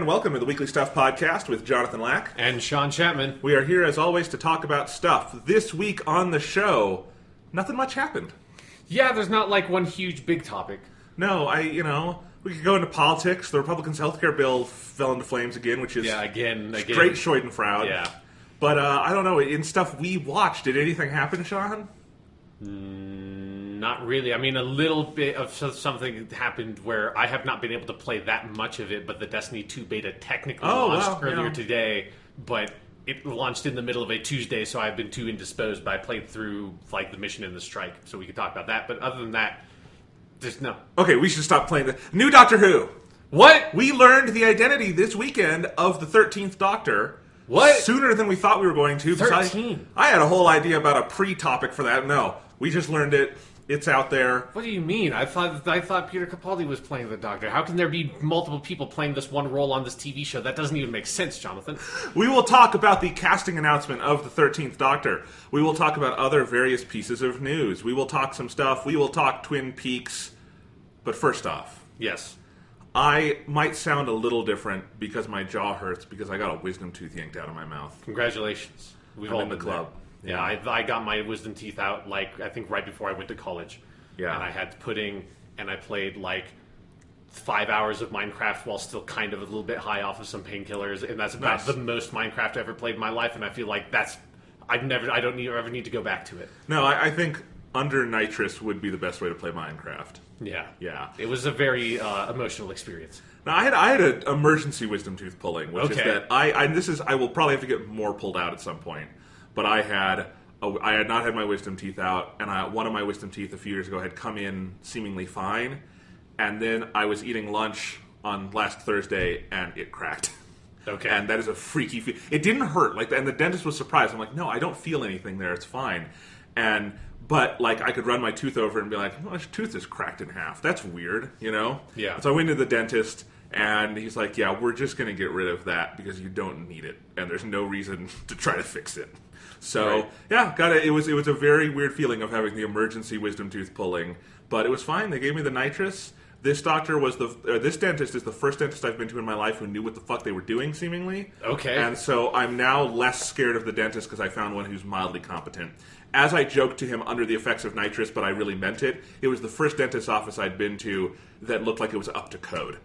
Welcome to the Weekly Stuff Podcast with Jonathan Lack. And Sean Chapman. We are here, as always, to talk about stuff. This week on the show, nothing much happened. Yeah, there's not like one huge big topic. No, we could go into politics. The Republicans' healthcare bill fell into flames again, which is again. Straight Schadenfreude. Yeah. But I don't know, in stuff we watched, did anything happen, Sean? Not really. I mean, a little bit of something happened where I have not been able to play that much of it, but the Destiny 2 beta technically launched earlier today, but it launched in the middle of a Tuesday, so I've been too indisposed, but I played through like the mission and the strike, so we could talk about that. But other than that, there's no... Okay, we should stop playing the new Doctor Who. What? We learned the identity this weekend of the 13th Doctor. What? Sooner than we thought we were going to. 13? I had a whole idea about a pre-topic for that. No, we just learned it. It's out there. What do you mean? I thought Peter Capaldi was playing the Doctor. How can there be multiple people playing this one role on this TV show? That doesn't even make sense, Jonathan. We will talk about the casting announcement of the 13th Doctor. We will talk about other various pieces of news. We will talk some stuff. We will talk Twin Peaks. But first off... Yes. I might sound a little different because my jaw hurts because I got a wisdom tooth yanked out of my mouth. Congratulations. I'm in the club. Yeah, I got my wisdom teeth out, like, I think right before I went to college. Yeah. And I had pudding, and I played, like, 5 hours of Minecraft while still kind of a little bit high off of some painkillers, and that's about the most Minecraft I ever played in my life, and I feel like I don't ever need to go back to it. No, I think under nitrous would be the best way to play Minecraft. Yeah. Yeah. It was a very emotional experience. Now, I had an emergency wisdom tooth pulling, which is that I will probably have to get more pulled out at some point. But I had not had my wisdom teeth out, and one of my wisdom teeth a few years ago had come in seemingly fine, and then I was eating lunch on last Thursday, and it cracked. Okay. And that is a freaky feel. It didn't hurt, and the dentist was surprised. I'm like, no, I don't feel anything there. It's fine. But I could run my tooth over and be like, oh, this tooth is cracked in half. That's weird, you know? Yeah. So I went to the dentist, and he's like, yeah, we're just going to get rid of that because you don't need it, and there's no reason to try to fix it. So, yeah, it was a very weird feeling of having the emergency wisdom tooth pulling, but it was fine. They gave me the nitrous. This this dentist is the first dentist I've been to in my life who knew what the fuck they were doing, seemingly. Okay. And so I'm now less scared of the dentist because I found one who's mildly competent. As I joked to him under the effects of nitrous, but I really meant it, it was the first dentist's office I'd been to that looked like it was up to code.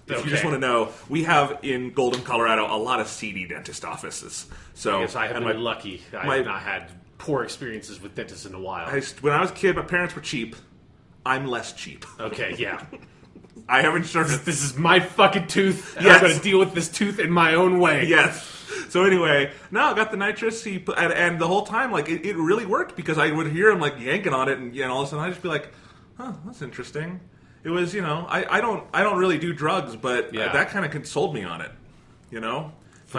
If you just want to know, we have in Golden, Colorado, a lot of seedy dentist offices. So I have been lucky. I have not had poor experiences with dentists in a while. When I was a kid, my parents were cheap. I'm less cheap. Okay, yeah. I have insurance. This is my fucking tooth, and yes. I'm going to deal with this tooth in my own way. Yes. So anyway, I got the nitrous, and the whole time, it really worked because I would hear him, yanking on it, and all of a sudden I'd just be like, huh, that's interesting. It was, I don't really do drugs, but that kind of sold me on it,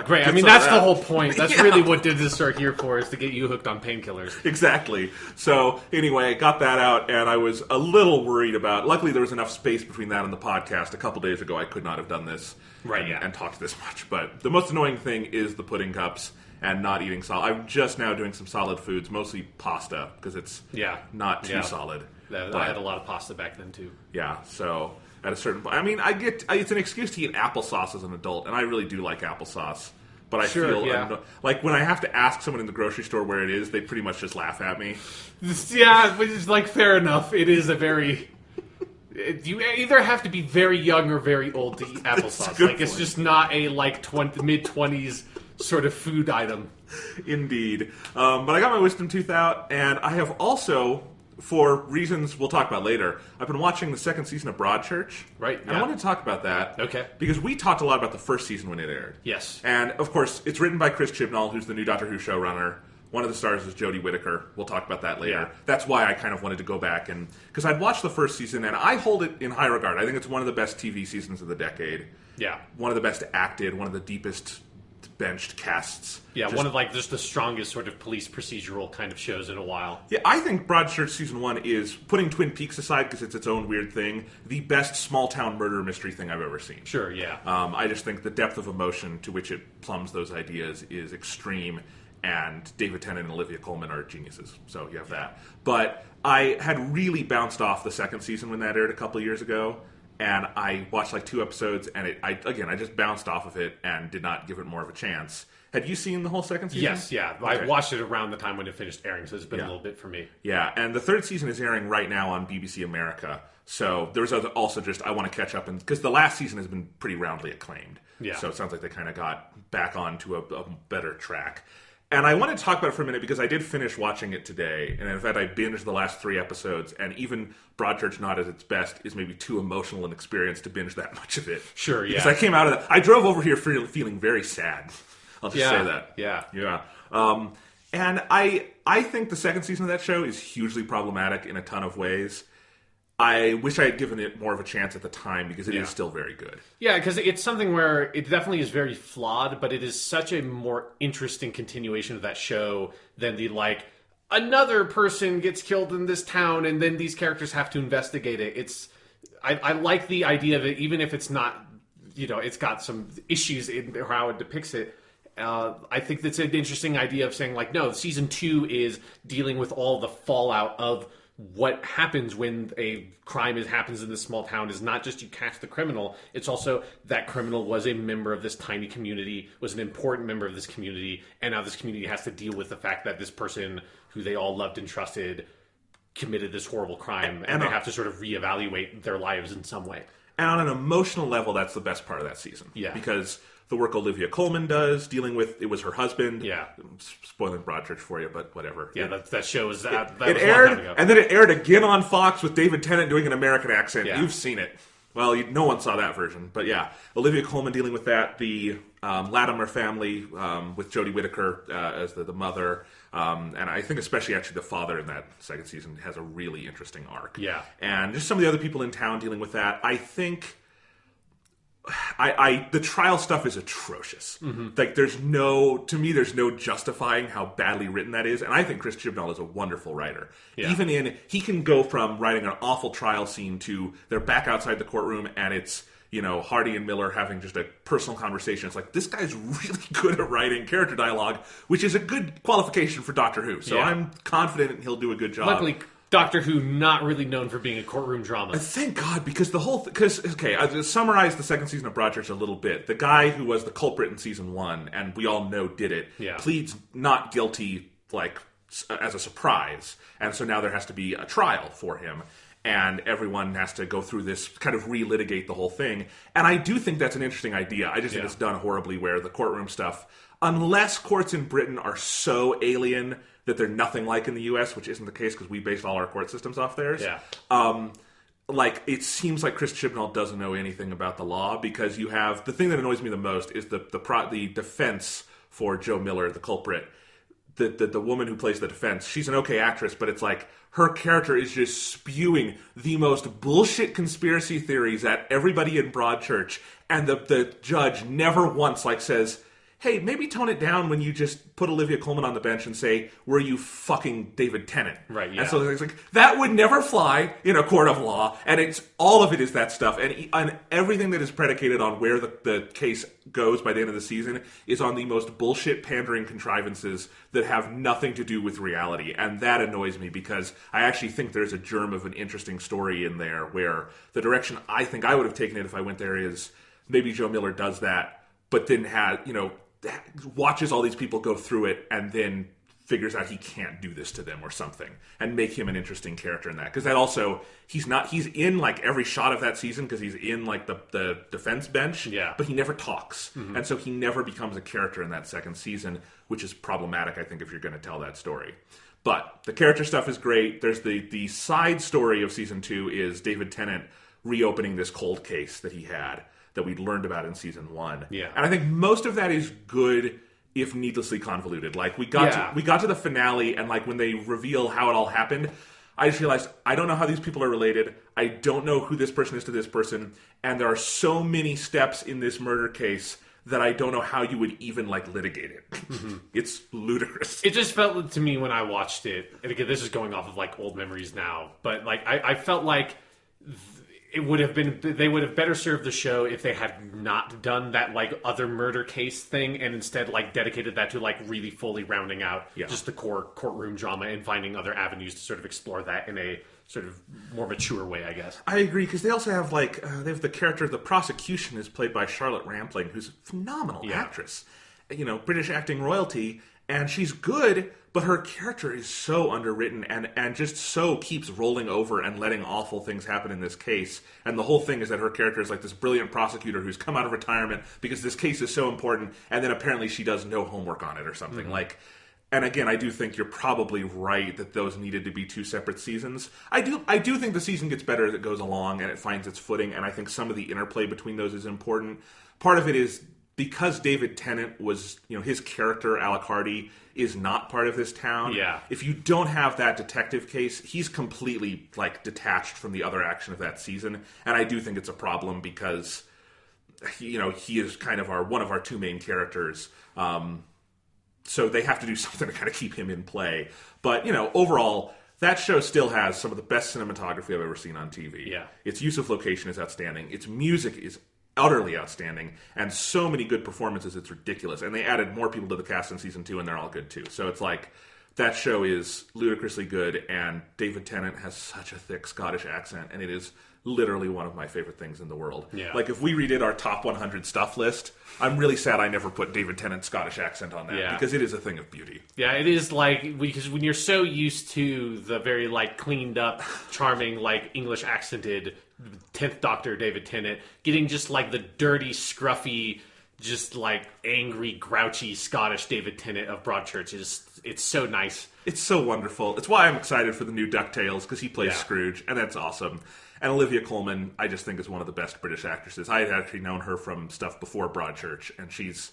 Great. I mean, that's the whole point. That's really what dentists are here for, is to get you hooked on painkillers. Exactly. So, anyway, got that out, and I was a little worried about... Luckily, there was enough space between that and the podcast. A couple days ago, I could not have done this and talked this much. But the most annoying thing is the pudding cups and not eating solid. I'm just now doing some solid foods, mostly pasta, because it's not too solid. I had a lot of pasta back then, too. Yeah, so... At a certain point, I mean, it's an excuse to eat applesauce as an adult, and I really do like applesauce. But I feel like when I have to ask someone in the grocery store where it is, they pretty much just laugh at me. Yeah, which is fair enough. It is a very... You either have to be very young or very old to eat applesauce. It's just not a mid-20s sort of food item. Indeed. But I got my wisdom tooth out, and I have also... For reasons we'll talk about later, I've been watching the second season of Broadchurch. Right. And I want to talk about that. Okay. Because we talked a lot about the first season when it aired. Yes. And, of course, it's written by Chris Chibnall, who's the new Doctor Who showrunner. One of the stars is Jodie Whittaker. We'll talk about that later. Yeah. That's why I kind of wanted to go back, and because I'd watched the first season, and I hold it in high regard. I think it's one of the best TV seasons of the decade. Yeah. One of the best acted, one of the deepest benched casts. Yeah, one of just the strongest sort of police procedural kind of shows in a while. Yeah, I think Broadchurch Season 1 is, putting Twin Peaks aside because it's its own weird thing, the best small-town murder mystery thing I've ever seen. Sure, yeah. I just think the depth of emotion to which it plumbs those ideas is extreme, and David Tennant and Olivia Colman are geniuses, so you have that. But I had really bounced off the second season when that aired a couple of years ago, and I watched like 2 episodes, and I just bounced off of it and did not give it more of a chance. Had you seen the whole second season? Yes, yeah. Okay. I watched it around the time when it finished airing, so it's been a little bit for me. Yeah, and the third season is airing right now on BBC America. So there's also just, I want to catch up, because the last season has been pretty roundly acclaimed. Yeah. So it sounds like they kind of got back onto a better track. And I want to talk about it for a minute because I did finish watching it today. And in fact, I binged the last 3 episodes. And even Broadchurch not at its best is maybe too emotional an experience to binge that much of it. Sure, yeah. Because I came out of that. I drove over here feeling very sad. I'll just say that. Yeah. Yeah. And I think the second season of that show is hugely problematic in a ton of ways. I wish I had given it more of a chance at the time because it is still very good. Yeah, because it's something where it definitely is very flawed, but it is such a more interesting continuation of that show than the, another person gets killed in this town and then these characters have to investigate it. I like the idea of it, even if it's not, it's got some issues in how it depicts it. I think that's an interesting idea of saying, no, season 2 is dealing with all the fallout of what happens when a crime happens in this small town. Is not just you catch the criminal, it's also that criminal was a member of this tiny community, was an important member of this community, and now this community has to deal with the fact that this person who they all loved and trusted committed this horrible crime, and they have to sort of reevaluate their lives in some way. And on an emotional level, that's the best part of that season. Yeah. Because the work Olivia Colman does, dealing with, it was her husband. Yeah. Spoiling Broadchurch for you, but whatever. Yeah, that show was that it was aired, a long time ago. and then it aired again on Fox with David Tennant doing an American accent. Yeah. You've seen it. Well, no one saw that version. But yeah, Olivia Colman dealing with that, the Latimer family with Jodie Whittaker as the mother. And I think especially actually the father in that second season has a really interesting arc. Yeah. And just some of the other people in town dealing with that. I think the trial stuff is atrocious. Mm-hmm. There's no justifying how badly written that is. And I think Chris Chibnall is a wonderful writer. Yeah. He can go from writing an awful trial scene to they're back outside the courtroom and it's, Hardy and Miller having just a personal conversation. It's like, this guy's really good at writing character dialogue, which is a good qualification for Doctor Who. So I'm confident he'll do a good job. Luckily, Doctor Who not really known for being a courtroom drama. Thank God, because I'll summarize the second season of Broadchurch a little bit. The guy who was the culprit in season 1, and we all know did it, pleads not guilty, as a surprise. And so now there has to be a trial for him. And everyone has to go through this, kind of relitigate the whole thing. And I do think that's an interesting idea. I just think it's done horribly where the courtroom stuff, unless courts in Britain are so alien that they're nothing like in the U.S., which isn't the case because we based all our court systems off theirs. Yeah. It seems like Chris Chibnall doesn't know anything about the law because you have, the thing that annoys me the most is the defense for Joe Miller, the culprit. The woman who plays the defense, she's an okay actress, but it's like her character is just spewing the most bullshit conspiracy theories at everybody in Broadchurch, and the judge never once says, hey, maybe tone it down when you just put Olivia Colman on the bench and say, were you fucking David Tennant? Right, yeah. And so it's like, that would never fly in a court of law, and all of it is that stuff. And everything that is predicated on where the case goes by the end of the season is on the most bullshit pandering contrivances that have nothing to do with reality. And that annoys me because I actually think there's a germ of an interesting story in there where the direction I think I would have taken it if I went there is maybe Joe Miller does that, but then watches all these people go through it and then figures out he can't do this to them or something and make him an interesting character in that. Because that also, he's in every shot of that season because he's in the defense bench, but he never talks. Mm-hmm. And so he never becomes a character in that second season, which is problematic, I think, if you're going to tell that story. But the character stuff is great. There's the side story of season 2 is David Tennant reopening this cold case that he had that we'd learned about in season 1. Yeah. And I think most of that is good if needlessly convoluted. Like, we got to the finale, and like when they reveal how it all happened, I just realized I don't know how these people are related. I don't know who this person is to this person, and there are so many steps in this murder case that I don't know how you would even like litigate it. Mm-hmm. It's ludicrous. It just felt to me when I watched it, and again, this is going off of like old memories now, but like I felt like it would have been, they would have better served the show if they had not done that like other murder case thing, and instead like dedicated that to like really fully rounding out just the core courtroom drama and finding other avenues to sort of explore that in a sort of more mature way, I guess. I agree, because they also have like they have the character of the prosecution is played by Charlotte Rampling, who's a phenomenal actress, you know, British acting royalty, and she's good, but her character is so underwritten and just so keeps rolling over and letting awful things happen in this case. And the whole thing is that her character is like this brilliant prosecutor who's come out of retirement because this case is so important, and then apparently she does no homework on it or something. Like, and again, I do think you're probably right that those needed to be two separate seasons. I do think the season gets better as it goes along and it finds its footing, and I think some of the interplay between those is important. Part of it is because David Tennant was, you know, his character, Alec Hardy, is not part of this town. Yeah. If you don't have that detective case, he's completely, like, detached from the other action of that season. And I do think it's a problem because, you know, he is kind of one of our two main characters. So they have to do something to kind of keep him in play. But, you know, overall, that show still has some of the best cinematography I've ever seen on TV. Yeah. Its use of location is outstanding. Its music is utterly outstanding, and so many good performances, it's ridiculous. And they added more people to the cast in season 2, and they're all good too. So it's like, that show is ludicrously good, and David Tennant has such a thick Scottish accent, and it is literally one of my favorite things in the world. Yeah. Like, if we redid our top 100 stuff list, I'm really sad I never put David Tennant's Scottish accent on that, because it is a thing of beauty. Yeah, it is like, because when you're so used to the very like cleaned up, charming, like English accented 10th Doctor David Tennant, getting just like the dirty, scruffy, just like angry, grouchy Scottish David Tennant of Broadchurch it's so nice. It's so wonderful. It's why I'm excited for the new DuckTales, because he plays Scrooge, and that's awesome. And Olivia Colman, I just think, is one of the best British actresses. I had actually known her from stuff before Broadchurch, and she's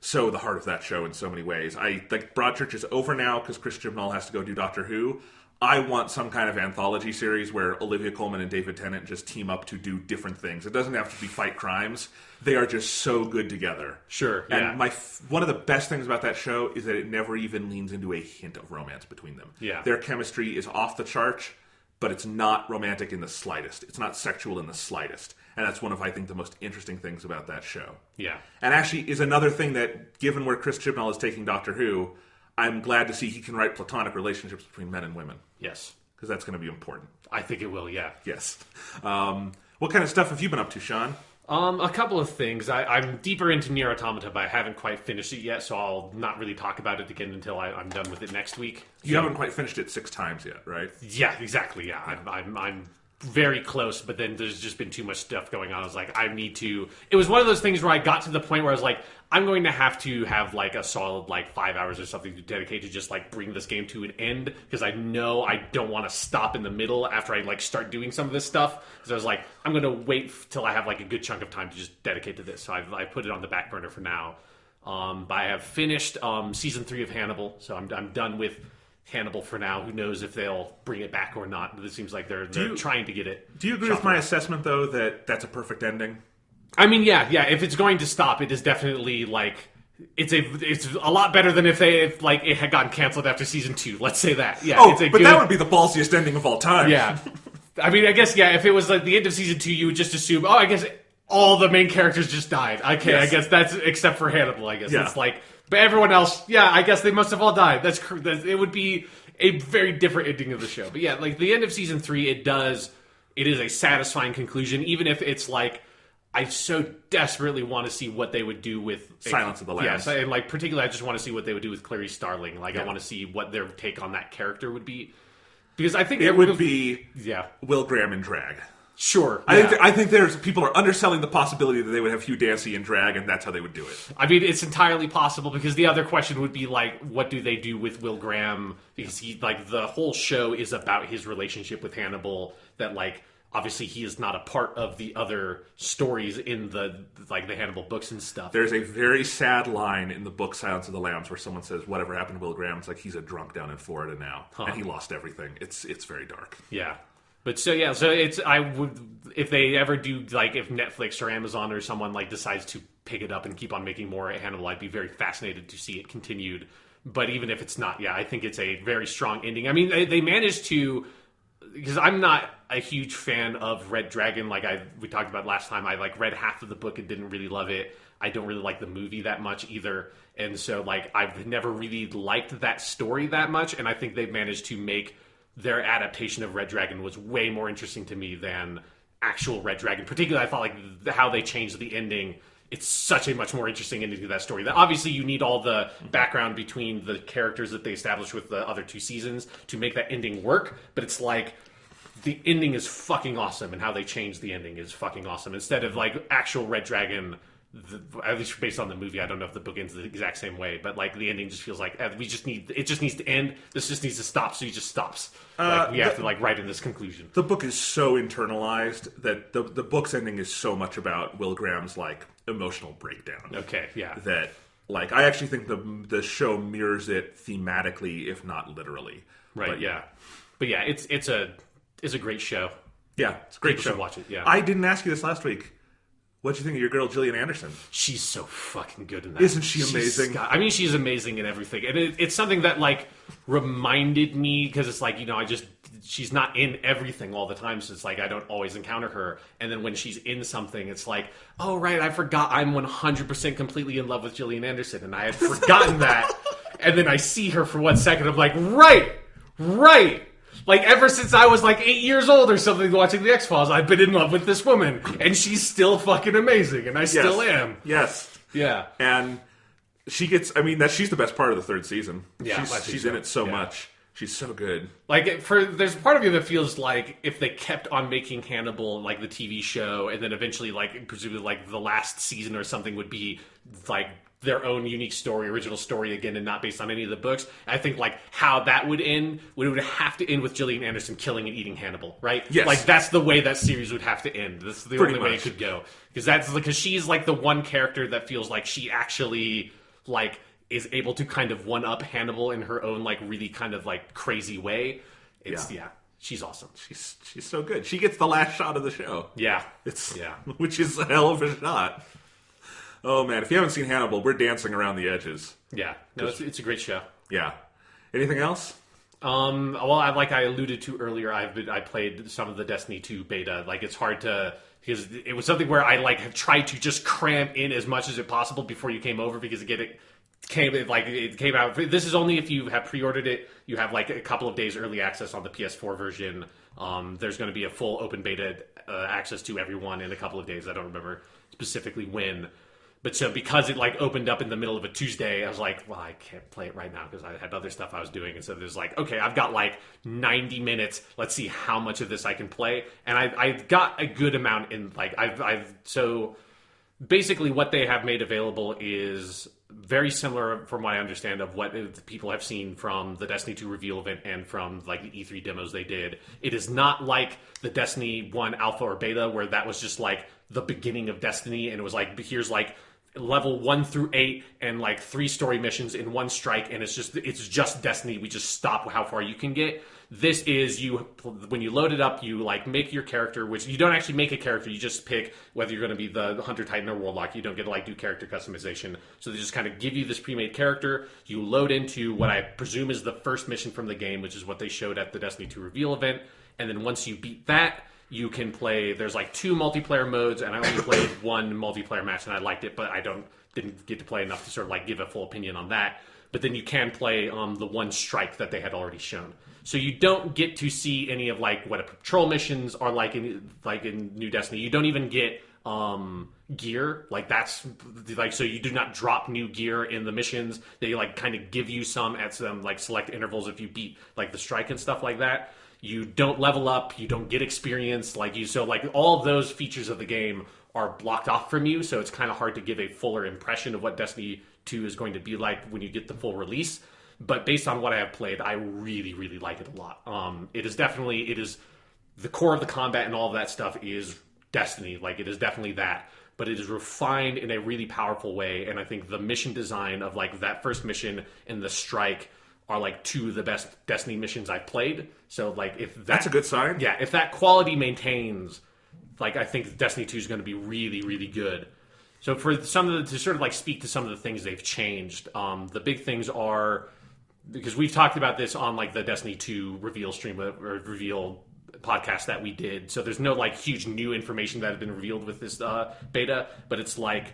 so the heart of that show in so many ways. Like, Broadchurch is over now because Chris Chibnall has to go do Doctor Who. I want some kind of anthology series where Olivia Colman and David Tennant just team up to do different things. It doesn't have to be fight crimes. They are just so good together. Sure, yeah. And one of the best things about that show is that it never even leans into a hint of romance between them. Yeah. Their chemistry is off the charts, but it's not romantic in the slightest. It's not sexual in the slightest. And that's one of, I think, the most interesting things about that show. Yeah. And actually is another thing that, given where Chris Chibnall is taking Doctor Who, I'm glad to see he can write platonic relationships between men and women. Yes. Because that's going to be important. I think it will, yeah. Yes. What kind of stuff have you been up to, Sean? A couple of things. I'm deeper into Nier Automata, but I haven't quite finished it yet, so I'll not really talk about it again until I'm done with it next week. You haven't quite finished it 6 times yet, right? Yeah, exactly, yeah. I'm very close, but then there's just been too much stuff going on. I was like, I need to... It was one of those things where I got to the point where I was like, I'm going to have like a solid like 5 hours or something to dedicate to just like bring this game to an end, because I know I don't want to stop in the middle after I like start doing some of this stuff. So I was like, I'm going to wait till I have like a good chunk of time to just dedicate to this. So I put it on the back burner for now. But I have finished season 3 of Hannibal, so I'm done with Hannibal for now. Who knows if they'll bring it back or not? It seems like they're trying to get it. Do you agree with my assessment, though, that that's a perfect ending? I mean, yeah. If it's going to stop, it is definitely like it's a lot better than if it had gotten canceled after season 2. Let's say that. Yeah. But that would be the ballsiest ending of all time. Yeah. I mean, I guess if it was like the end of season 2, you would just assume, I guess all the main characters just died. Okay, yes. I guess that's except for Hannibal. I guess it's like. But everyone else, I guess they must have all died. It would be a very different ending of the show. But yeah, like the end of season 3, it is a satisfying conclusion, even if it's like, I so desperately want to see what they would do with Silence of the Lambs. Yes, and like particularly, I just want to see what they would do with Clarice Starling. Like, I want to see what their take on that character would be, because I think it would be Will Graham in drag. Sure. I think people are underselling the possibility that they would have Hugh Dancy in drag, and that's how they would do it. I mean, it's entirely possible, because the other question would be, like, what do they do with Will Graham? Because the whole show is about his relationship with Hannibal, that, like, obviously he is not a part of the other stories in the Hannibal books and stuff. There's a very sad line in the book Silence of the Lambs where someone says, whatever happened to Will Graham? It's like, he's a drunk down in Florida now, and he lost everything. It's very dark. Yeah. But so if they ever do, like, if Netflix or Amazon or someone like decides to pick it up and keep on making more Hannibal, I'd be very fascinated to see it continued. But even if it's not, I think it's a very strong ending. I mean, they managed to, because I'm not a huge fan of Red Dragon, like we talked about last time. I read half of the book and didn't really love it. I don't really like the movie that much either. And so I've never really liked that story that much. And I think they've managed to make their adaptation of Red Dragon was way more interesting to me than actual Red Dragon. Particularly, I thought how they changed the ending. It's such a much more interesting ending to that story. That obviously you need all the background between the characters that they established with the other 2 seasons to make that ending work. But it's like the ending is fucking awesome, and how they changed the ending is fucking awesome. Instead of actual Red Dragon, at least based on the movie, I don't know if the book ends the exact same way, but the ending just feels like it just needs to end. This just needs to stop, so he just stops. We have to write in this conclusion. The book is so internalized that the book's ending is so much about Will Graham's emotional breakdown. Okay, yeah. That I actually think the show mirrors it thematically, if not literally. Right. But, yeah. But yeah, it's a great show. Yeah, it's a great People show. should watch it. Yeah. I didn't ask you this last week. What'd you think of your girl, Gillian Anderson? She's so fucking good in that. Isn't she amazing? She's amazing in everything. And it's something that, reminded me, because it's she's not in everything all the time, so it's I don't always encounter her. And then when she's in something, it's oh, right, I forgot I'm 100% completely in love with Gillian Anderson, and I had forgotten that. And then I see her for 1 second, I'm like, right! Ever since I was 8 years old or something watching The X-Files, I've been in love with this woman. And she's still fucking amazing. And I still am. Yes. Yeah. And she gets, she's the best part of the 3rd season. Yeah. She's in it so much. She's so good. There's part of you that feels like if they kept on making Hannibal, the TV show, and then eventually, presumably, the last season or something would be, their own unique story, original story again, and not based on any of the books. I think how that would end would have to end with Gillian Anderson killing and eating Hannibal, right? Yes. That's the way that series would have to end. That's the only way it could go. Because she's the one character that feels like she actually is able to kind of one up Hannibal in her own really kind of crazy way. She's awesome. She's so good. She gets the last shot of the show. Yeah. Which is a hell of a shot. Oh, man. If you haven't seen Hannibal, we're dancing around the edges. Yeah. No, it's a great show. Yeah. Anything else? Well, I alluded to earlier, I played some of the Destiny 2 beta. It's hard to... Because it was something where I, have tried to just cram in as much as it possible before you came over, because it came out... This is only if you have pre-ordered it. You have, a couple of days early access on the PS4 version. There's going to be a full open beta access to everyone in a couple of days. I don't remember specifically when. But so because it opened up in the middle of a Tuesday, I was like, well, I can't play it right now because I had other stuff I was doing. And so there's okay, I've got 90 minutes. Let's see how much of this I can play. And I've got a good amount in so basically what they have made available is very similar, from what I understand, of what people have seen from the Destiny 2 reveal event and from the E3 demos they did. It is not like the Destiny 1 alpha or beta, where that was just the beginning of Destiny, and it was here's level 1 through 8 and 3 story missions in one strike, and it's just Destiny. We just stop how far you can get. This is when you load it up, you make your character, which you don't actually make a character. You just pick whether you're going to be the Hunter, Titan, or Warlock. You don't get to do character customization. So they just kind of give you this pre-made character. You load into what I presume is the first mission from the game, which is what they showed at the Destiny 2 reveal event. And then once you beat that, you can play. There's 2 multiplayer modes, and I only played 1 multiplayer match, and I liked it, but I didn't get to play enough to sort of give a full opinion on that. But then you can play the one strike that they had already shown. So you don't get to see any of what a patrol missions are in New Destiny. You don't even get gear. So you do not drop new gear in the missions. They kind of give you some at some select intervals if you beat the strike and stuff like that. You don't level up, you don't get experience, all of those features of the game are blocked off from you, so it's kind of hard to give a fuller impression of what Destiny 2 is going to be like when you get the full release. But based on what I have played, I really, really like it a lot. It is the core of the combat and all of that stuff is Destiny. Like, it is definitely that. But it is refined in a really powerful way. And I think the mission design of, like, that first mission and the strike are, like, two of the best Destiny missions I've played. So, like, if that's a good sign. Yeah, if that quality maintains, like, I think Destiny 2 is going to be really, really good. So for to sort of, like, speak to some of the things they've changed, the big things are, because we've talked about this on, like, the Destiny 2 reveal stream, or reveal podcast that we did. So there's no, like, huge new information that has been revealed with this beta, but it's like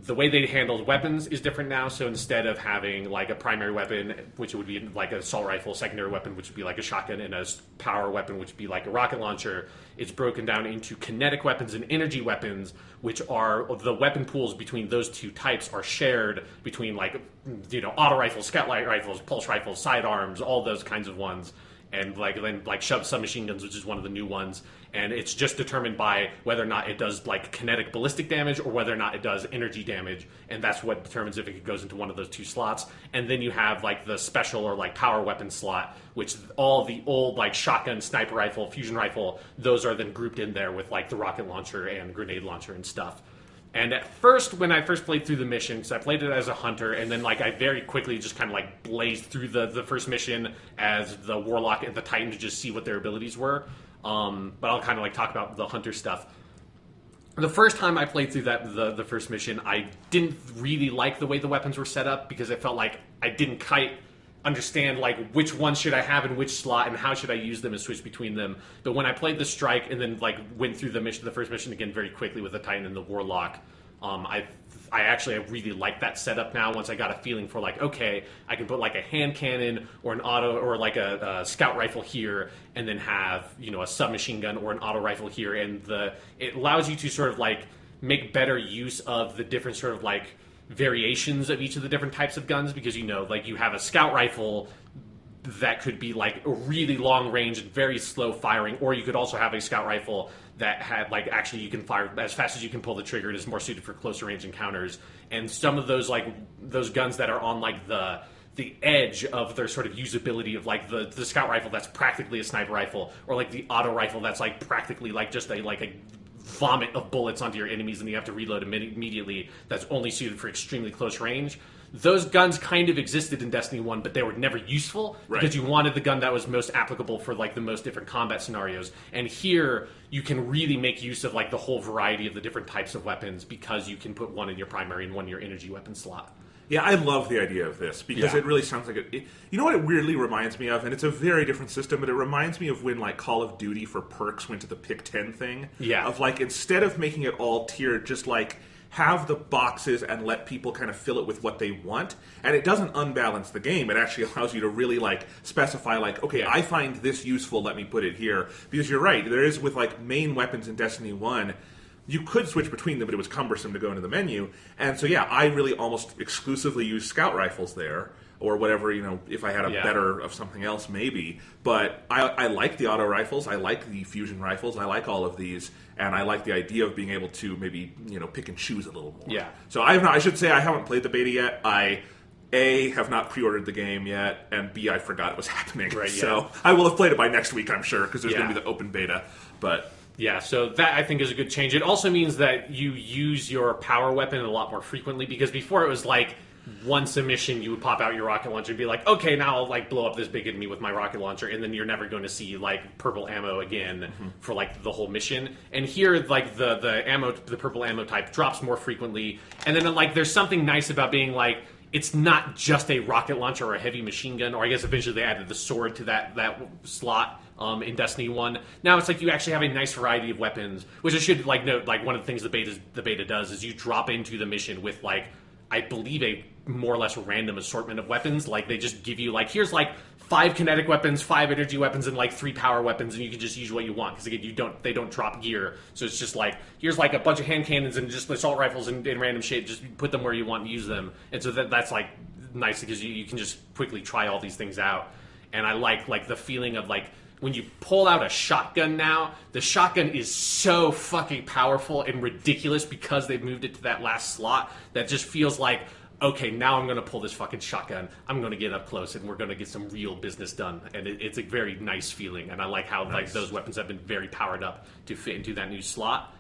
the way they handle weapons is different now. So instead of having, like, a primary weapon, which would be like an assault rifle, secondary weapon, which would be like a shotgun, and a power weapon, which would be like a rocket launcher, it's broken down into kinetic weapons and energy weapons, which are the weapon pools between those two types are shared between, like, you know, auto rifles, scout light rifles, pulse rifles, sidearms, all those kinds of ones. And, like, then, like, submachine guns, which is one of the new ones, and it's just determined by whether or not it does, like, kinetic ballistic damage or whether or not it does energy damage, and that's what determines if it goes into one of those two slots. And then you have, like, the special or, like, power weapon slot, which all the old, like, shotgun, sniper rifle, fusion rifle, those are then grouped in there with, like, the rocket launcher and grenade launcher and stuff. And at first, when I first played through the mission, because I played it as a hunter, and then, like, I very quickly just kind of, like, blazed through the first mission as the warlock and the titan to just see what their abilities were. But I'll kind of, like, talk about the hunter stuff. The first time I played through the first mission, I didn't really like the way the weapons were set up, because it felt like I didn't quite understand, like, which one should I have in which slot and how should I use them and switch between them. But when I played the strike and then, like, went through the first mission again very quickly with the titan and the warlock, I really like that setup now. Once I got a feeling for, like, okay, I can put, like, a hand cannon or an auto, or, like, a scout rifle here, and then have, you know, a submachine gun or an auto rifle here, and it allows you to sort of, like, make better use of the different sort of, like, variations of each of the different types of guns, because, you know, like, you have a scout rifle that could be, like, a really long range and very slow firing, or you could also have a scout rifle that had, like, actually you can fire as fast as you can pull the trigger. It is more suited for closer range encounters. And some of those, like, those guns that are on, like, the edge of their sort of usability of, like, the scout rifle that's practically a sniper rifle, or, like, the auto rifle that's, like, practically, like, just a vomit of bullets onto your enemies and you have to reload immediately, that's only suited for extremely close range. Those guns kind of existed in Destiny 1, but they were never useful, right, because you wanted the gun that was most applicable for, like, the most different combat scenarios. And here, you can really make use of, like, the whole variety of the different types of weapons, because you can put one in your primary and one in your energy weapon slot. Yeah, I love the idea of this, because it really sounds like it. You know what it weirdly reminds me of? And it's a very different system, but it reminds me of when, like, Call of Duty for perks went to the pick 10 thing. Yeah. Of, like, instead of making it all tiered, just, like, have the boxes and let people kind of fill it with what they want. And it doesn't unbalance the game. It actually allows you to really, like, specify, like, okay, I find this useful, let me put it here. Because you're right, there is, with, like, main weapons in Destiny 1, you could switch between them, but it was cumbersome to go into the menu. And so, yeah, I really almost exclusively use scout rifles there, or whatever, you know, if I had a better of something else, maybe. But I like the auto rifles, I like the fusion rifles, I like all of these, and I like the idea of being able to maybe, you know, pick and choose a little more. Yeah. So I should say I haven't played the beta yet. I, A, have not pre-ordered the game yet, and B, I forgot it was happening. Right, so I will have played it by next week, I'm sure, because there's going to be the open beta. But yeah, so that, I think, is a good change. It also means that you use your power weapon a lot more frequently, because before it was like, once a mission, you would pop out your rocket launcher and be like, okay, now I'll, like, blow up this big enemy with my rocket launcher, and then you're never going to see, like, purple ammo again for, like, the whole mission. And here, like, the purple ammo type drops more frequently, and then, like, there's something nice about being, like, it's not just a rocket launcher or a heavy machine gun, or I guess eventually they added the sword to that slot in Destiny 1. Now it's like you actually have a nice variety of weapons, which I should, like, note, like, one of the things the beta does is you drop into the mission with, like, I believe a more or less random assortment of weapons. Like, they just give you, like, here's, like, 5 kinetic weapons, 5 energy weapons, and, like, 3 power weapons, and you can just use what you want, because, again, they don't drop gear. So it's just like, here's, like, a bunch of hand cannons and just assault rifles in random shape, just put them where you want and use them. And so that's, like, nice, because you can just quickly try all these things out. And I like the feeling of, like, when you pull out a shotgun now, the shotgun is so fucking powerful and ridiculous because they've moved it to that last slot that just feels like okay, now I'm going to pull this fucking shotgun. I'm going to get up close, and we're going to get some real business done. And it's a very nice feeling, and I like how like those weapons have been very powered up to fit into that new slot.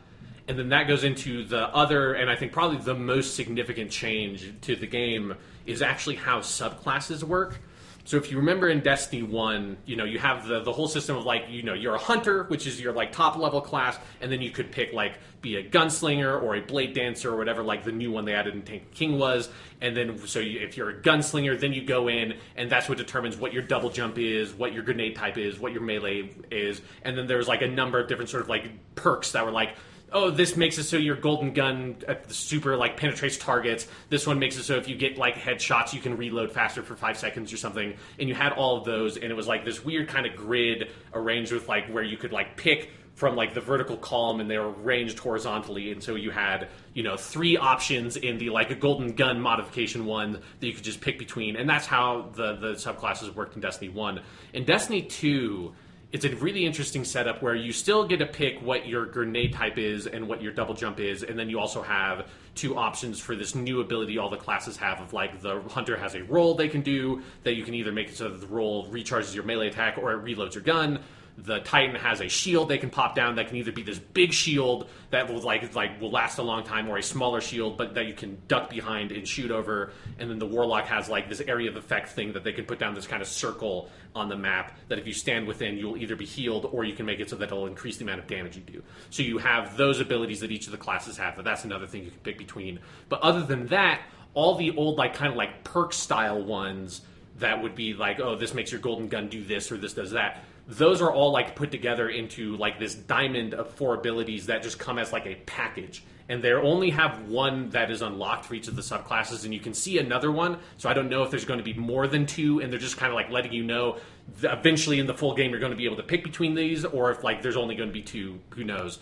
And then that goes into the other, and I think probably the most significant change to the game is actually how subclasses work. So if you remember in Destiny 1, you have the whole system of like, you're a hunter, which is your like top level class, and then you could pick like be a gunslinger or a blade dancer or whatever, like the new one they added in Tank King was. And then if you're a gunslinger, then you go in, and that's what determines what your double jump is, what your grenade type is, what your melee is. And then there's like a number of different sort of like perks that were like, oh, this makes it so your golden gun super like penetrates targets. This one makes it so if you get like headshots, you can reload faster for 5 seconds or something. And you had all of those, and it was like this weird kind of grid arranged with like where you could like pick from like the vertical column, and they were arranged horizontally. And so you had 3 options in the like a golden gun modification one that you could just pick between. And that's how the subclasses worked in Destiny 1. In Destiny 2. It's a really interesting setup where you still get to pick what your grenade type is and what your double jump is, and then you also have 2 options for this new ability all the classes have of like the hunter has a roll they can do that you can either make it so that the roll recharges your melee attack or it reloads your gun. The Titan has a shield they can pop down that can either be this big shield that will will last a long time, or a smaller shield but that you can duck behind and shoot over. And then the Warlock has like this area of effect thing that they can put down this kind of circle on the map that if you stand within, you'll either be healed or you can make it so that it'll increase the amount of damage you do. So you have those abilities that each of the classes have, but that's another thing you can pick between. But other than that, all the old like kind of like perk style ones that would be like, oh, this makes your golden gun do this or this does that. Those are all like put together into like this diamond of 4 abilities that just come as like a package. And they only have one that is unlocked for each of the subclasses, and you can see another one. So I don't know if there's going to be more than 2, and they're just kind of like letting you know that eventually in the full game you're going to be able to pick between these, or if like there's only going to be 2, who knows.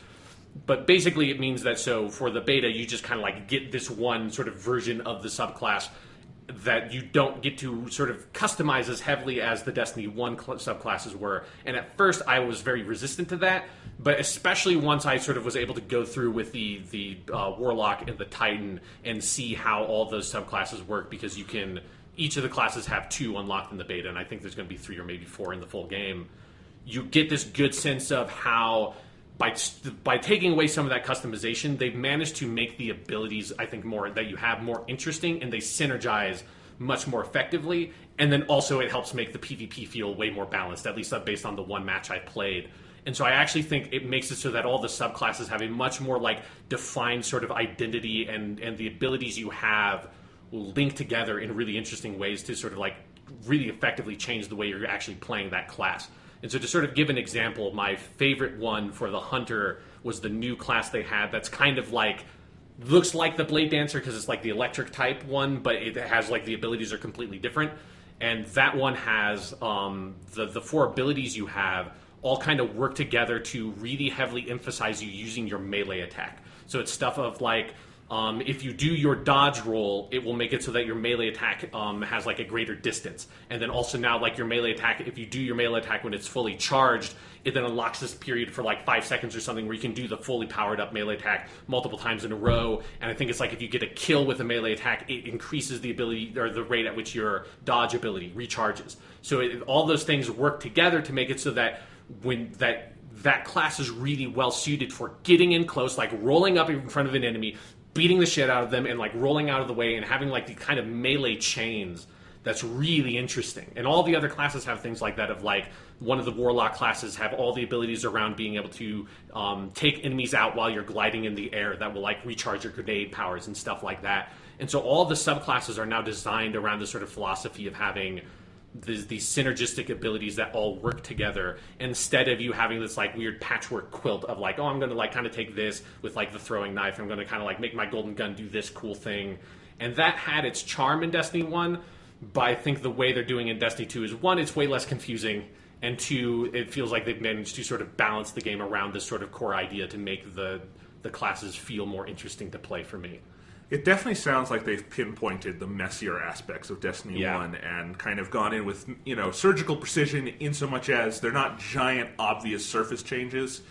But basically it means that so for the beta you just kind of like get this one sort of version of the subclass that you don't get to sort of customize as heavily as the Destiny 1 subclasses were. And at first I was very resistant to that, but especially once I sort of was able to go through with the Warlock and the Titan and see how all those subclasses work, because each of the classes have 2 unlocked in the beta, and I think there's going to be 3 or maybe 4 in the full game. You get this good sense of how by taking away some of that customization, they've managed to make the abilities, I think, more that you have more interesting, and they synergize much more effectively. And then also it helps make the PvP feel way more balanced, at least based on the one match I played. And so I actually think it makes it so that all the subclasses have a much more like defined sort of identity, and the abilities you have will link together in really interesting ways to sort of like really effectively change the way you're actually playing that class. And so to sort of give an example, my favorite one for the Hunter was the new class they had that's kind of like, looks like the Blade Dancer because it's like the electric type one, but it has like the abilities are completely different. And that one has the 4 abilities you have all kind of work together to really heavily emphasize you using your melee attack. So it's stuff of like, if you do your dodge roll, it will make it so that your melee attack has like a greater distance. And then also now like your melee attack, if you do your melee attack when it's fully charged, it then unlocks this period for like 5 seconds or something where you can do the fully powered up melee attack multiple times in a row. And I think it's like if you get a kill with a melee attack, it increases the ability or the rate at which your dodge ability recharges. So all those things work together to make it so that when that class is really well suited for getting in close, like rolling up in front of an enemy, beating the shit out of them, and like rolling out of the way and having like the kind of melee chains that's really interesting. And all the other classes have things like that, of like one of the Warlock classes have all the abilities around being able to take enemies out while you're gliding in the air that will like recharge your grenade powers and stuff like that. And so all the subclasses are now designed around this sort of philosophy of having these synergistic abilities that all work together, instead of you having this like weird patchwork quilt of like, oh, I'm going to like kind of take this with like the throwing knife, I'm going to kind of like make my golden gun do this cool thing. And that had its charm in Destiny 1, but I think the way they're doing in Destiny 2 is, 1, it's way less confusing, and 2, it feels like they've managed to sort of balance the game around this sort of core idea to make the classes feel more interesting to play for me. It definitely sounds like they've pinpointed the messier aspects of Destiny 1 and kind of gone in with, surgical precision, in so much as they're not giant, obvious surface changes,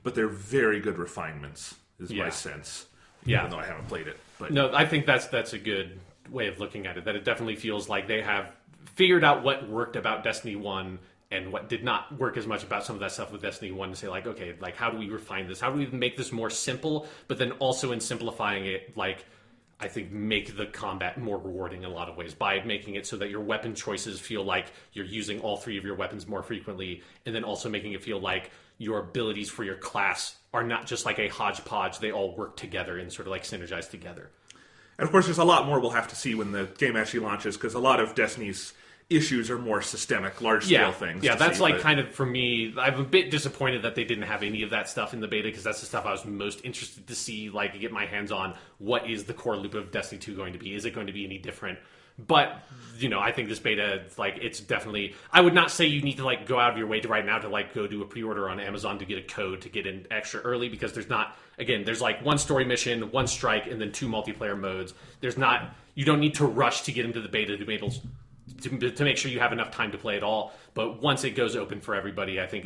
but they're very good refinements, is my sense. Even though I haven't played it. But no, I think that's a good way of looking at it. That it definitely feels like they have figured out what worked about Destiny 1 and what did not work as much about some of that stuff with Destiny 1 to say, like, okay, like, how do we refine this? How do we make this more simple? But then also in simplifying it, like, I think make the combat more rewarding in a lot of ways by making it so that your weapon choices feel like you're using all three of your weapons more frequently, and then also making it feel like your abilities for your class are not just like a hodgepodge. They all work together and sort of like synergize together. And of course, there's a lot more we'll have to see when the game actually launches, because a lot of Destiny's issues are more systemic, large-scale things. Yeah, that's kind of, for me, I'm a bit disappointed that they didn't have any of that stuff in the beta, because that's the stuff I was most interested to see, like, get my hands on. What is the core loop of Destiny 2 going to be? Is it going to be any different? But, you know, I think this beta, like, it's definitely... I would not say you need to, like, go out of your way to right now to, like, go do a pre-order on Amazon to get a code to get in extra early, because there's not... Again, there's, like, one story mission, one strike, and then 2 multiplayer modes. There's not... You don't need to rush to get into the beta to be able to make sure you have enough time to play it all. But once it goes open for everybody, I think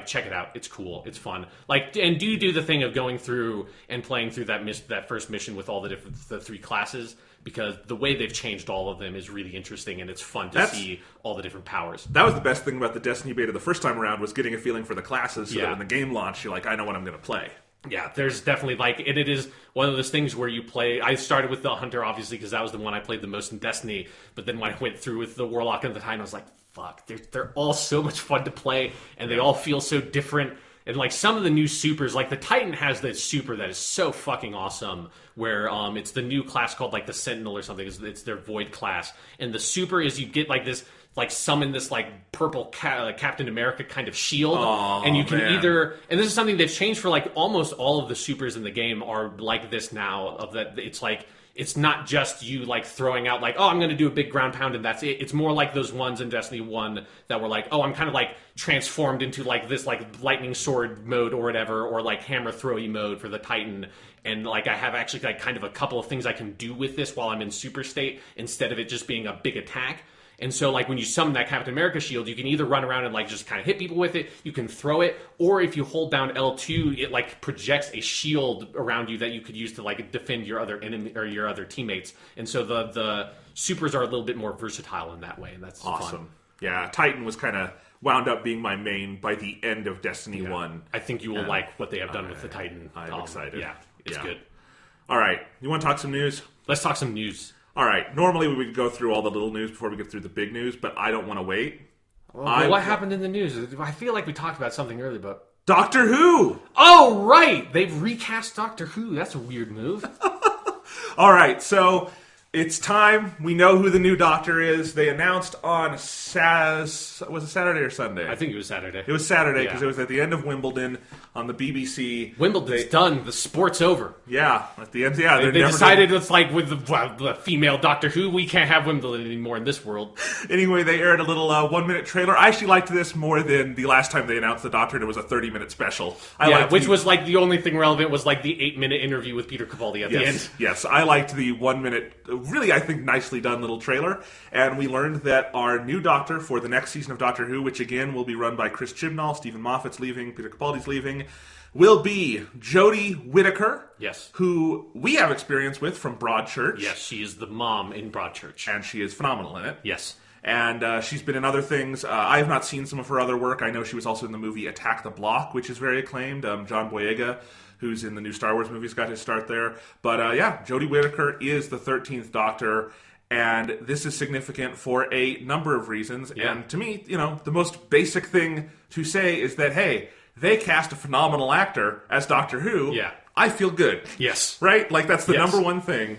check it out. It's cool. It's fun. Like, and do the thing of going through and playing through that first mission with all the 3 classes, because the way they've changed all of them is really interesting, and it's fun to see all the different powers. That was the best thing about the Destiny beta the first time around, was getting a feeling for the classes, so that when the game launched, you're like, I know what I'm going to play. Yeah, there's definitely, like, and it is one of those things where you play... I started with the Hunter, obviously, because that was the one I played the most in Destiny, but then when I went through with the Warlock and the Titan, I was like, fuck, they're all so much fun to play, and they all feel so different. And, like, some of the new supers, like, the Titan has this super that is so fucking awesome, where it's the new class called, like, the Sentinel or something. It's their Void class. And the super is you get, like, this... like, summon this, like, purple Captain America kind of shield. And you can either... And this is something they've changed for, like, almost all of the supers in the game are like this now. Of that, it's, like... It's not just you, like, throwing out, like, oh, I'm going to do a big ground pound and that's it. It's more like those ones in Destiny 1 that were like, oh, I'm kind of, like, transformed into, like, this, like, lightning sword mode or whatever, or, like, hammer throwy mode for the Titan. And, like, I have actually, like, kind of a couple of things I can do with this while I'm in super state, instead of it just being a big attack. And so, like, when you summon that Captain America shield, you can either run around and, like, just kind of hit people with it, you can throw it, or if you hold down L2, it, like, projects a shield around you that you could use to, like, defend your other enemy or your other teammates. And so the supers are a little bit more versatile in that way, and that's awesome. Fun. Yeah, Titan was kind of wound up being my main by the end of Destiny 1. I think you will like what they have done with the Titan. I'm excited. Yeah, it's good. All right, you want to talk some news? Let's talk some news. All right, normally we would go through all the little news before we get through the big news, but I don't want to wait. Well, what happened in the news? I feel like we talked about something earlier, but... Doctor Who! Oh, right! They've recast Doctor Who. That's a weird move. All right, so it's time. We know who the new Doctor is. They announced on was it Saturday or Sunday? I think it was Saturday. It was Saturday because it was at the end of Wimbledon on the BBC. Wimbledon's done. The sport's over. Yeah, at the end. Yeah, they decided it's like with the female Doctor Who, we can't have Wimbledon anymore in this world. Anyway, they aired a little 1-minute trailer. I actually liked this more than the last time they announced the Doctor, and it was a 30-minute special. Which was like the only thing relevant was like the 8-minute interview with Peter Capaldi at the end. Yes, I liked the 1-minute, really, I think, nicely done little trailer. And we learned that our new Doctor for the next season of Doctor Who, which again will be run by Chris Chibnall, Stephen Moffat's leaving, Peter Capaldi's leaving, will be Jodie Whittaker. Yes. Who we have experience with from Broadchurch. Yes, she is the mom in Broadchurch. And she is phenomenal in it. Yes. And she's been in other things. I have not seen some of her other work. I know she was also in the movie Attack the Block, which is very acclaimed. John Boyega, who's in the new Star Wars movies, got his start there. But Jodie Whittaker is the 13th Doctor. And this is significant for a number of reasons. Yeah. And to me, the most basic thing to say is that, hey, they cast a phenomenal actor as Doctor Who. Yeah. I feel good. Yes. Right? Like, that's the number one thing.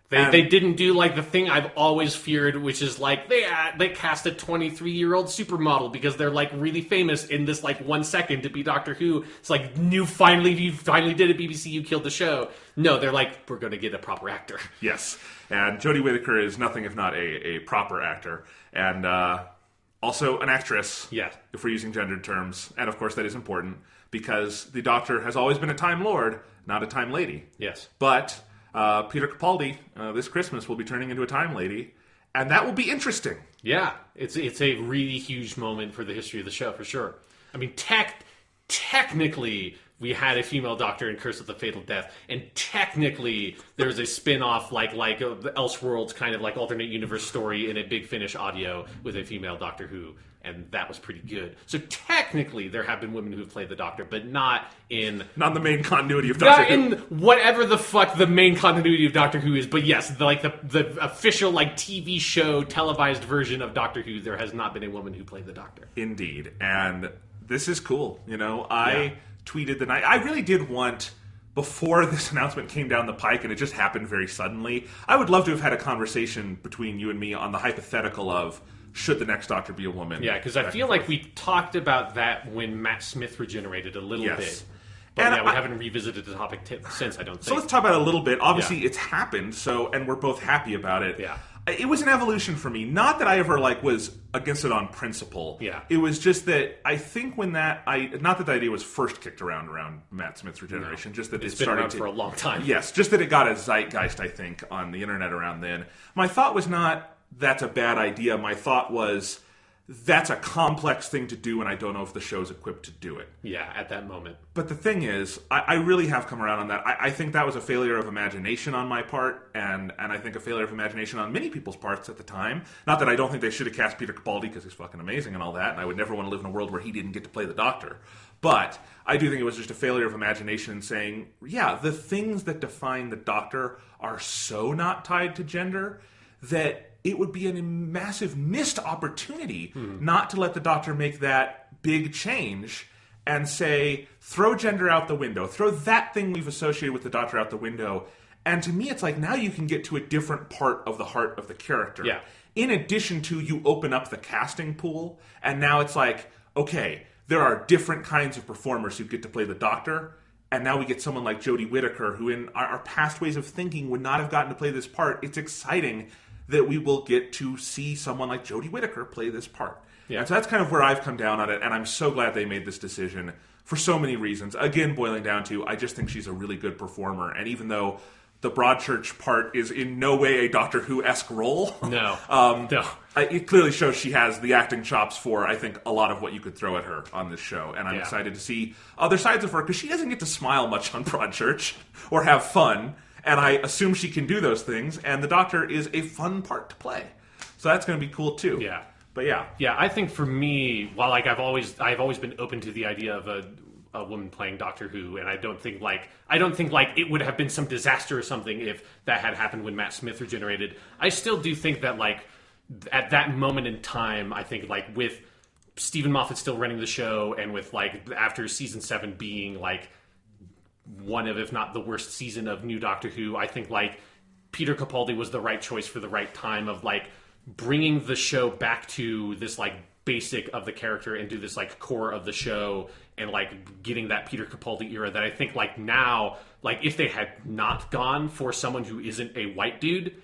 They didn't do, like, the thing I've always feared, which is, like, they cast a 23-year-old supermodel because they're, like, really famous in this, like, 1 second to be Doctor Who. It's like, you finally did it, BBC, you killed the show. No, they're like, we're going to get a proper actor. Yes. And Jodie Whittaker is nothing if not a proper actor. And also an actress, if we're using gendered terms. And, of course, that is important because the Doctor has always been a Time Lord, not a Time Lady. Yes. But... Peter Capaldi, this Christmas, will be turning into a Time Lady, and that will be interesting. Yeah, it's a really huge moment for the history of the show, for sure. I mean, technically, we had a female Doctor in Curse of the Fatal Death, and technically there's a spin-off like the Elseworlds kind of like alternate universe story in a Big Finish audio with a female Doctor Who, and that was pretty good. So technically there have been women who have played the Doctor, but not in the main continuity of Doctor Who. Not in whatever the fuck the main continuity of Doctor Who is, but yes, the official like TV show televised version of Doctor Who, there has not been a woman who played the Doctor. Indeed, and this is cool. I tweeted the night. I really did want, before this announcement came down the pike, and it just happened very suddenly, I would love to have had a conversation between you and me on the hypothetical of, should the next Doctor be a woman? Yeah, because I feel like we talked about that when Matt Smith regenerated a little bit. But we haven't revisited the topic since, I don't think. So let's talk about it a little bit. Obviously, it's happened, and we're both happy about it. Yeah. It was an evolution for me. Not that I ever was against it on principle. Yeah. It was just that I think when not that the idea was first kicked around Matt Smith's regeneration, just that it's it been started around for a long time. Yes, just that it got a zeitgeist, I think, on the internet around then. My thought was not that's a bad idea. My thought was that's a complex thing to do, and I don't know if the show's equipped to do it. Yeah, at that moment. But the thing is, I really have come around on that. I think that was a failure of imagination on my part, and I think a failure of imagination on many people's parts at the time. Not that I don't think they should have cast Peter Capaldi, because he's fucking amazing and all that, and I would never want to live in a world where he didn't get to play the Doctor. But I do think it was just a failure of imagination saying, yeah, the things that define the Doctor are so not tied to gender that it would be a massive missed opportunity not to let the Doctor make that big change and say, throw gender out the window, throw that thing we've associated with the Doctor out the window. And to me, it's like now you can get to a different part of the heart of the character. Yeah. In addition to, you open up the casting pool, and now it's like, okay, there are different kinds of performers who get to play the Doctor. And now we get someone like Jodie Whittaker, who in our past ways of thinking would not have gotten to play this part. It's exciting that we will get to see someone like Jodie Whittaker play this part. Yeah. And so that's kind of where I've come down on it, and I'm so glad they made this decision for so many reasons. Again, boiling down to, I just think she's a really good performer, and even though the Broadchurch part is in no way a Doctor Who-esque role, no. It clearly shows she has the acting chops for, I think, a lot of what you could throw at her on this show, and I'm excited to see other sides of her, because she doesn't get to smile much on Broadchurch, or have fun. And I assume she can do those things, and the Doctor is a fun part to play. So that's going to be cool, too. Yeah. But yeah. Yeah, I think for me, while I've always been open to the idea of a woman playing Doctor Who, and I don't think it would have been some disaster or something if that had happened when Matt Smith regenerated. I still do think that, at that moment in time, I think, with Stephen Moffat still running the show, and with, after season 7 being, one of, if not the worst season of New Doctor Who, I think Peter Capaldi was the right choice for the right time of bringing the show back to this basic of the character and do this core of the show, and getting that Peter Capaldi era that I think now, if they had not gone for someone who isn't a white dude,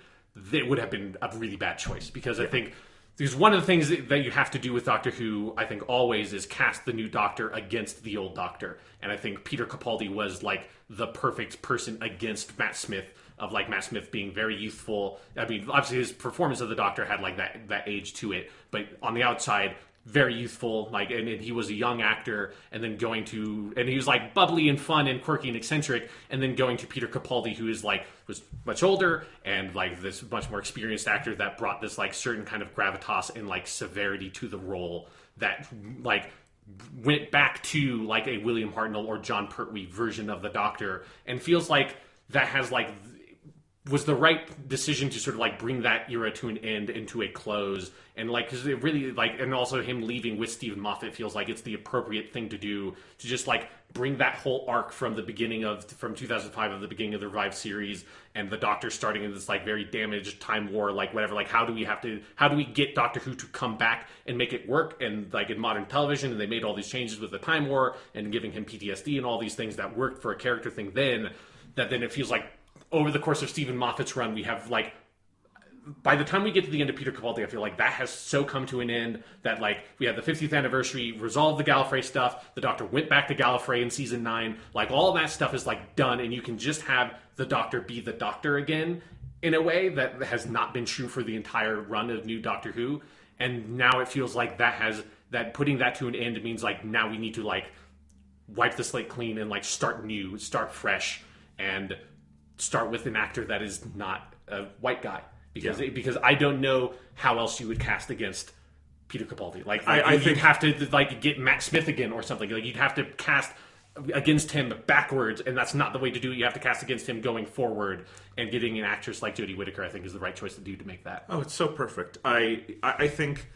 it would have been a really bad choice, because I think because one of the things that you have to do with Doctor Who, I think, always is cast the new Doctor against the old Doctor. And I think Peter Capaldi was, the perfect person against Matt Smith, of, Matt Smith being very youthful. I mean, obviously his performance of the Doctor had, that age to it. But on the outside, very youthful, and he was a young actor, and then and he was bubbly and fun and quirky and eccentric, and then going to Peter Capaldi, who is was much older and this much more experienced actor that brought this certain kind of gravitas and severity to the role that went back to a William Hartnell or John Pertwee version of the Doctor, and feels that has was the right decision to sort of bring that era to an end and to a close, and because it really and also him leaving with Stephen Moffat feels it's the appropriate thing to do, to just bring that whole arc from 2005 of the beginning of the revived series, and the Doctor starting in this very damaged time war, whatever, how do we get Doctor Who to come back and make it work, and in modern television, and they made all these changes with the time war and giving him PTSD and all these things that worked for a character thing then it feels over the course of Stephen Moffat's run, we have by the time we get to the end of Peter Capaldi, I feel that has so come to an end that we had the 50th anniversary, resolved the Gallifrey stuff, the Doctor went back to Gallifrey in season 9, all of that stuff is done, and you can just have the Doctor be the Doctor again in a way that has not been true for the entire run of New Doctor Who. And now it feels that putting that to an end means now we need to wipe the slate clean and like start new, start fresh, and start with an actor that is not a white guy. Because I don't know how else you would cast against Peter Capaldi. Like I think you'd have to like get Matt Smith again or something. Like you'd have to cast against him backwards, and that's not the way to do it. You have to cast against him going forward, and getting an actress like Jodie Whittaker, I think, is the right choice to do to make that. Oh, it's so perfect. I think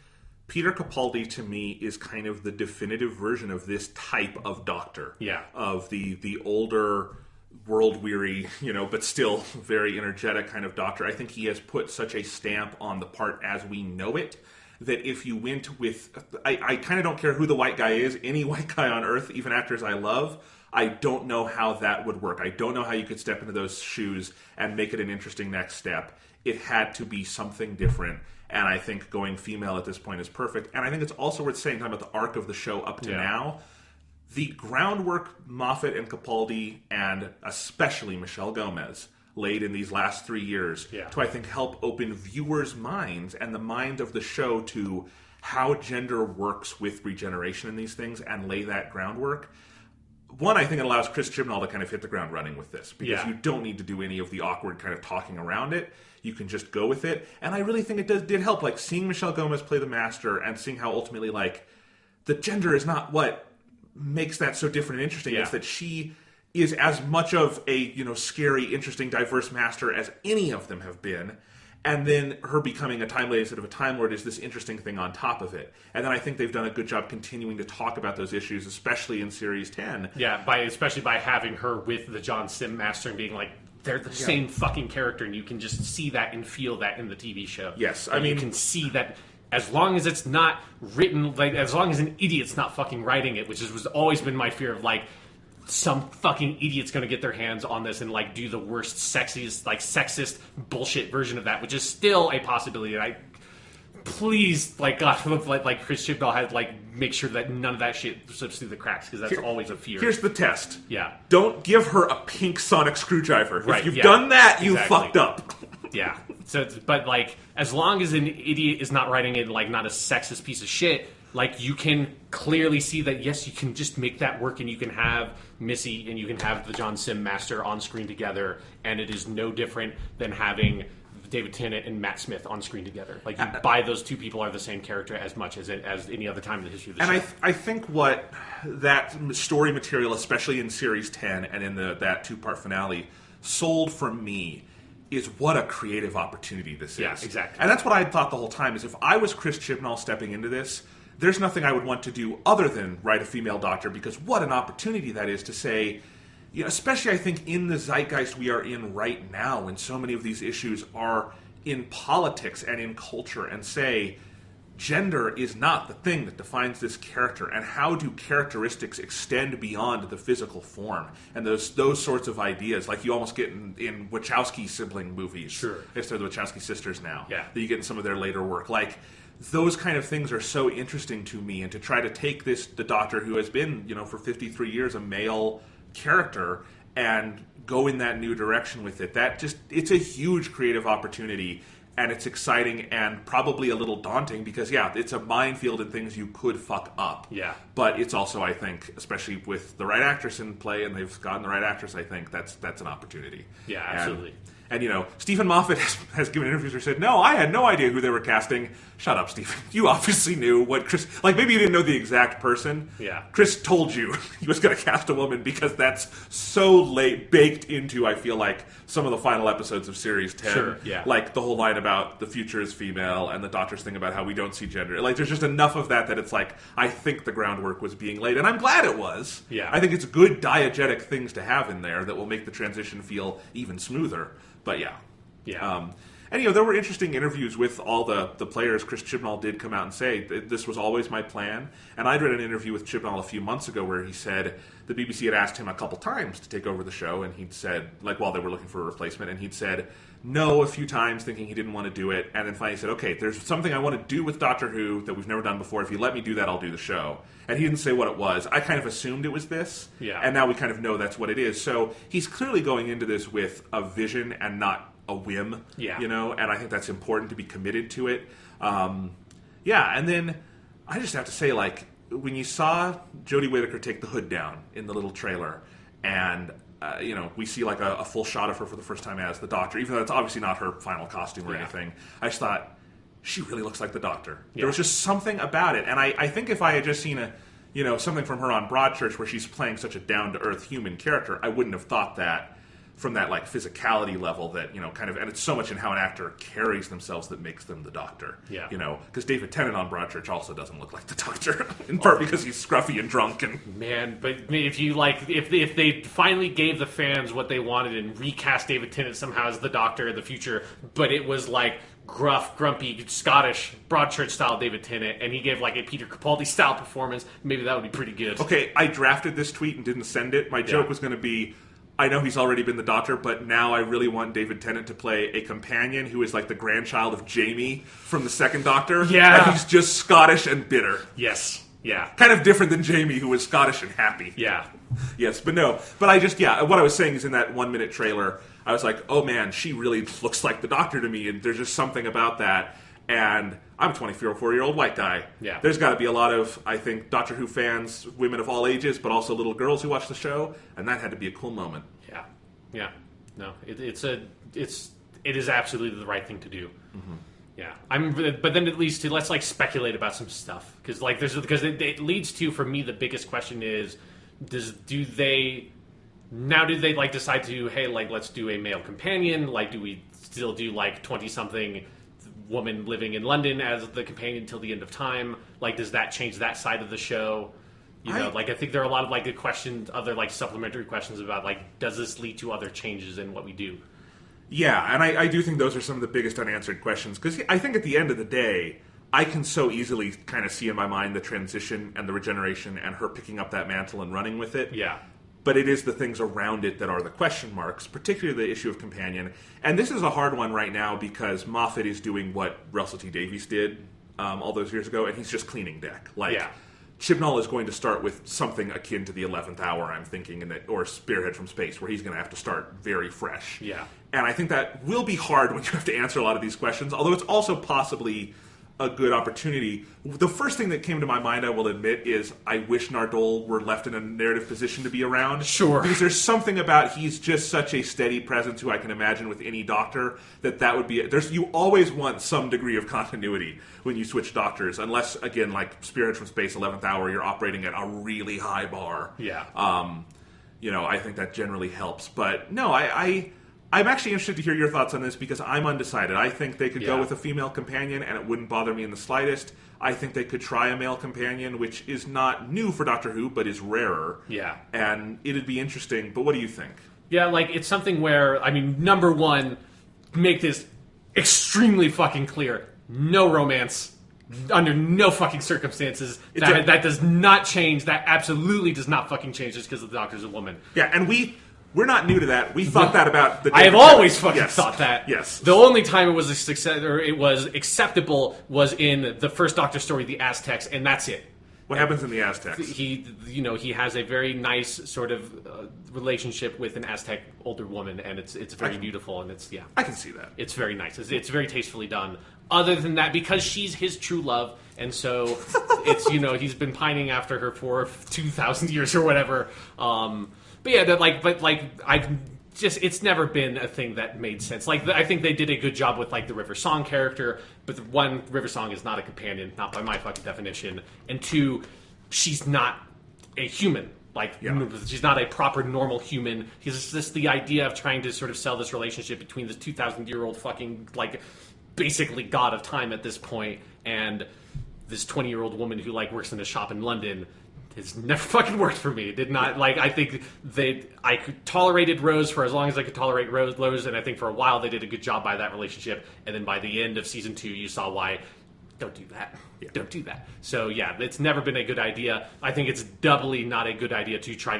Peter Capaldi, to me, is kind of the definitive version of this type of doctor. Yeah. Of the older, world-weary, but still very energetic kind of doctor. I think he has put such a stamp on the part as we know it, that if you went with... I kind of don't care who the white guy is. Any white guy on Earth, even actors I love, I don't know how that would work. I don't know how you could step into those shoes and make it an interesting next step. It had to be something different, and I think going female at this point is perfect. And I think it's also worth saying, talking about the arc of the show up to now, the groundwork Moffat and Capaldi, and especially Michelle Gomez, laid in these last 3 years to, I think, help open viewers' minds and the mind of the show to how gender works with regeneration in these things and lay that groundwork. One, I think it allows Chris Chibnall to kind of hit the ground running with this, because you don't need to do any of the awkward kind of talking around it. You can just go with it. And I really think it did help, like seeing Michelle Gomez play the Master and seeing how ultimately, like, the gender is not what makes that so different and interesting. It's that she is as much of a, scary, interesting, diverse Master as any of them have been. And then her becoming a Time Lady instead of a Time Lord is this interesting thing on top of it. And then I think they've done a good job continuing to talk about those issues, especially in Series 10. Yeah, especially by having her with the John Sim Master and being like, they're the same fucking character, and you can just see that and feel that in the TV show. Yes, I mean, you can see that as long as it's not written, like, as long as an idiot's not fucking writing it, which has always been my fear of, like, some fucking idiot's going to get their hands on this and like do the worst, sexiest, like sexist bullshit version of that, which is still a possibility. And I please, like, God, like Chris Chibnall had, like, make sure that none of that shit slips through the cracks, because that's always a fear. Here's the test. Yeah. Don't give her a pink sonic screwdriver. Right. If you've done that, you fucked up. Yeah. So, but like, as long as an idiot is not writing it, like, not a sexist piece of shit, like, you can clearly see that, yes, you can just make that work, and you can have Missy and you can have the John Sim Master on screen together, and it is no different than having David Tennant and Matt Smith on screen together. Like, you buy those two people are the same character as much as any other time in the history of the show. And I think what that story material, especially in Series 10 and in that two-part finale, sold for me is what a creative opportunity this is. Yeah, exactly. And that's what I had thought the whole time, is if I was Chris Chibnall stepping into this, there's nothing I would want to do other than write a female doctor, because what an opportunity that is to say, especially I think in the zeitgeist we are in right now, when so many of these issues are in politics and in culture, and say, gender is not the thing that defines this character, and how do characteristics extend beyond the physical form, and those sorts of ideas, like you almost get in Wachowski sibling movies. Sure. Instead of the Wachowski sisters now. Yeah. That you get in some of their later work. Like, those kind of things are so interesting to me, and to try to take the Doctor who has been, for 53 years, a male character, and go in that new direction with it. It's a huge creative opportunity, and it's exciting and probably a little daunting, because it's a minefield and things you could fuck up. Yeah. But it's also, I think, especially with the right actress in play, and they've gotten the right actress, I think that's an opportunity. Yeah, absolutely. And Stephen Moffat has given interviews where he said, no, I had no idea who they were casting. Shut up, Stephen. You obviously knew what Chris... Like, maybe you didn't know the exact person. Yeah. Chris told you he was going to cast a woman, because that's so baked into, I feel like, some of the final episodes of Series 10. Sure, yeah. Like, the whole line about the future is female, and the Doctor's thing about how we don't see gender. Like, there's just enough of that it's like, I think the groundwork was being laid. And I'm glad it was. Yeah. I think it's good diegetic things to have in there that will make the transition feel even smoother. But yeah. And there were interesting interviews with all the players. Chris Chibnall did come out and say this was always my plan. And I'd read an interview with Chibnall a few months ago where he said the BBC had asked him a couple times to take over the show, and he'd said, like, while they were looking for a replacement, and he'd said no a few times, thinking he didn't want to do it, and then finally he said, okay, there's something I want to do with Doctor Who that we've never done before. If you let me do that, I'll do the show. And he didn't say what it was. I kind of assumed it was this, and now we kind of know that's what it is. So he's clearly going into this with a vision and not a whim, and I think that's important to be committed to it. And then I just have to say, like, when you saw Jodie Whittaker take the hood down in the little trailer, and we see like a full shot of her for the first time as the Doctor, even though it's obviously not her final costume or anything, I just thought, she really looks like the Doctor. There was just something about it. And I think if I had just seen something from her on Broadchurch where she's playing such a down-to-earth human character, I wouldn't have thought that from that like physicality level that, kind of, and it's so much in how an actor carries themselves that makes them the Doctor. Yeah. Because David Tennant on Broadchurch also doesn't look like the Doctor, in part because he's scruffy and drunk. And man, but if you if they finally gave the fans what they wanted and recast David Tennant somehow as the Doctor in the future, but it was like gruff, grumpy, Scottish, Broadchurch style David Tennant, and he gave like a Peter Capaldi style performance, maybe that would be pretty good. Okay, I drafted this tweet and didn't send it. My joke was going to be, I know he's already been the Doctor, but now I really want David Tennant to play a companion who is like the grandchild of Jamie from the second Doctor. Yeah. And he's just Scottish and bitter. Yes. Yeah. Kind of different than Jamie, who was Scottish and happy. Yeah. Yes, but no. But what I was saying is in that 1 minute trailer, I was like, oh man, she really looks like the Doctor to me, and there's just something about that. And I'm a 24-year-old white guy. Yeah. There's got to be a lot of, I think, Doctor Who fans, women of all ages, but also little girls who watch the show, and that had to be a cool moment. Yeah. Yeah. No, it is absolutely the right thing to do. Mm-hmm. Yeah. But then it leads to, let's like speculate about some stuff, because it leads to, for me, the biggest question is, do they like decide to, hey, like, let's do a male companion? Like, do we still do like 20-something woman living in London as the companion till the end of time? Like, does that change that side of the show? I think there are a lot of like questions, other like supplementary questions about like, does this lead to other changes in what we do? Yeah, and I do think those are some of the biggest unanswered questions, because I think at the end of the day, I can so easily kind of see in my mind the transition and the regeneration and her picking up that mantle and running with it. Yeah. But it is the things around it that are the question marks, particularly the issue of companion. And this is a hard one right now because Moffat is doing what Russell T Davies did all those years ago, and he's just cleaning deck. Chibnall is going to start with something akin to the 11th Hour, I'm thinking, or Spearhead from Space, where he's going to have to start very fresh. Yeah. And I think that will be hard when you have to answer a lot of these questions, although it's also possibly a good opportunity. The first thing that came to my mind, I will admit, is I wish Nardole were left in a narrative position to be around. Sure. Because there's something about he's just such a steady presence who I can imagine with any Doctor that would be... You always want some degree of continuity when you switch Doctors, unless, again, like Spirit from Space, 11th Hour, you're operating at a really high bar. Yeah. I think that generally helps. But no, I'm actually interested to hear your thoughts on this because I'm undecided. I think they could go with a female companion and it wouldn't bother me in the slightest. I think they could try a male companion, which is not new for Doctor Who, but is rarer. Yeah. And it'd be interesting. But what do you think? Yeah, like, it's something where, I mean, number one, make this extremely fucking clear. No romance. Under no fucking circumstances. That does not change. That absolutely does not fucking change just because the Doctor's a woman. Yeah, and we're not new to that. We thought that about the... I have always fucking thought that. Yes. The only time it was a success, or it was acceptable, was in the first Doctor story, the Aztecs, and that's it. What happens in the Aztecs? He has a very nice sort of relationship with an Aztec older woman, and it's very beautiful, and I can see that. It's very nice. It's very tastefully done. Other than that, because she's his true love, and so it's he's been pining after her for 2,000 years or whatever. But yeah, it's never been a thing that made sense. Like, I think they did a good job with like the River Song character, but one, River Song is not a companion, not by my fucking definition, and two, she's not a human. She's not a proper normal human. It's just the idea of trying to sort of sell this relationship between this 2,000-year-old fucking like basically god of time at this point and this 20-year-old woman who like works in a shop in London. It's never fucking worked for me. It did not, like, I think I tolerated Rose for as long as I could tolerate Rose, and I think for a while they did a good job by that relationship, and then by the end of season 2, you saw why. Don't do that. Yeah. Don't do that. So, yeah, it's never been a good idea. I think it's doubly not a good idea to try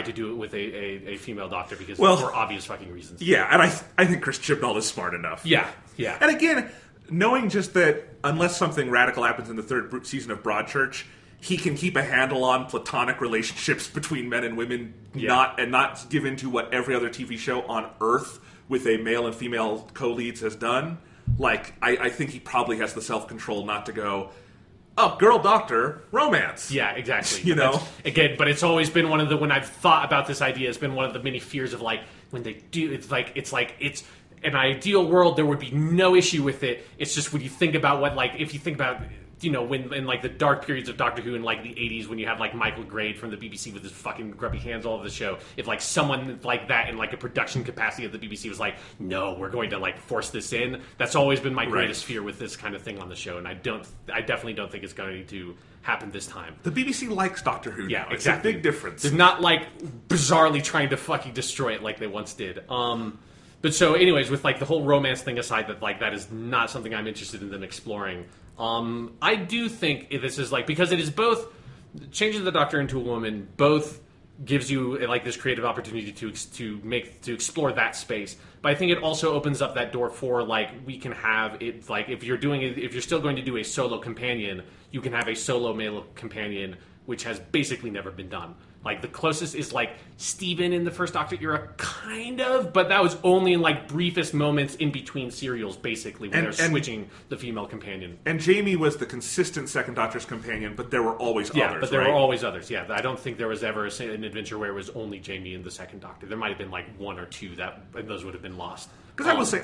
to do it with a female Doctor, because for obvious fucking reasons. Yeah, and I think Chris Chibnall is smart enough. Yeah, yeah. And again, knowing just that unless something radical happens in the third season of Broadchurch, he can keep a handle on platonic relationships between men and women, not give in to what every other TV show on Earth with a male and female co-leads has done. Like, I think he probably has the self-control not to go, oh, girl doctor romance. Yeah, exactly. You know, again, but it's always been one of the when I've thought about this idea, it's been one of the many fears of like when they do. It's an ideal world, there would be no issue with it. It's just when you think about what, like, if you think about, you know, when in like the dark periods of Doctor Who in like the 80s, when you have like Michael Grade from the BBC with his fucking grubby hands all over the show, if like someone like that in like a production capacity of the BBC was like, no, we're going to like force this in, that's always been my greatest fear with this kind of thing on the show, and I definitely don't think it's going to happen this time. The BBC likes Doctor Who. Yeah, now. exactly. It's a big difference. They're not like bizarrely trying to fucking destroy it like they once did. But so, anyways, with like the whole romance thing aside, that is not something I'm interested in them exploring. I do think this is like, because it is both changing the Doctor into a woman, both gives you like this creative opportunity to explore that space. But I think it also opens up that door for like we can have it like if you're still going to do a solo companion, you can have a solo male companion, which has basically never been done. Like, the closest is, like, Steven in the first Doctor era, kind of, but that was only in, like, briefest moments in between serials, basically, when they're switching the female companion. And Jamie was the consistent second Doctor's companion, but there were always others, Yeah, but there were always others, yeah. I don't think there was ever an adventure where it was only Jamie and the second Doctor. There might have been, like, one or two, and those would have been lost. Because I will say,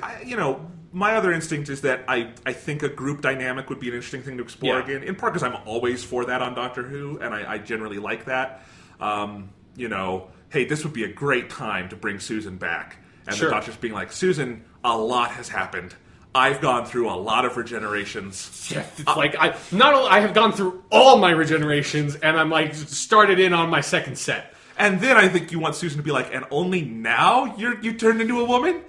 my other instinct is that I think a group dynamic would be an interesting thing to explore again, in part because I'm always for that on Doctor Who, and I generally like that. Hey, this would be a great time to bring Susan back. And the Doctor's being like, Susan, a lot has happened. I've gone through a lot of regenerations. Yeah, it's like, I have gone through all my regenerations, and I'm like, started in on my second set. And then I think you want Susan to be like, and only now you turned into a woman?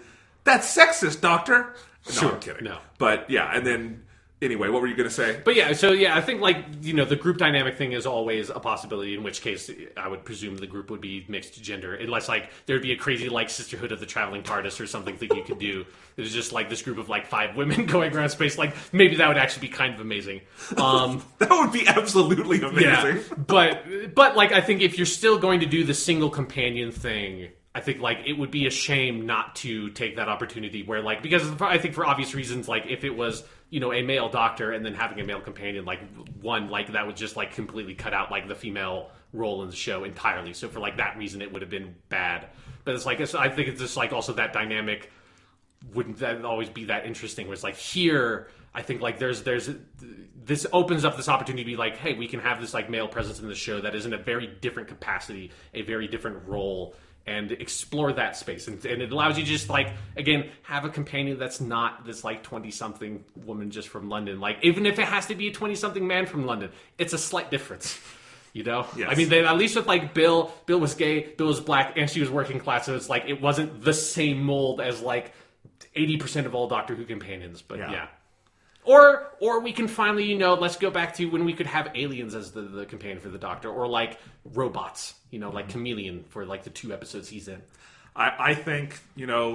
That's sexist, Doctor. No, I'm kidding. No. But yeah, and then... Anyway, what were you going to say? But yeah, so yeah, I think like, the group dynamic thing is always a possibility, in which case I would presume the group would be mixed gender, unless like there'd be a crazy like Sisterhood of the Traveling TARDIS or something that you could do. There's just like this group of like 5 women going around space. Like maybe that would actually be kind of amazing. That would be absolutely amazing. Yeah, but like I think if you're still going to do the single companion thing, I think like it would be a shame not to take that opportunity where like, because I think for obvious reasons, like if it was, a male Doctor and then having a male companion, like one, like that would just like completely cut out like the female role in the show entirely. So for like that reason, it would have been bad. But it's like, I think it's just like also that dynamic wouldn't that always be that interesting, where it's like here, I think like there's this opens up this opportunity to be like, hey, we can have this like male presence in the show that is in a very different capacity, a very different role, and explore that space. And it allows you to just, like, again, have a companion that's not this, like, 20-something woman just from London. Like, even if it has to be a 20-something man from London, it's a slight difference, Yes. I mean, at least with, like, Bill was gay, Bill was black, and she was working class, so it's, like, it wasn't the same mold as, like, 80% of all Doctor Who companions, but yeah. Or we can finally, let's go back to when we could have aliens as the companion for the Doctor, or like robots, like Chameleon for like the 2 episodes he's in. I think,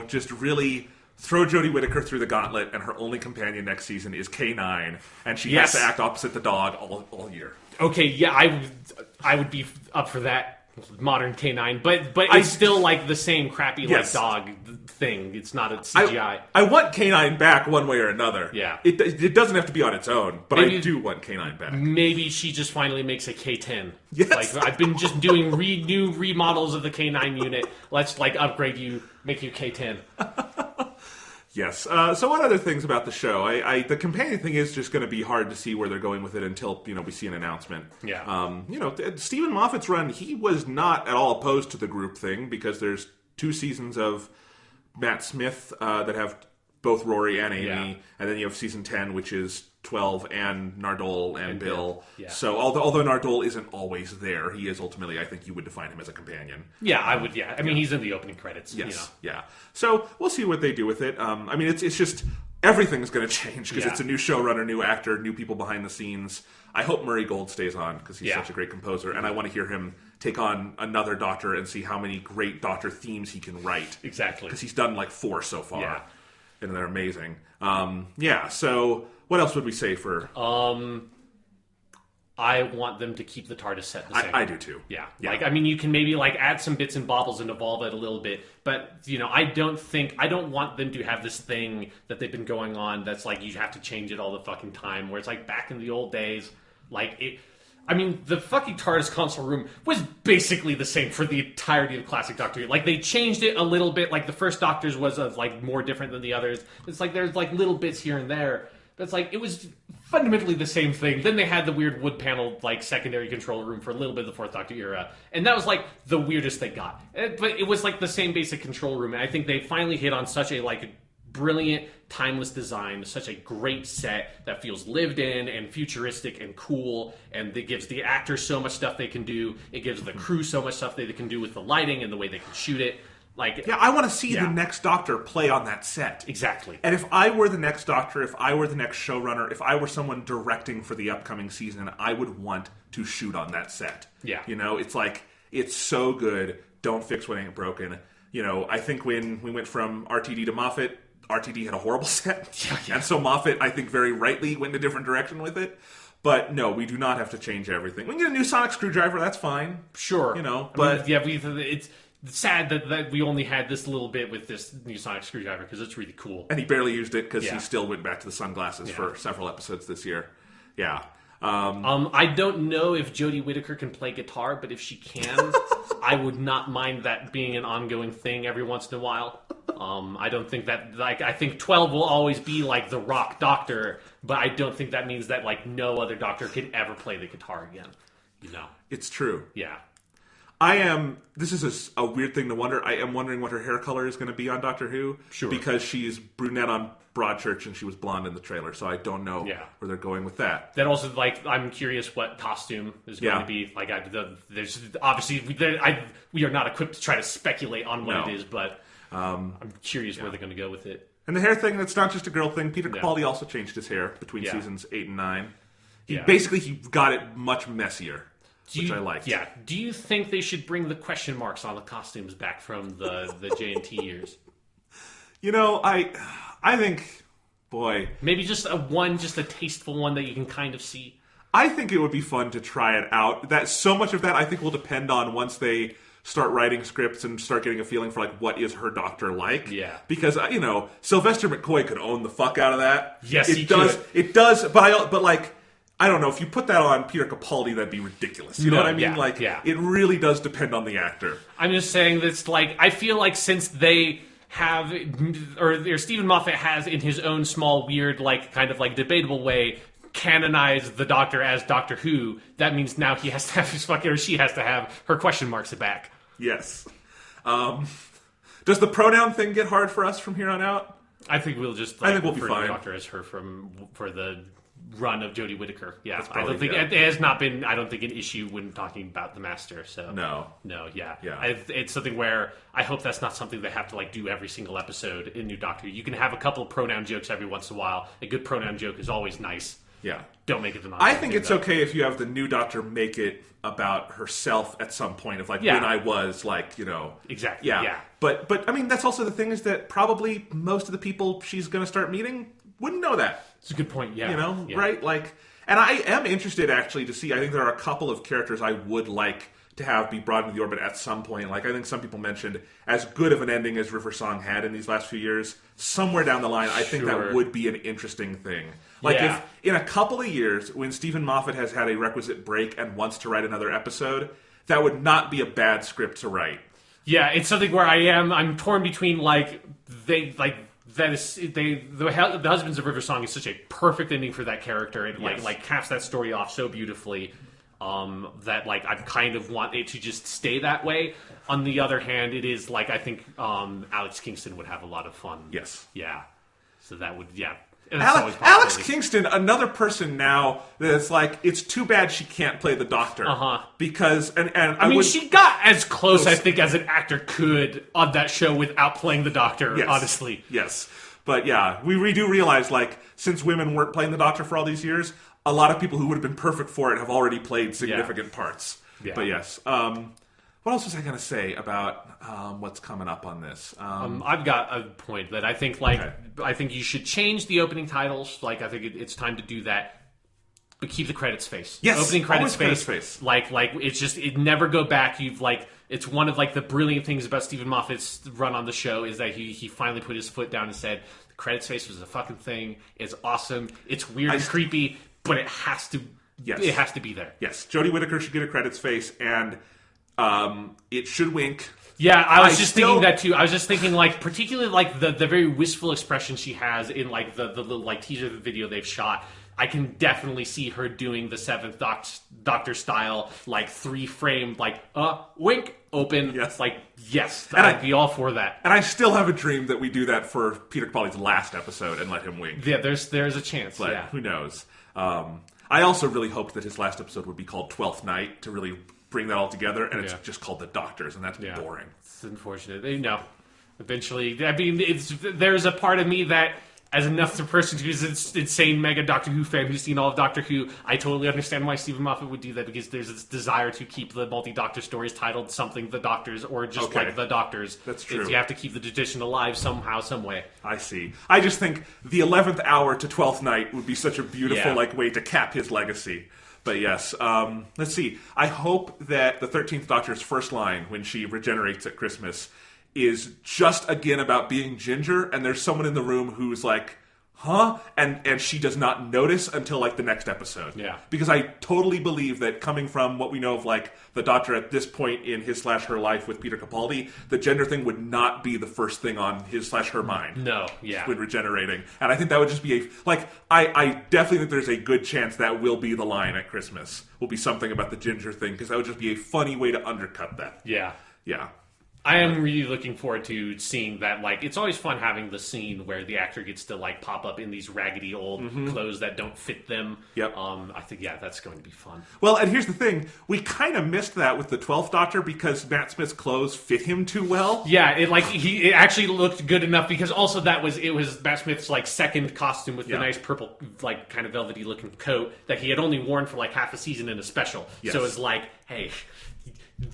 just really throw Jodie Whittaker through the gauntlet, and her only companion next season is K9, and she has to act opposite the dog all year. Okay, yeah, I would be up for that. Modern K9, but it's still like the same crappy like dog thing. It's not a CGI. I want K9 back one way or another. Yeah, it doesn't have to be on its own, but maybe, I do want K9 back. Maybe she just finally makes a K10. Yes, like I've been just doing new remodels of the K9 unit. Let's like upgrade you, make you K10. Yes. So what other things about the show? The companion thing is just going to be hard to see where they're going with it until, we see an announcement. Yeah. Stephen Moffat's run, he was not at all opposed to the group thing, because there's 2 seasons of Matt Smith that have both Rory and Amy, and then you have season 10, which is 12 and Nardole and Bill. Yeah. So although Nardole isn't always there, he is ultimately, I think you would define him as a companion. Yeah, I would. Yeah, I mean he's in the opening credits. Yes. Yeah. So we'll see what they do with it. I mean it's just everything's going to change because it's a new showrunner, new actor, new people behind the scenes. I hope Murray Gold stays on because he's such a great composer, and I want to hear him take on another Doctor and see how many great Doctor themes he can write. Exactly, because he's done like 4 so far. Yeah. And they're amazing. So what else would we say for... I want them to keep the TARDIS set the same. I do too. Yeah. Like, I mean, you can maybe like add some bits and bobbles and evolve it a little bit, but I don't want them to have this thing that they've been going on that's like you have to change it all the fucking time, where it's like back in the old days, Like, the fucking TARDIS console room was basically the same for the entirety of the classic Doctor Who. Like, they changed it a little bit. Like, the first Doctor's was, like, more different than the others. It's like, there's, like, little bits here and there. But it's like, it was fundamentally the same thing. Then they had the weird wood paneled, like, secondary control room for a little bit of the Fourth Doctor era. And that was, like, the weirdest they got. But it was, like, the same basic control room. And I think they finally hit on such a, like, brilliant, timeless design, such a great set that feels lived in and futuristic and cool, and it gives the actors so much stuff they can do. It gives the crew so much stuff they can do with the lighting and the way they can shoot it. Like, yeah, I want to see the next Doctor play on that set. Exactly. And if I were the next Doctor, if I were the next showrunner, if I were someone directing for the upcoming season, I would want to shoot on that set. Yeah. You know, it's like, it's so good. Don't fix what ain't broken. You know, I think when we went from RTD to Moffat, RTD had a horrible set. And so Moffat, I think very rightly, went in a different direction with it. But no, we do not have to change everything. We can get a new sonic screwdriver, that's fine. Sure. You know, but... it's sad that we only had this little bit with this new sonic screwdriver, because it's really cool. And he barely used it, because he still went back to the sunglasses for several episodes this year. Yeah. I don't know if Jodie Whittaker can play guitar, but if she can, I would not mind that being an ongoing thing every once in a while. I don't think that, like, I think 12 will always be like the rock Doctor, but I don't think that means that, like, no other Doctor can ever play the guitar again. You know? It's true. Yeah. This is a weird thing to wonder. I am wondering what her hair color is going to be on Doctor Who. Sure. Because she's brunette on Broadchurch and she was blonde in the trailer, so I don't know where they're going with that. That also, like, I'm curious what costume is going to be. Like, there's obviously, we are not equipped to try to speculate on what it is, but I'm curious where they're going to go with it. And the hair thing, that's not just a girl thing. Peter Capaldi also changed his hair between seasons 8 and 9. He got it much messier. Which I liked. Yeah. Do you think they should bring the question marks on the costumes back from the J&T years? You know, I think, boy, maybe just a tasteful one that you can kind of see. I think it would be fun to try it out. That so much of that I think will depend on once they start writing scripts and start getting a feeling for, like, what is her Doctor like. Yeah. Because, you know, Sylvester McCoy could own the fuck out of that. Yes, he could. It does, but like, I don't know, if you put that on Peter Capaldi, that'd be ridiculous. You know what I mean? It really does depend on the actor. I'm just saying that's, like, I feel like since they have, or Stephen Moffat has, in his own small, weird, like, kind of, like, debatable way, canonized the Doctor as Doctor Who, that means now he has to have his fucking, or she has to have her question marks back. Yes. Does the pronoun thing get hard for us from here on out? I think we'll just, I think we'll be fine. The Doctor as her for the run of Jodie Whittaker. Yeah, probably, I don't think it has not been. I don't think an issue when talking about the Master. So no, yeah. It's something where I hope that's not something they have to, like, do every single episode in New Doctor. You can have a couple of pronoun jokes every once in a while. A good pronoun joke is always nice. Yeah, don't make it the. I think it's okay if you have the new Doctor make it about herself at some point of, like, when I was, like, you know, exactly. Yeah. But I mean, that's also the thing, is that probably most of the people she's going to start meeting wouldn't know that. It's a good point. Yeah, you know, right? Like, and I am interested actually to see. I think there are a couple of characters I would like to have be brought into the orbit at some point. Like, I think some people mentioned, as good of an ending as River Song had in these last few years, somewhere down the line, I think that would be an interesting thing. Like, if in a couple of years, when Stephen Moffat has had a requisite break and wants to write another episode, that would not be a bad script to write. Yeah, it's something where I'm torn between, like, the Husbands of River Song is such a perfect ending for that character, and like caps that story off so beautifully. That, like, I kind of want it to just stay that way. On the other hand, it is, like, I think Alex Kingston would have a lot of fun. Yes. Yeah. So that would, Alex Kingston, another person now that's like, it's too bad she can't play the Doctor. Because, and I mean, she got as close, I think, as an actor could on that show without playing the Doctor, honestly. Yes. But yeah, we do realize, like, since women weren't playing the Doctor for all these years, a lot of people who would have been perfect for it have already played significant parts. Yeah. But yes. What else was I going to say about what's coming up on this? I've got a point that I think, like, I think you should change the opening titles. Like, I think it's time to do that. But keep the credits face. Yes, opening credits face. Like it's just, it never go back. You've, like, it's one of, like, the brilliant things about Stephen Moffat's run on the show is that he finally put his foot down and said, the credits face was a fucking thing. It's awesome. It's weird and creepy, but it has to Yes. It has to be there. Yes, Jodie Whittaker should get a credits face, and it should wink. Yeah, I was just thinking that too. I was just thinking, like, particularly like the very wistful expression she has in like the little like teaser video they've shot. I can definitely see her doing the Seventh Doctor style, like 3-frame, like wink, open. Yes, like yes, I'd be all for that. And I still have a dream that we do that for Peter Capaldi's last episode and let him wink. Yeah, there's a chance. But yeah, who knows? I also really hoped that his last episode would be called 12th Night to really bring that all together, and it's just called The Doctors, and that's boring. It's unfortunate. Eventually, I mean, there's a part of me that, as enough the person who's an insane mega Doctor Who fan who's seen all of Doctor Who, I totally understand why Stephen Moffat would do that, because there's this desire to keep the multi-Doctor stories titled something The Doctors, or just like The Doctors. That's true. You have to keep the tradition alive somehow, some way. I see. I just think the 11th hour to 12th night would be such a beautiful way to cap his legacy. But yes, let's see. I hope that the 13th Doctor's first line, when she regenerates at Christmas, is just again about being ginger, and there's someone in the room who's like, huh? And she does not notice until like the next episode. Yeah. Because I totally believe that, coming from what we know of like the Doctor at this point in his/her life with Peter Capaldi, the gender thing would not be the first thing on his/her mind. No, yeah. When regenerating. And I think that would just be I definitely think there's a good chance that will be the line at Christmas. Will be something about the ginger thing, because that would just be a funny way to undercut that. Yeah. Yeah. I am really looking forward to seeing that. Like, it's always fun having the scene where the actor gets to like pop up in these raggedy old clothes that don't fit them. Yep. I think that's going to be fun. Well, and here's the thing: we kind of missed that with the 12th Doctor because Matt Smith's clothes fit him too well. Yeah, it actually looked good enough, because also it was Matt Smith's like second costume with the nice purple, like kind of velvety looking coat that he had only worn for like half a season in a special. Yes. So it's like, hey,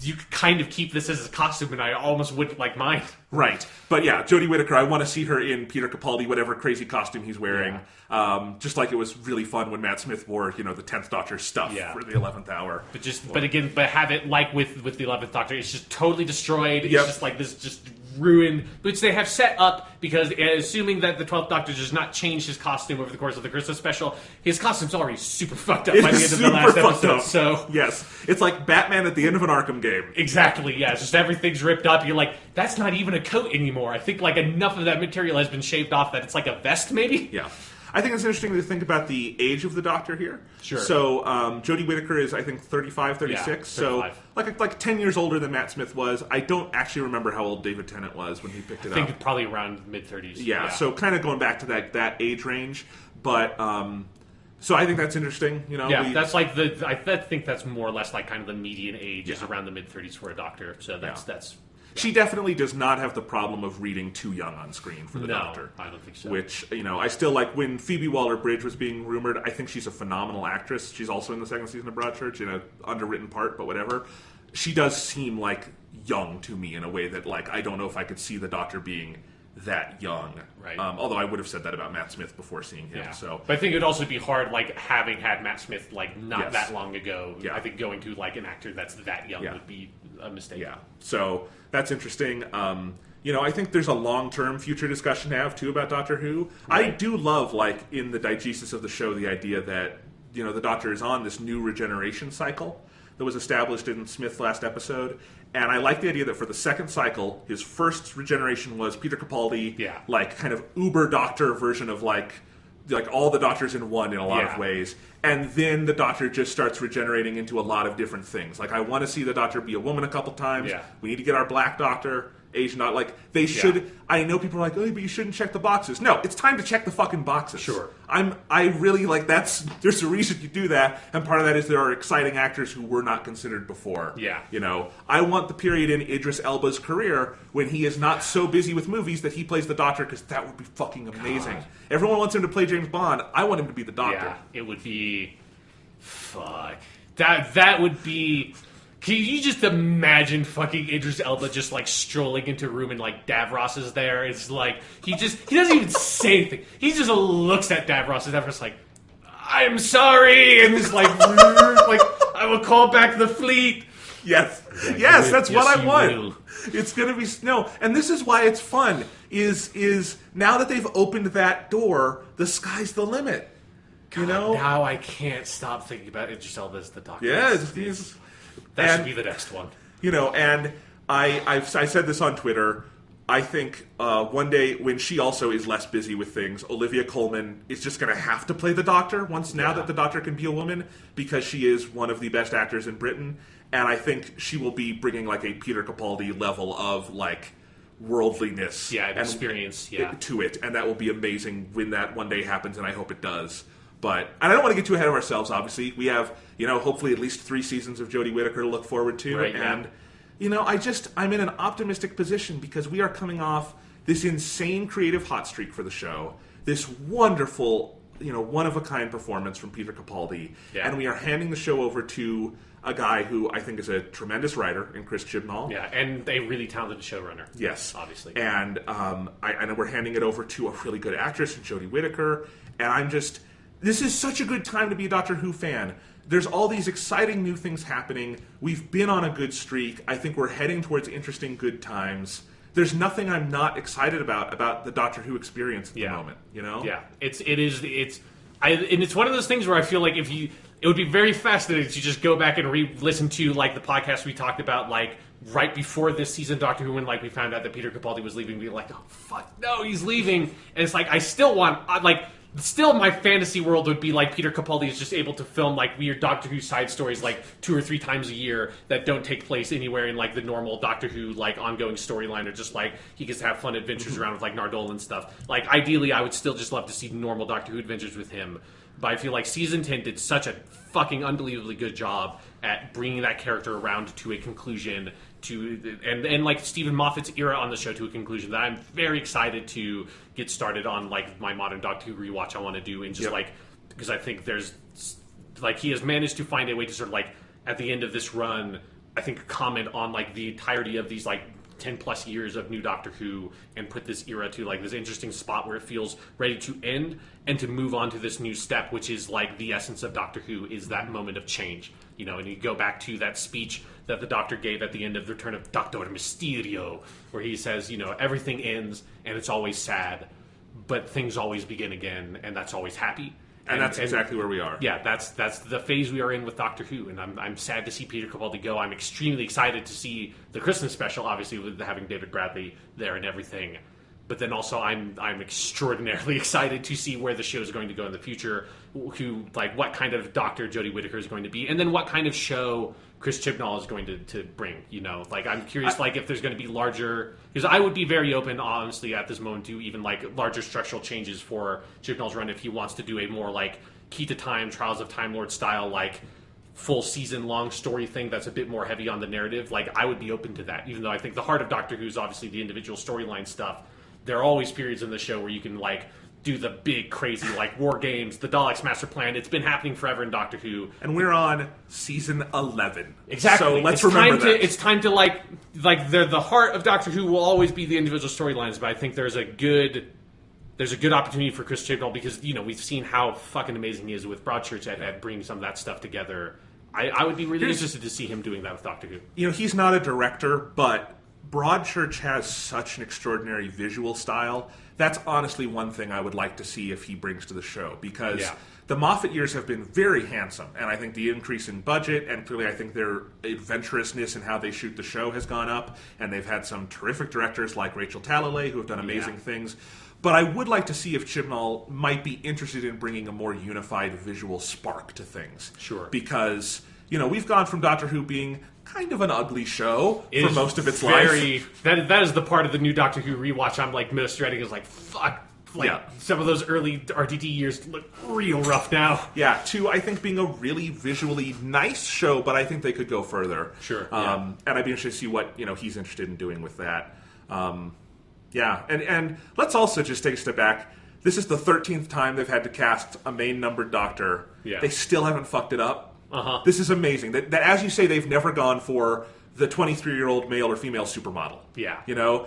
you could kind of keep this as a costume, and I almost wouldn't like mine. Right. But yeah, Jodie Whittaker, I want to see her in Peter Capaldi, whatever crazy costume he's wearing. Yeah. Just like it was really fun when Matt Smith wore, the 10th Doctor stuff for the 11th hour. But have it like with the 11th Doctor, it's just totally destroyed. It's just like this just ruined, which they have set up, because assuming that the 12th Doctor does not change his costume over the course of the Christmas special, his costume's already super fucked up by the end of the last episode. So yes, it's like Batman at the end of an Arkham game. Exactly, yeah. It's just everything's ripped up. You're like, that's not even a coat anymore. I think like enough of that material has been shaved off that it's like a vest, maybe? Yeah. I think it's interesting to think about the age of the Doctor here. Sure. So Jodie Whittaker is, I think, 35, 36. Yeah, 35. So like 10 years older than Matt Smith was. I don't actually remember how old David Tennant was when he picked it up. I think probably around mid-30s. Yeah, so kind of going back to that age range. But so I think that's interesting. That's like I think that's more or less like kind of the median age is around the mid-30s for a Doctor. So that's. She definitely does not have the problem of reading too young on screen for the Doctor. I don't think so. Which, I still like. When Phoebe Waller-Bridge was being rumored, I think she's a phenomenal actress. She's also in the second season of Broadchurch in an underwritten part, but whatever. She does seem like young to me in a way that, like, I don't know if I could see the Doctor being that young. Right. Although I would have said that about Matt Smith before seeing him. Yeah. So, but I think it would also be hard, like, having had Matt Smith, like, not that long ago. Yeah. I think going to, like, an actor that's that young would be a mistake. Yeah. So that's interesting. I think there's a long-term future discussion to have, too, about Doctor Who. Right. I do love, like, in the diegesis of the show, the idea that, the Doctor is on this new regeneration cycle that was established in Smith's last episode. And I like the idea that for the second cycle, his first regeneration was Peter Capaldi, like, kind of uber Doctor version of, like all the Doctors in one in a lot of ways. And then the Doctor just starts regenerating into a lot of different things. Like, I want to see the Doctor be a woman a couple times. Yeah. We need to get our Black Doctor, Asian Doctor. Like, they should... I know people are like, oh, but you shouldn't check the boxes. No, it's time to check the fucking boxes. Sure. I really, like, there's a reason you do that, and part of that is there are exciting actors who were not considered before. Yeah. I want the period in Idris Elba's career when he is not so busy with movies that he plays the Doctor, because that would be fucking amazing. God. Everyone wants him to play James Bond. I want him to be the Doctor. Yeah, it would be... Fuck. That would be... Can you just imagine fucking Idris Elba just, like, strolling into a room and, like, Davros is there? It's like, he doesn't even say anything. He just looks at Davros and Davros like, I'm sorry! And just like, I will call back the fleet. Yes. Yes, that's what I want. Will. It's going to be... No, and this is why it's fun, is now that they've opened that door, the sky's the limit. God, now I can't stop thinking about Idris Elba as the Doctor. Yeah, that should be the next one. And I said this on Twitter. I think one day when she also is less busy with things, Olivia Colman is just going to have to play the Doctor now that the Doctor can be a woman, because she is one of the best actors in Britain, and I think she will be bringing like a Peter Capaldi level of like worldliness and experience to it, and that will be amazing when that one day happens, and I hope it does. And I don't want to get too ahead of ourselves, obviously. We have, hopefully at least 3 seasons of Jodie Whittaker to look forward to, right, and I'm in an optimistic position because we are coming off this insane creative hot streak for the show, this wonderful, one-of-a-kind performance from Peter Capaldi, and we are handing the show over to a guy who I think is a tremendous writer in Chris Chibnall. Yeah, and a really talented showrunner. Yes. Obviously. And I know we're handing it over to a really good actress in Jodie Whittaker, and this is such a good time to be a Doctor Who fan. There's all these exciting new things happening. We've been on a good streak. I think we're heading towards interesting good times. There's nothing I'm not excited about the Doctor Who experience at the moment. Yeah, it's one of those things where I feel like it would be very fascinating to just go back and listen to like the podcast we talked about like right before this season Doctor Who, when like we found out that Peter Capaldi was leaving. Be like, oh fuck no, he's leaving, and it's like I still want Still, my fantasy world would be like Peter Capaldi is just able to film like weird Doctor Who side stories like 2 or 3 times a year that don't take place anywhere in like the normal Doctor Who like ongoing storyline, or just like he gets to have fun adventures around with like Nardole and stuff. Like ideally, I would still just love to see normal Doctor Who adventures with him. But I feel like season 10 did such a fucking unbelievably good job at bringing that character around to a conclusion, and like Stephen Moffat's era on the show to a conclusion, that I'm very excited to get started on like my modern Doctor Who rewatch I want to do, and just because I think there's like he has managed to find a way to sort of like at the end of this run, I think comment on like the entirety of these like 10 plus years of new Doctor Who, and put this era to like this interesting spot where it feels ready to end and to move on to this new step, which is like the essence of Doctor Who, is that moment of change, and you go back to that speech that the Doctor gave at the end of the Return of Doctor Mysterio, where he says, everything ends and it's always sad, but things always begin again, and that's always happy. And that's exactly where we are. Yeah, that's the phase we are in with Doctor Who, and I'm sad to see Peter Capaldi go. I'm extremely excited to see the Christmas special, obviously with having David Bradley there and everything. But then also I'm extraordinarily excited to see where the show is going to go in the future, what kind of Doctor Jodie Whittaker is going to be, and then what kind of show Chris Chibnall is going to bring. I'm curious if there's going to be larger, because I would be very open, honestly, at this moment to even like larger structural changes for Chibnall's run if he wants to do a more like Key to Time, Trials of Time Lord style like full season long story thing that's a bit more heavy on the narrative. Like I would be open to that, even though I think the heart of Doctor Who is obviously the individual storyline stuff. There are always periods in the show where you can like do the big crazy like war games, the Daleks master plan. It's been happening forever in Doctor Who, and we're on season 11. Exactly. So let's remember that it's time to like the heart of Doctor Who will always be the individual storylines. But I think there's a good opportunity for Chris Chibnall, because we've seen how fucking amazing he is with Broadchurch at bringing some of that stuff together. I would be really interested to see him doing that with Doctor Who. He's not a director, but Broadchurch has such an extraordinary visual style. That's honestly one thing I would like to see if he brings to the show, because the Moffat years have been very handsome, and I think the increase in budget, and clearly I think their adventurousness in how they shoot the show has gone up, and they've had some terrific directors like Rachel Talalay who have done amazing things. But I would like to see if Chibnall might be interested in bringing a more unified visual spark to things. Sure. Because, we've gone from Doctor Who being kind of an ugly show for most of its life. That is the part of the new Doctor Who rewatch I'm like most dreading, is like, fuck. Some of those early RTD years look real rough now. Yeah, to I think being a really visually nice show, but I think they could go further. Sure. And I'd be interested to see what he's interested in doing with that. And let's also just take a step back. This is the 13th time they've had to cast a main numbered Doctor. Yeah. They still haven't fucked it up. Uh-huh. This is amazing. That as you say, they've never gone for the 23-year-old male or female supermodel. Yeah.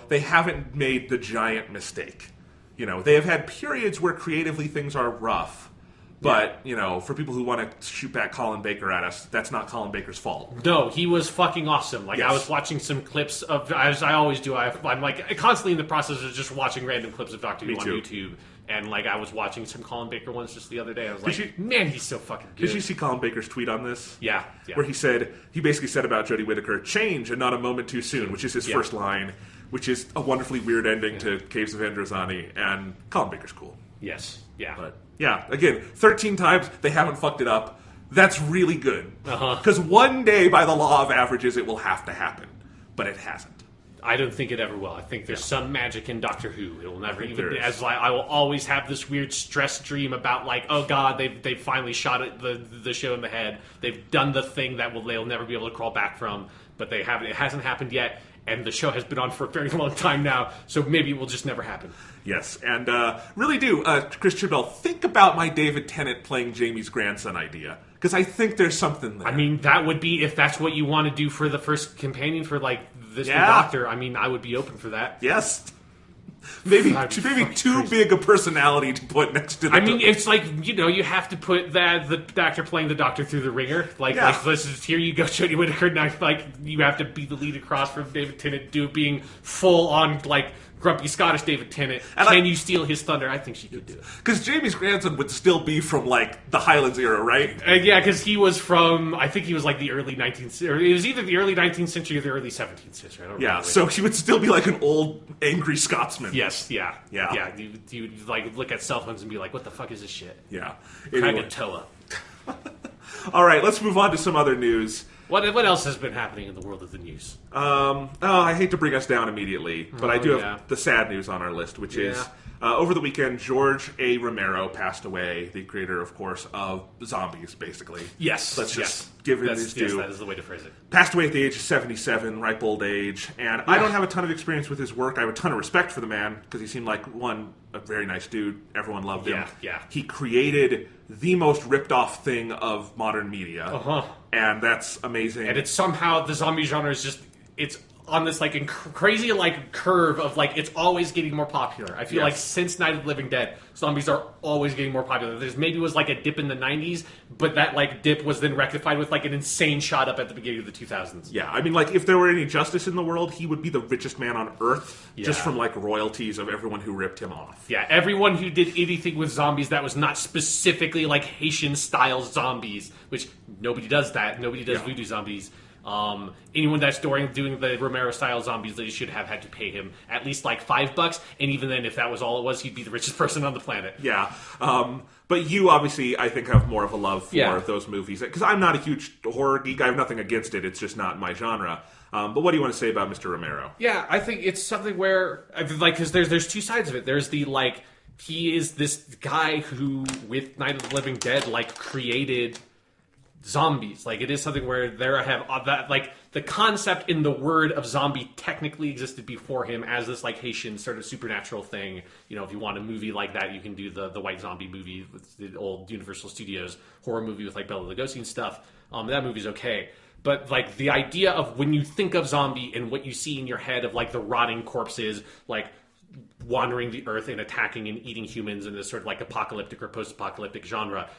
They haven't made the giant mistake. They have had periods where creatively things are rough, But, for people who want to shoot back Colin Baker at us, that's not Colin Baker's fault. No, he was fucking awesome. Like, yes. I was watching some clips of, as I always do, I'm like constantly in the process of just watching random clips of Doctor Who on YouTube. And, like, I was watching some Colin Baker ones just the other day. I was like, man, he's so fucking good. Did you see Colin Baker's tweet on this? Yeah. Where he basically said about Jodie Whittaker, change and not a moment too soon, which is his first line, which is a wonderfully weird ending to Caves of Androzani. And Colin Baker's cool. Yes. Yeah. But, yeah, again, 13 times, they haven't fucked it up. That's really good. Because one day, by the law of averages, it will have to happen. But it hasn't. I don't think it ever will. I think there's some magic in Doctor Who. It will never even be. As I will always have this weird stress dream about, like, oh god, they've finally shot the show in the head. They've done the thing that they'll never be able to crawl back from. But they haven't. It hasn't happened yet. And the show has been on for a very long time now, so maybe it will just never happen. Yes, and really do, Chris Chibnall, think about my David Tennant playing Jamie's grandson idea. Because I think there's something there. I mean, that would be, if that's what you want to do for the first companion for, like, this new Doctor, I mean, I would be open for that. Yes. Maybe too big a personality to put next to the... I mean, it's like, you have to put the Doctor playing the Doctor through the ringer. Like this is, here you go, Jodie Whittaker. Now, like, you have to be the lead across from David Tennant being full on, like, grumpy Scottish David Tennant. And can you steal his thunder? I think she could do it. Because Jamie's grandson would still be from, like, the Highlands era, right? Yeah, because he was from, I think he was, like, the early 19th... Or it was either the early 19th century or the early 17th century. I don't remember. So he would still be, like, an old, angry Scotsman. Yes, yeah. You would, like, look at cell phones and be like, what the fuck is this shit? Yeah. Krakatoa. All right, let's move on to some other news. What else has been happening in the world of the news? I hate to bring us down immediately, but I do have the sad news on our list, which is over the weekend, George A. Romero passed away, the creator, of course, of Zombies, basically. Yes. Let's just give him his due. Yes, that is the way to phrase it. Passed away at the age of 77, ripe old age, and I don't have a ton of experience with his work. I have a ton of respect for the man, because he seemed like, a very nice dude. Everyone loved him. Yeah. He created the most ripped-off thing of modern media, and that's amazing. And it's somehow, the zombie genre is just, it's on this, like, crazy, like, curve of, like, it's always getting more popular. I feel like since Night of the Living Dead, zombies are always getting more popular. There's maybe was, like, a dip in the 90s, but that, like, dip was then rectified with, like, an insane shot up at the beginning of the 2000s. Yeah, I mean, like, if there were any justice in the world, he would be the richest man on Earth, just from, like, royalties of everyone who ripped him off. Yeah, everyone who did anything with zombies that was not specifically, like, Haitian-style zombies, which nobody does that. Nobody does voodoo zombies. Anyone that's doing the Romero-style zombies, they should have had to pay him at least like $5, and even then, if that was all it was, he'd be the richest person on the planet. Yeah, but you obviously, I think, have more of a love for those movies, because I'm not a huge horror geek. I have nothing against it. It's just not my genre. But what do you want to say about Mr. Romero? Yeah, I think it's something where, like, because there's two sides of it. There's the, like, he is this guy who, with Night of the Living Dead, like, created zombies. Like, it is something where there have that, like, the concept in the word of zombie technically existed before him as this, like, Haitian sort of supernatural thing. You know, if you want a movie like that, you can do the White Zombie movie with the old Universal Studios horror movie with, like, Bela Lugosi and stuff. That movie's okay. But, like, the idea of when you think of zombie and what you see in your head of, like, the rotting corpses, like, wandering the earth and attacking and eating humans in this sort of, like, apocalyptic or post-apocalyptic genre,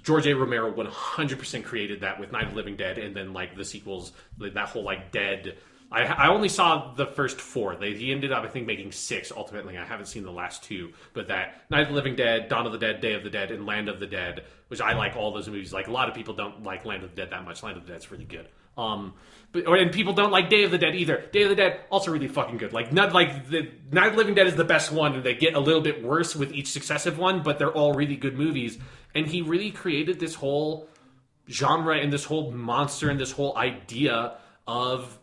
George A. Romero 100% created that with Night of the Living Dead, and then, like, the sequels, that whole, like, Dead. I only saw the first 4. He ended up, I think, making 6 ultimately. I haven't seen the last 2. But that Night of the Living Dead, Dawn of the Dead, Day of the Dead, and Land of the Dead, which I like all those movies. Like, a lot of people don't like Land of the Dead that much. Land of the Dead's really good. And people don't like Day of the Dead either. Day of the Dead, also really fucking good. Like, the Night of the Living Dead is the best one, and they get a little bit worse with each successive one, but they're all really good movies. And he really created this whole genre and this whole monster and this whole idea of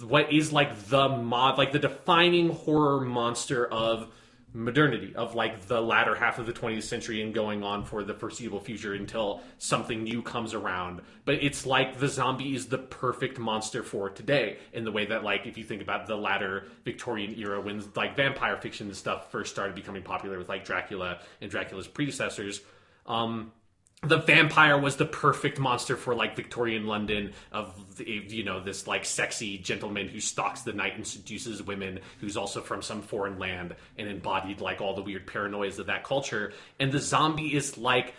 what is, like, the defining horror monster of modernity, of, like, the latter half of the 20th century and going on for the foreseeable future until something new comes around. But it's like the zombie is the perfect monster for today, in the way that, like, if you think about the latter Victorian era when, like, vampire fiction and stuff first started becoming popular with, like, Dracula and Dracula's predecessors, the vampire was the perfect monster for, like, Victorian London of, you know, this, like, sexy gentleman who stalks the night and seduces women, who's also from some foreign land and embodied, like, all the weird paranoias of that culture. And the zombie is, like,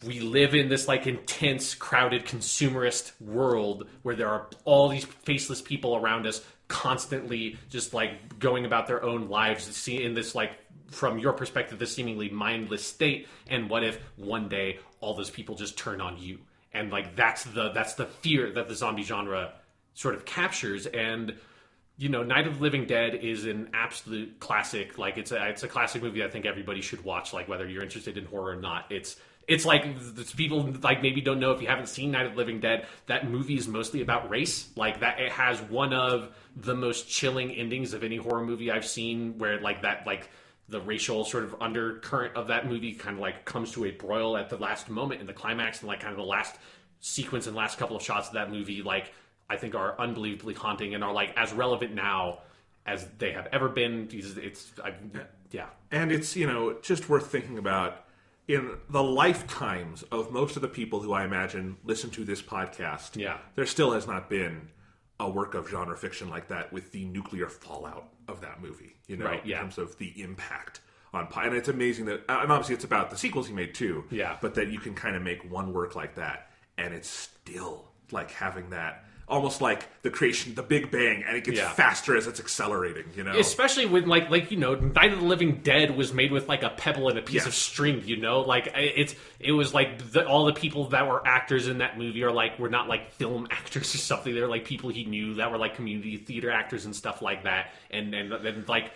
we live in this like intense, crowded, consumerist world where there are all these faceless people around us constantly just like going about their own lives in this like, from your perspective, this seemingly mindless state. And what if one day all those people just turn on you? And like that's the fear that the zombie genre sort of captures. And Night of the Living Dead is an absolute classic. Like it's a classic movie I think everybody should watch, like whether you're interested in horror or not. It's like people like maybe don't know, if you haven't seen Night of the Living Dead, that movie is mostly about race. Like that, it has one of the most chilling endings of any horror movie I've seen, where like that, like the racial sort of undercurrent of that movie kind of like comes to a broil at the last moment in the climax, and like kind of the last sequence and last couple of shots of that movie, like I think are unbelievably haunting and are like as relevant now as they have ever been. And it's just worth thinking about. In the lifetimes of most of the people who I imagine listen to this podcast, there still has not been a work of genre fiction like that with the nuclear fallout of that movie, in terms of the impact on and it's amazing that, and obviously it's about the sequels he made too, but that you can kind of make one work like that, and it's still like having that, almost like the creation, the Big Bang, and it gets faster as it's accelerating, Especially when, Night of the Living Dead was made with, like, a pebble and a piece of string, Like, it was, like, all the people that were actors in that movie were not, like, film actors or something. They were, like, people he knew that were, like, community theater actors and stuff like that. And like,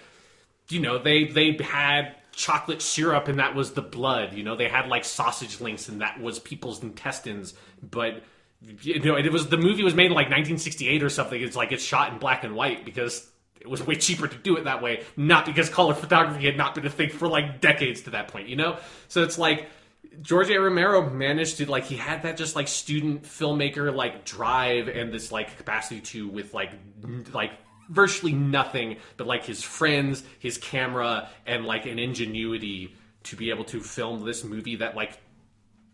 they had chocolate syrup, and that was the blood, They had, like, sausage links, and that was people's intestines, but... the movie was made in like 1968 or something. It's like it's shot in black and white because it was way cheaper to do it that way, not because color photography had not been a thing for like decades to that point, So it's like George A. Romero managed to, like, he had that just like student filmmaker like drive and this like capacity to, with like virtually nothing but like his friends, his camera, and like an ingenuity to be able to film this movie that like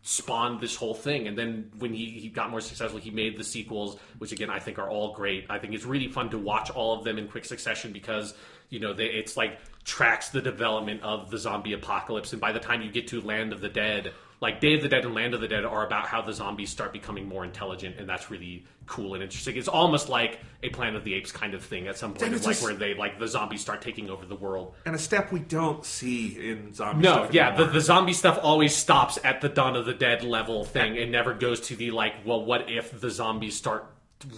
spawned this whole thing. And then when he got more successful, he made the sequels, which again I think are all great. I think it's really fun to watch all of them in quick succession because it's like tracks the development of the zombie apocalypse, and by the time you get to Land of the Dead, like Day of the Dead and Land of the Dead are about how the zombies start becoming more intelligent, and that's really cool and interesting. It's almost like a Planet of the Apes kind of thing at some point, where they the zombies start taking over the world. And a step we don't see in zombie stuff. No, the zombie stuff always stops at the Dawn of the Dead level thing and never goes to the what if the zombies start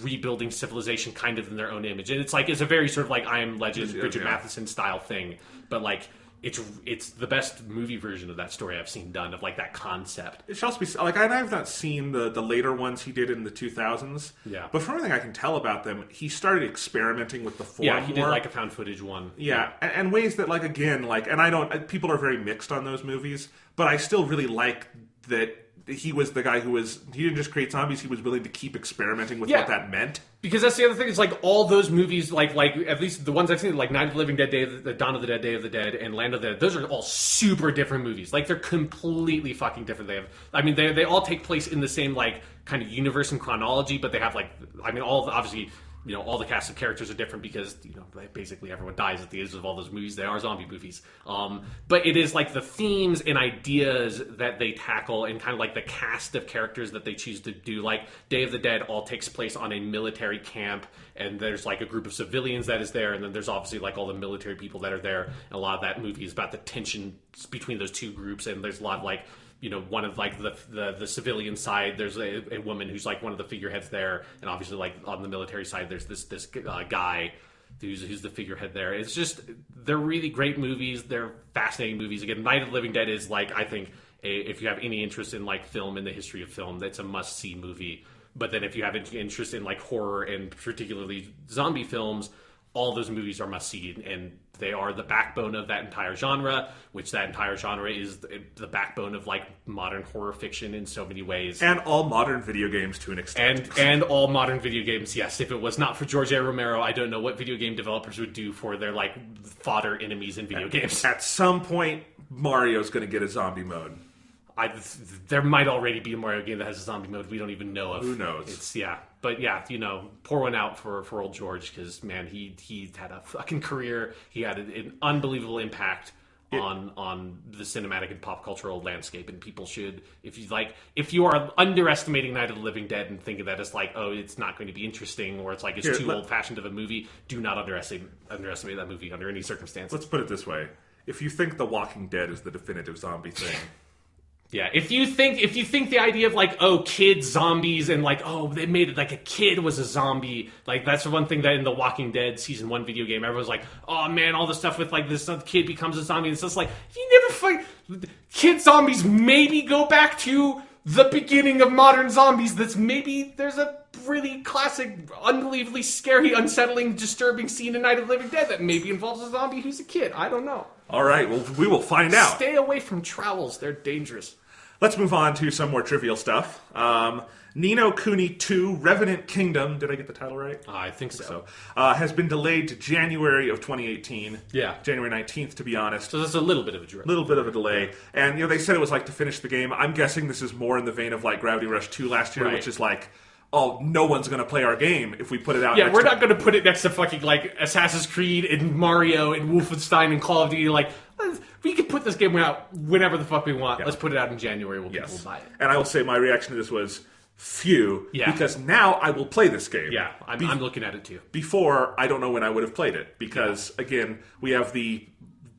rebuilding civilization kind of in their own image. And it's a very sort of like I Am Legend, Richard Matheson style thing, but like it's the best movie version of that story I've seen done, of like that concept. It shall be like I've not seen the later ones he did in the 2000s. Yeah, but from everything I can tell about them, he started experimenting with the form. Yeah, he did like a found footage one. Yeah, and ways that like again like, and I don't. People are very mixed on those movies, but I still really like that. He was the guy he didn't just create zombies, he was willing to keep experimenting with what that meant. Because that's the other thing, it's like all those movies, like at least the ones I've seen, like Night of the Living Dead, the Dawn of the Dead, Day of the Dead, and Land of the Dead, those are all super different movies. Like they're completely fucking different. They all take place in the same like kind of universe and chronology, but they have obviously all the cast of characters are different because basically everyone dies at the end of all those movies. They are zombie movies, but it is like the themes and ideas that they tackle and kind of like the cast of characters that they choose to do. Like Day of the Dead all takes place on a military camp, and there's like a group of civilians that is there, and then there's obviously like all the military people that are there, and a lot of that movie is about the tension between those two groups. And there's a lot of like one of like the civilian side, there's a woman who's like one of the figureheads there, and obviously like on the military side, there's this guy who's the figurehead there. It's just, they're really great movies. They're fascinating movies. Again, Night of the Living Dead is like, I think, if you have any interest in like film and the history of film, that's a must-see movie. But then if you have any interest in like horror and particularly zombie films, all those movies are must-see, and they are the backbone of that entire genre, which that entire genre is the backbone of like modern horror fiction in so many ways. And all modern video games to an extent. And all modern video games, yes. If it was not for George A. Romero, I don't know what video game developers would do for their like fodder enemies in video games. At some point, Mario's going to get a zombie mode. There might already be a Mario game that has a zombie mode we don't even know of. Who knows? But yeah, pour one out for old George, because man, he had a fucking career. He had an unbelievable impact on the cinematic and pop cultural landscape, and people should, if you are underestimating Night of the Living Dead and thinking that it's like, oh, it's not going to be interesting, or it's like it's too old fashioned of a movie, do not underestimate that movie under any circumstances. Let's put it this way: if you think The Walking Dead is the definitive zombie thing. Yeah, if you think the idea of like, oh, kid zombies and like, oh, they made it like a kid was a zombie, like that's the one thing that in the Walking Dead season 1 video game, everyone's like, oh man, all the stuff with like this kid becomes a zombie, and it's just like, you never fight kid zombies. Maybe go back to the beginning of modern zombies. There's a really classic, unbelievably scary, unsettling, disturbing scene in Night of the Living Dead that maybe involves a zombie who's a kid. I don't know. All right, well, we will find out. Stay away from trowels. They're dangerous. Let's move on to some more trivial stuff. Ni no Kuni 2 Revenant Kingdom, did I get the title right? I think so. Has been delayed to January of 2018. Yeah. January 19th, to be honest. So there's a little bit of a delay. Delay. And, they said it was like to finish the game. I'm guessing this is more in the vein of like Gravity Rush 2 last year, which is like, oh, no one's going to play our game if we put it out. Yeah, we're not going to put it next to fucking like Assassin's Creed and Mario and Wolfenstein and Call of Duty. Like, we can put this game out whenever the fuck we want. Yeah. Let's put it out in January when people buy it. And I will say my reaction to this was phew, because now I will play this game. Yeah, I'm looking at it too. Before, I don't know when I would have played it because, again, we have the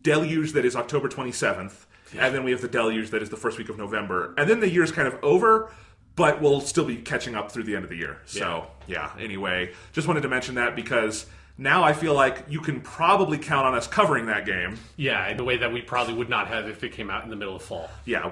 deluge that is October 27th, and then we have the deluge that is the first week of November, and then the year's kind of over. But we'll still be catching up through the end of the year. So, anyway, just wanted to mention that because now I feel like you can probably count on us covering that game. Yeah, in a way that we probably would not have if it came out in the middle of fall. Yeah, that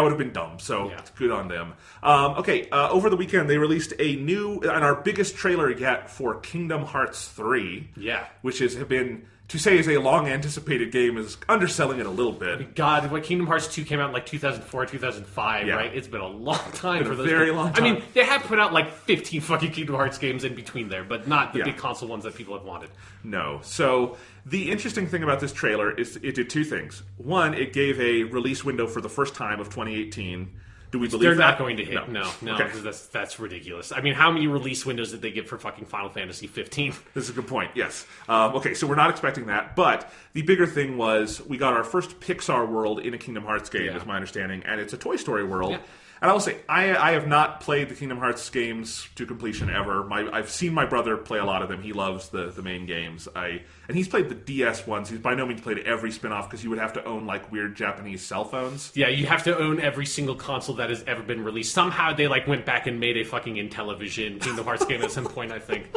would have been dumb. So, good on them. Over the weekend, they released a new, and our biggest trailer yet for Kingdom Hearts 3. Yeah. Which has been, to say is a long-anticipated game is underselling it a little bit. God, what Kingdom Hearts 2 came out in like 2004, 2005, right? It's been a long time for those. Very long time. I mean, they have put out like 15 fucking Kingdom Hearts games in between there, but not the big console ones that people have wanted. No. So, the interesting thing about this trailer is it did two things. One, it gave a release window for the first time of 2018. Do we believe they're that? not going to hit? No, Okay. That's ridiculous. I mean, how many release windows did they give for fucking Final Fantasy 15? This is a good point, yes. So we're not expecting that, but the bigger thing was we got our first Pixar world in a Kingdom Hearts game, is my understanding, and it's a Toy Story world. Yeah. And I will say, I have not played the Kingdom Hearts games to completion ever. I've seen my brother play a lot of them. He loves the main games. And he's played the DS ones. He's by no means played every spin-off because you would have to own like weird Japanese cell phones. Yeah, you have to own every single console that has ever been released. Somehow they like went back and made a fucking Intellivision Kingdom Hearts game at some point, I think.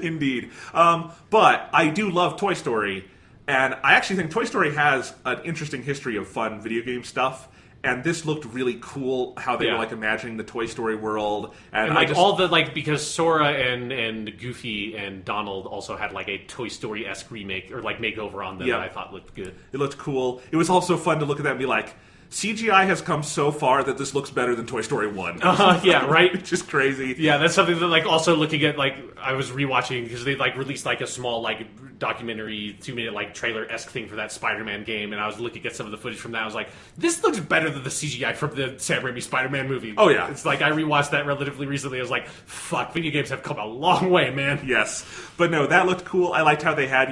Indeed. But I do love Toy Story. And I actually think Toy Story has an interesting history of fun video game stuff. And this looked really cool, how they were like imagining the Toy Story world, and like all the because Sora and Goofy and Donald also had like a Toy Story-esque remake or like makeover on them that I thought looked good. It looked cool. It was also fun to look at that and be like, CGI has come so far that this looks better than Toy Story 1. Yeah, right? Just crazy. Yeah, that's something that, like, also looking at, like, I was rewatching, because they, like, released, like, a small, like, documentary, 2-minute, like, trailer-esque thing for that Spider-Man game, and I was looking at some of the footage from that, I was like, this looks better than the CGI from the Sam Raimi Spider-Man movie. Oh, yeah. It's like, I rewatched that relatively recently, I was like, fuck, video games have come a long way, man. Yes. But no, that looked cool. I liked how they had,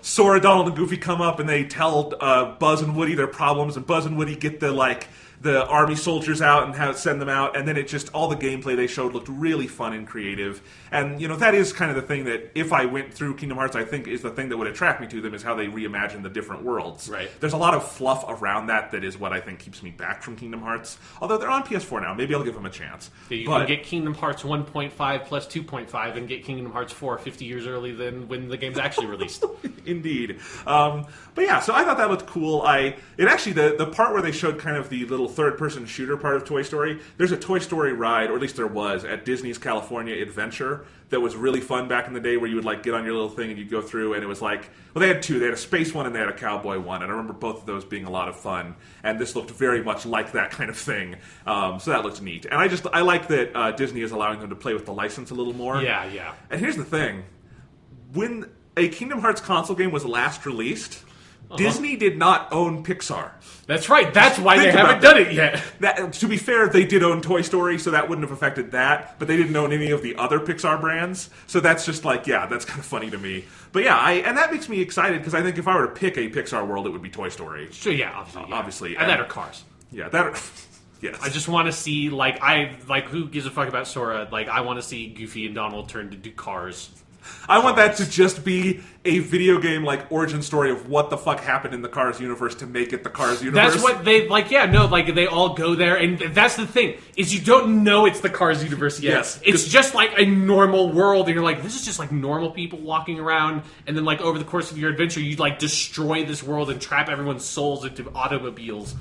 Sora, Donald, and Goofy come up, and they tell Buzz and Woody their problems, and Buzz and Woody get the army soldiers out and send them out, and then it just, all the gameplay they showed looked really fun and creative. And, that is kind of the thing that, if I went through Kingdom Hearts, I think is the thing that would attract me to them, is how they reimagine the different worlds. Right. There's a lot of fluff around that is what I think keeps me back from Kingdom Hearts. Although they're on PS4 now, maybe I'll give them a chance. Yeah, you can get Kingdom Hearts 1.5 plus 2.5 and get Kingdom Hearts 4 50 years early than when the game's actually released. Indeed. But yeah, so I thought that looked cool. The part where they showed kind of the little third-person shooter part of Toy Story, there's a Toy Story ride, or at least there was, at Disney's California Adventure that was really fun back in the day, where you would like get on your little thing and you'd go through, and it was like, well, they had two. They had a space one and they had a cowboy one, and I remember both of those being a lot of fun, and this looked very much like that kind of thing. So that looked neat. And I like that Disney is allowing them to play with the license a little more. Yeah. And here's the thing. When a Kingdom Hearts console game was last released, Disney did not own Pixar. That's right. That's why they haven't done it yet. To be fair, they did own Toy Story, so that wouldn't have affected that. But they didn't own any of the other Pixar brands. So that's just like, yeah, that's kind of funny to me. But yeah, and that makes me excited because I think if I were to pick a Pixar world, it would be Toy Story. Sure, yeah, obviously. Yeah. Obviously. And that or Cars. Yeah, that. Yes. I just want to see, who gives a fuck about Sora? Like, I want to see Goofy and Donald turn to do Cars. I want that to just be a video game like origin story of what the fuck happened in the Cars universe to make it the Cars universe. That's what they they all go there, and that's the thing is you don't know it's the Cars universe yet. Yes, it's just like a normal world, and you're like, this is just like normal people walking around, and then like over the course of your adventure, you like destroy this world and trap everyone's souls into automobiles.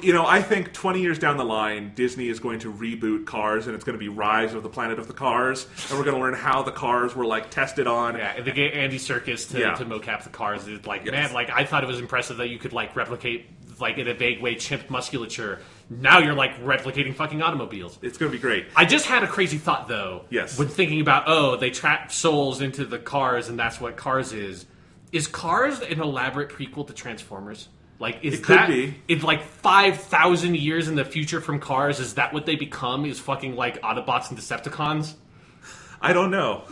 You know, I think 20 years down the line, Disney is going to reboot Cars, and it's going to be Rise of the Planet of the Cars, and we're going to learn how the cars were, like, tested on. Yeah, and they get Andy Serkis to mocap the cars. It's like, man, like, I thought it was impressive that you could, like, replicate, like, in a vague way, chimp musculature. Now you're, like, replicating fucking automobiles. It's going to be great. I just had a crazy thought, though. Yes. When thinking about, they trap souls into the cars, and that's what Cars is. Is Cars an elaborate prequel to Transformers? Like, is it could that, be. in like 5,000 years in the future from Cars, is that what they become? Is fucking like Autobots and Decepticons? I don't know.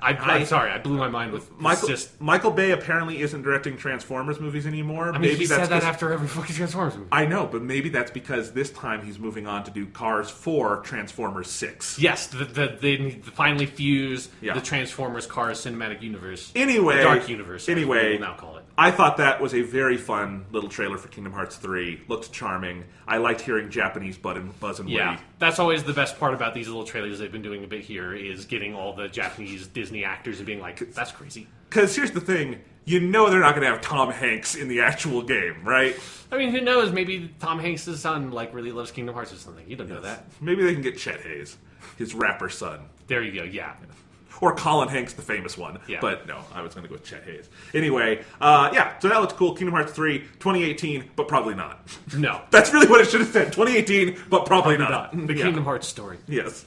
I'm sorry, I blew my mind with Michael Bay apparently isn't directing Transformers movies anymore. I mean, he said that after every fucking Transformers movie. I know, but maybe that's because this time he's moving on to do Cars 4 Transformers 6. Yes, they finally fuse the Transformers Cars cinematic universe. Anyway, the Dark Universe. Anyway, we'll now call it. I thought that was a very fun little trailer for Kingdom Hearts 3. Looked charming. I liked hearing Japanese Buzz and Woody. Yeah, that's always the best part about these little trailers they've been doing a bit here, is getting all the Japanese Disney actors and being like, that's crazy. Because here's the thing, you know they're not going to have Tom Hanks in the actual game, right? I mean, who knows? Maybe Tom Hanks' son like really loves Kingdom Hearts or something. You don't know that. Maybe they can get Chet Hayes, his rapper son. There you go, yeah. Or Colin Hanks, the famous one. Yeah. But no, I was going to go with Chet Hayes. Anyway, so that looks cool. Kingdom Hearts 3, 2018, but probably not. No. That's really what it should have said. 2018, but probably not. The Kingdom Hearts story. Yes.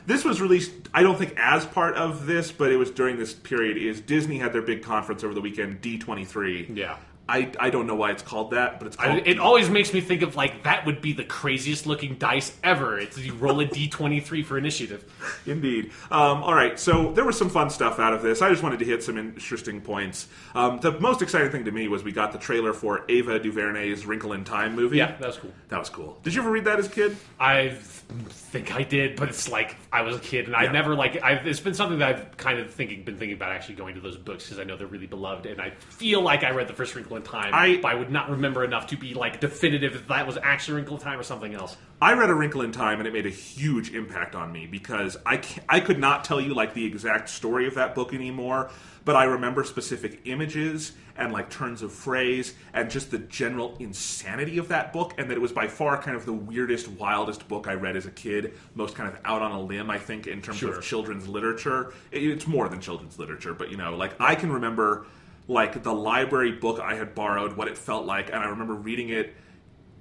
This was released, I don't think as part of this, but it was during this period, is Disney had their big conference over the weekend, D23. Yeah. I don't know why it's called that, but it's called... It always makes me think of, like, that would be the craziest looking dice ever. It's you roll a D23 for initiative. Indeed. All right, so there was some fun stuff out of this. I just wanted to hit some interesting points. The most exciting thing to me was we got the trailer for Ava DuVernay's Wrinkle in Time movie. Yeah, that was cool. That was cool. Did you ever read that as a kid? I think I did, but it's like I was a kid, and I never it's been something that I've kind of been thinking about actually going to those books because I know they're really beloved, and I feel like I read the first Wrinkle in Time, but I would not remember enough to be like definitive if that was actually Wrinkle in Time or something else. I read A Wrinkle in Time, and it made a huge impact on me because I could not tell you like the exact story of that book anymore, but I remember specific images and like turns of phrase and just the general insanity of that book, and that it was by far kind of the weirdest, wildest book I read as a kid, most kind of out on a limb, I think, in terms of children's literature. It's more than children's literature, but like I can remember like the library book I had borrowed, what it felt like, and I remember reading it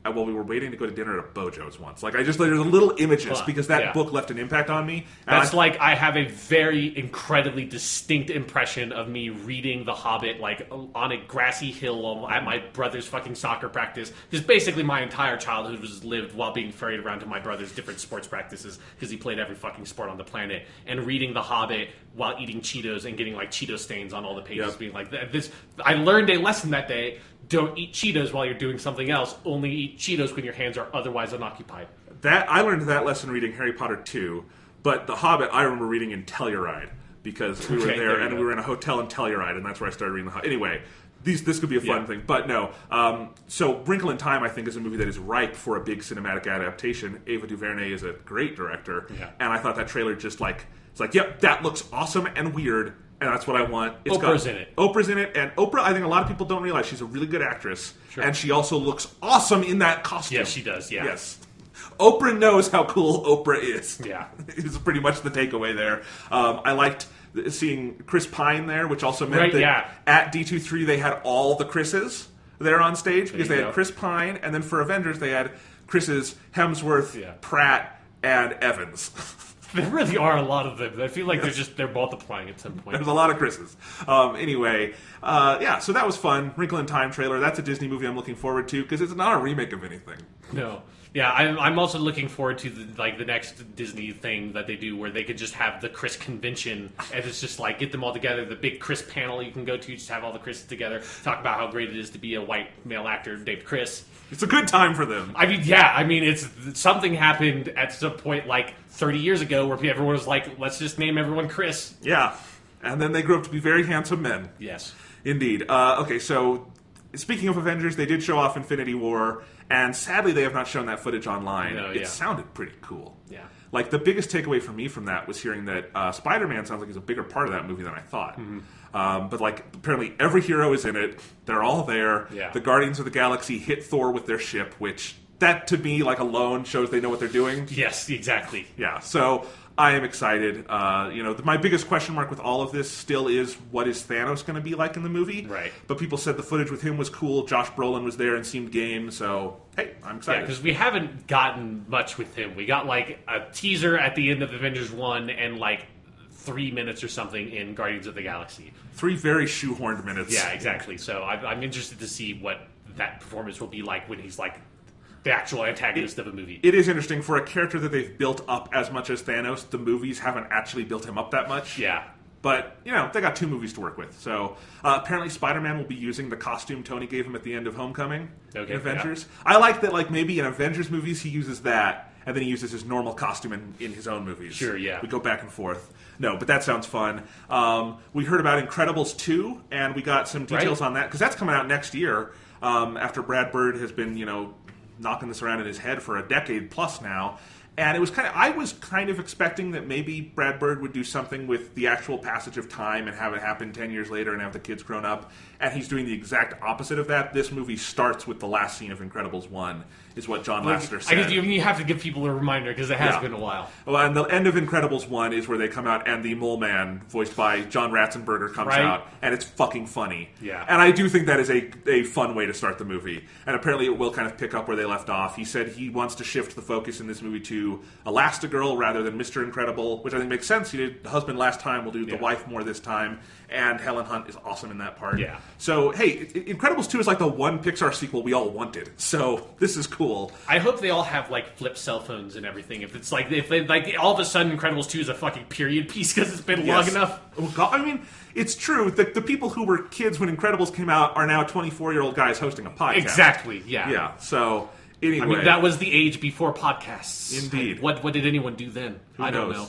while we were waiting to go to dinner at a Bojo's once. Like, there's little images because that book left an impact on me. That's like I have a very incredibly distinct impression of me reading The Hobbit, like, on a grassy hill at my brother's fucking soccer practice. Because basically my entire childhood was lived while being ferried around to my brother's different sports practices because he played every fucking sport on the planet. And reading The Hobbit while eating Cheetos and getting, like, Cheeto stains on all the pages, being like, this. I learned a lesson that day. Don't eat Cheetos while you're doing something else. Only eat Cheetos when your hands are otherwise unoccupied. I learned that lesson reading Harry Potter 2, but The Hobbit I remember reading in Telluride because we were there and we were in a hotel in Telluride, and that's where I started reading The Hobbit. Anyway, this could be a fun thing, but no. So Wrinkle in Time, I think, is a movie that is ripe for a big cinematic adaptation. Ava DuVernay is a great director, and I thought that trailer just like, it's like, yep, that looks awesome and weird. And that's what I want. Oprah's in it. Oprah's in it. And Oprah, I think a lot of people don't realize she's a really good actress. Sure. And she also looks awesome in that costume. Yes, she does, yeah. Yes. Oprah knows how cool Oprah is. Yeah. It's pretty much the takeaway there. I liked seeing Chris Pine there, which also meant that at D23 they had all the Chris's there on stage because they had Chris Pine, and then for Avengers they had Chris's Hemsworth, Pratt, and Evans. There really are a lot of them. I feel like they're multiplying at some point. There's a lot of Chris's. Anyway, so that was fun. Wrinkle in Time trailer. That's a Disney movie I'm looking forward to because it's not a remake of anything. No. Yeah, I'm also looking forward to the next Disney thing that they do where they could just have the Chris convention and it's just like get them all together. The big Chris panel you can go to, just have all the Chris's together, talk about how great it is to be a white male actor named Chris. It's a good time for them. It's something happened at some point like 30 years ago where everyone was like, let's just name everyone Chris. Yeah, and then they grew up to be very handsome men. Yes. Indeed. Okay, so speaking of Avengers, they did show off Infinity War, and sadly they have not shown that footage online. It sounded pretty cool. Yeah. Like, the biggest takeaway for me from that was hearing that Spider-Man sounds like he's a bigger part of that movie than I thought. Mm-hmm. But, like, apparently every hero is in it. They're all there. Yeah. The Guardians of the Galaxy hit Thor with their ship, which, that to me, like, alone shows they know what they're doing. Yes, exactly. Yeah, so I am excited. My biggest question mark with all of this still is, what is Thanos going to be like in the movie? Right. But people said the footage with him was cool. Josh Brolin was there and seemed game. So, hey, I'm excited. Yeah, because we haven't gotten much with him. We got, like, a teaser at the end of Avengers 1 and, like, 3 minutes or something in Guardians of the Galaxy. 3 very shoehorned minutes. Yeah, exactly. So I'm interested to see what that performance will be like when he's, like, the actual antagonist of a movie. It is interesting. For a character that they've built up as much as Thanos, the movies haven't actually built him up that much. Yeah. But, they got 2 movies to work with. So, apparently Spider-Man will be using the costume Tony gave him at the end of Homecoming in Avengers. Yeah. I like that, like, maybe in Avengers movies he uses that, and then he uses his normal costume in his own movies. Sure, yeah. We go back and forth. No, but that sounds fun. We heard about Incredibles 2, and we got some details on that, because that's coming out next year, after Brad Bird has been, knocking this around in his head for a decade plus now. And it was I was kind of expecting that maybe Brad Bird would do something with the actual passage of time and have it happen 10 years later and have the kids grown up. And he's doing the exact opposite of that. This movie starts with the last scene of Incredibles 1, is what John Lasseter said. I guess you have to give people a reminder, because it has been a while. Well, and the end of Incredibles 1 is where they come out and the Mole Man, voiced by John Ratzenberger, comes out, and it's fucking funny. Yeah. And I do think that is a fun way to start the movie. And apparently it will kind of pick up where they left off. He said he wants to shift the focus in this movie to Elastigirl rather than Mr. Incredible, which I think makes sense. He did the husband last time, we'll do the wife more this time. And Helen Hunt is awesome in that part. Yeah. So, hey, Incredibles 2 is like the one Pixar sequel we all wanted. So, this is cool. I hope they all have, like, flip cell phones and everything. If it's like, if they, like, all of a sudden Incredibles 2 is a fucking period piece because it's been long enough. Oh, God. I mean, it's true. The people who were kids when Incredibles came out are now 24-year-old guys hosting a podcast. Exactly, yeah. Yeah, so... Anyway. I mean, that was the age before podcasts. Indeed. What did anyone do then? I don't know.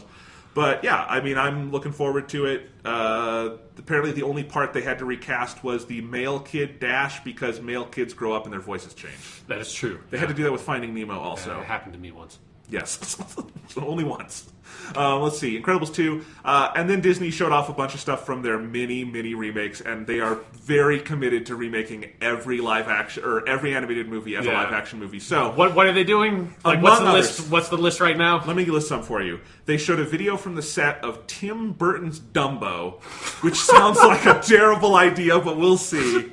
But yeah, I mean, I'm looking forward to it. Apparently the only part they had to recast was the male kid Dash, because male kids grow up and their voices change. That is true. They had to do that with Finding Nemo also. It happened to me once. Yes. Only once. Let's see. Incredibles 2. And then Disney showed off a bunch of stuff from their mini remakes, and they are very committed to remaking every live action or every animated movie as a live action movie. So what are they doing? Like, what's the list? What's the list right now? Let me list some for you. They showed a video from the set of Tim Burton's Dumbo, which sounds like a terrible idea, but we'll see.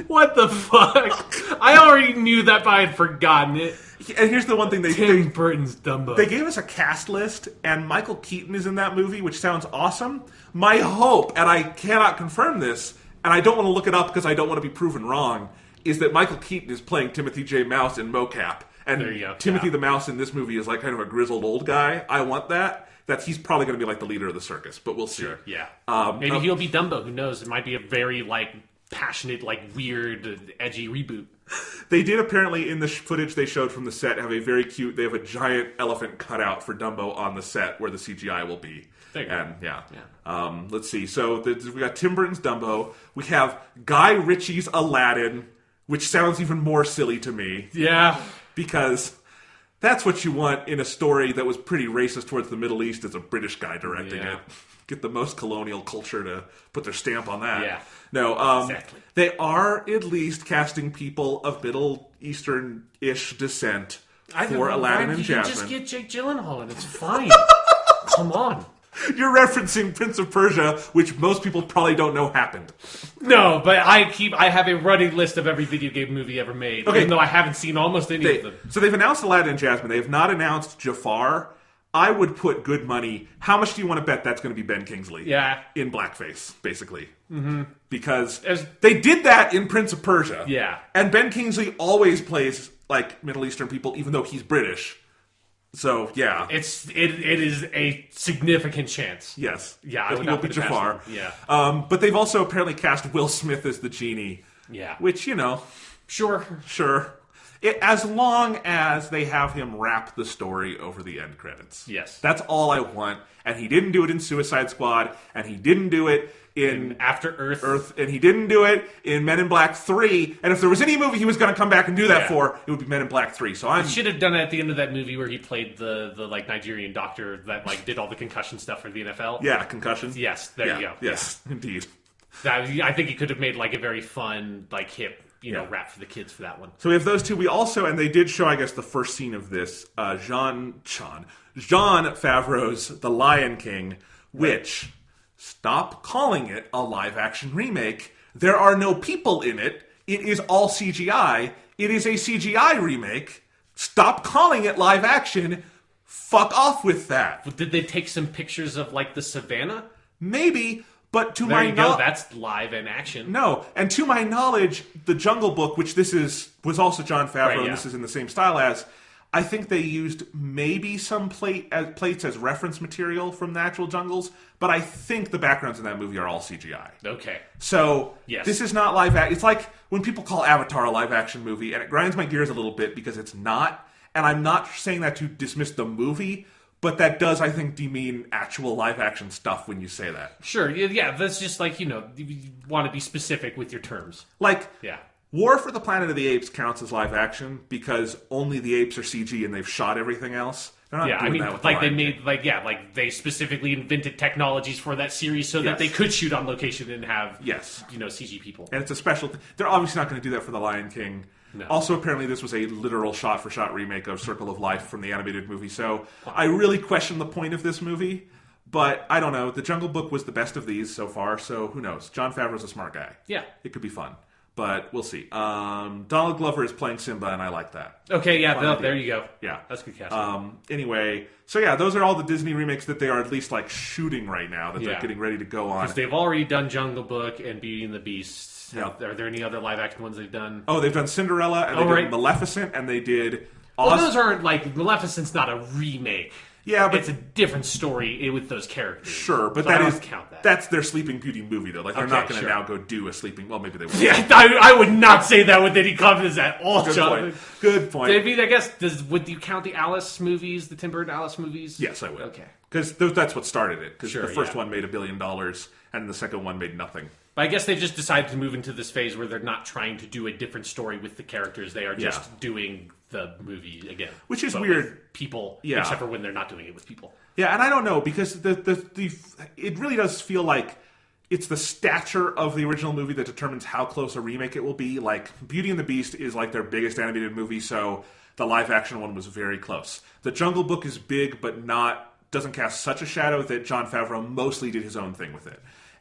What the fuck? I already knew that, but I had forgotten it. And here's the one thing Tim Burton's Dumbo. They gave us a cast list, and Michael Keaton is in that movie, which sounds awesome. My hope, and I cannot confirm this, and I don't want to look it up because I don't want to be proven wrong, is that Michael Keaton is playing Timothy J. Mouse in mocap. And there you go. Timothy the Mouse in this movie is like kind of a grizzled old guy. I want that. He's probably going to be like the leader of the circus, but we'll see. Sure, yeah. Maybe he'll be Dumbo. Who knows? It might be a very, like, passionate, like, weird, edgy reboot. They did apparently, in the footage they showed from the set, have they have a giant elephant cutout for Dumbo on the set where the CGI will be. There you go. Let's see. So we got Tim Burton's Dumbo. We have Guy Ritchie's Aladdin, which sounds even more silly to me. Yeah. Because that's what you want in a story that was pretty racist towards the Middle East as a British guy directing it. Get the most colonial culture to put their stamp on that. Yeah. No, exactly. They are at least casting people of Middle Eastern-ish descent for Aladdin and Jasmine. You can just get Jake Gyllenhaal and it's fine. Come on. You're referencing Prince of Persia, which most people probably don't know happened. No, but I have a running list of every video game movie ever made, even though I haven't seen almost any of them. So they've announced Aladdin and Jasmine. They have not announced Jafar. I would put good money. How much do you want to bet that's going to be Ben Kingsley? Yeah. In blackface, basically. Mm-hmm. Because they did that in Prince of Persia. Yeah. And Ben Kingsley always plays like Middle Eastern people, even though he's British. So, yeah. It is a significant chance. Yes. Yeah, I that would he will not be put Jafar. Yeah. But they've also apparently cast Will Smith as the genie. Yeah. Which, you know. Sure. As long as they have him wrap the story over the end credits. Yes. That's all I want. And he didn't do it in Suicide Squad, and he didn't do it in After Earth, and he didn't do it in Men in Black 3. And if there was any movie he was going to come back and do that for, it would be Men in Black 3. So I should have done it at the end of that movie where he played the like Nigerian doctor that like did all the concussion stuff for the NFL. Yeah, concussion. Yes, there you go. Yes, indeed. I think he could have made like a very fun, like hip, rap for the kids for that one. So we have those two. We also, and they did show, I guess, the first scene of this, Jean Favreau's The Lion King, which, stop calling it a live-action remake. There are no people in it. It is all CGI. It is a CGI remake. Stop calling it live-action. Fuck off with that. But did they take some pictures of, like, the savannah? Maybe, but to there my you go. That's live and action. No, and to my knowledge, the Jungle Book, which was also Jon Favreau, and this is in the same style as, I think they used maybe some plates as reference material from the actual jungles, but I think the backgrounds in that movie are all CGI. Okay. So, this is not live action. It's like when people call Avatar a live action movie, and it grinds my gears a little bit because it's not, and I'm not saying that to dismiss the movie, but that does, I think, demean actual live action stuff when you say that. Sure, yeah, that's just like, you want to be specific with your terms. Like, War for the Planet of the Apes counts as live action because only the apes are CG and they've shot everything else. They're not doing that with like they made, they specifically invented technologies for that series so that they could shoot on location and have, CG people. And it's a special thing. They're obviously not going to do that for The Lion King. No. Also, apparently, this was a literal shot-for-shot remake of Circle of Life from the animated movie. So I really question the point of this movie. But I don't know. The Jungle Book was the best of these so far. So who knows? Jon Favreau's a smart guy. Yeah. It could be fun. But we'll see. Donald Glover is playing Simba, and I like that. Okay, yeah, there you go. Yeah. That's good casting. Anyway, so yeah, those are all the Disney remakes that they are at least like shooting right now, that they're getting ready to go on. Because they've already done Jungle Book and Beauty and the Beast. Yeah. Are there any other live-action ones they've done? Oh, they've done Cinderella, and they did Maleficent, and they did... Well, those aren't, like, Maleficent's not a remake. Yeah, but it's a different story with those characters. Sure, but so that's their Sleeping Beauty movie, though. Like, they're not going to now go do a Sleeping... Well, maybe they will. Yeah, I would not say that with any confidence at all, Jonathan. Good point. I mean, I guess, would you count the Alice movies, the Tim Burton Alice movies? Yes, I would. Okay. Because that's what started it. Because the first one made $1 billion, and the second one made nothing. But I guess they've just decided to move into this phase where they're not trying to do a different story with the characters. They are just doing the movie again. Which is weird. People, except for when they're not doing it with people. Yeah, and I don't know, because it really does feel like it's the stature of the original movie that determines how close a remake it will be. Like, Beauty and the Beast is like their biggest animated movie, so the live-action one was very close. The Jungle Book is big, but doesn't cast such a shadow that Jon Favreau mostly did his own thing with it.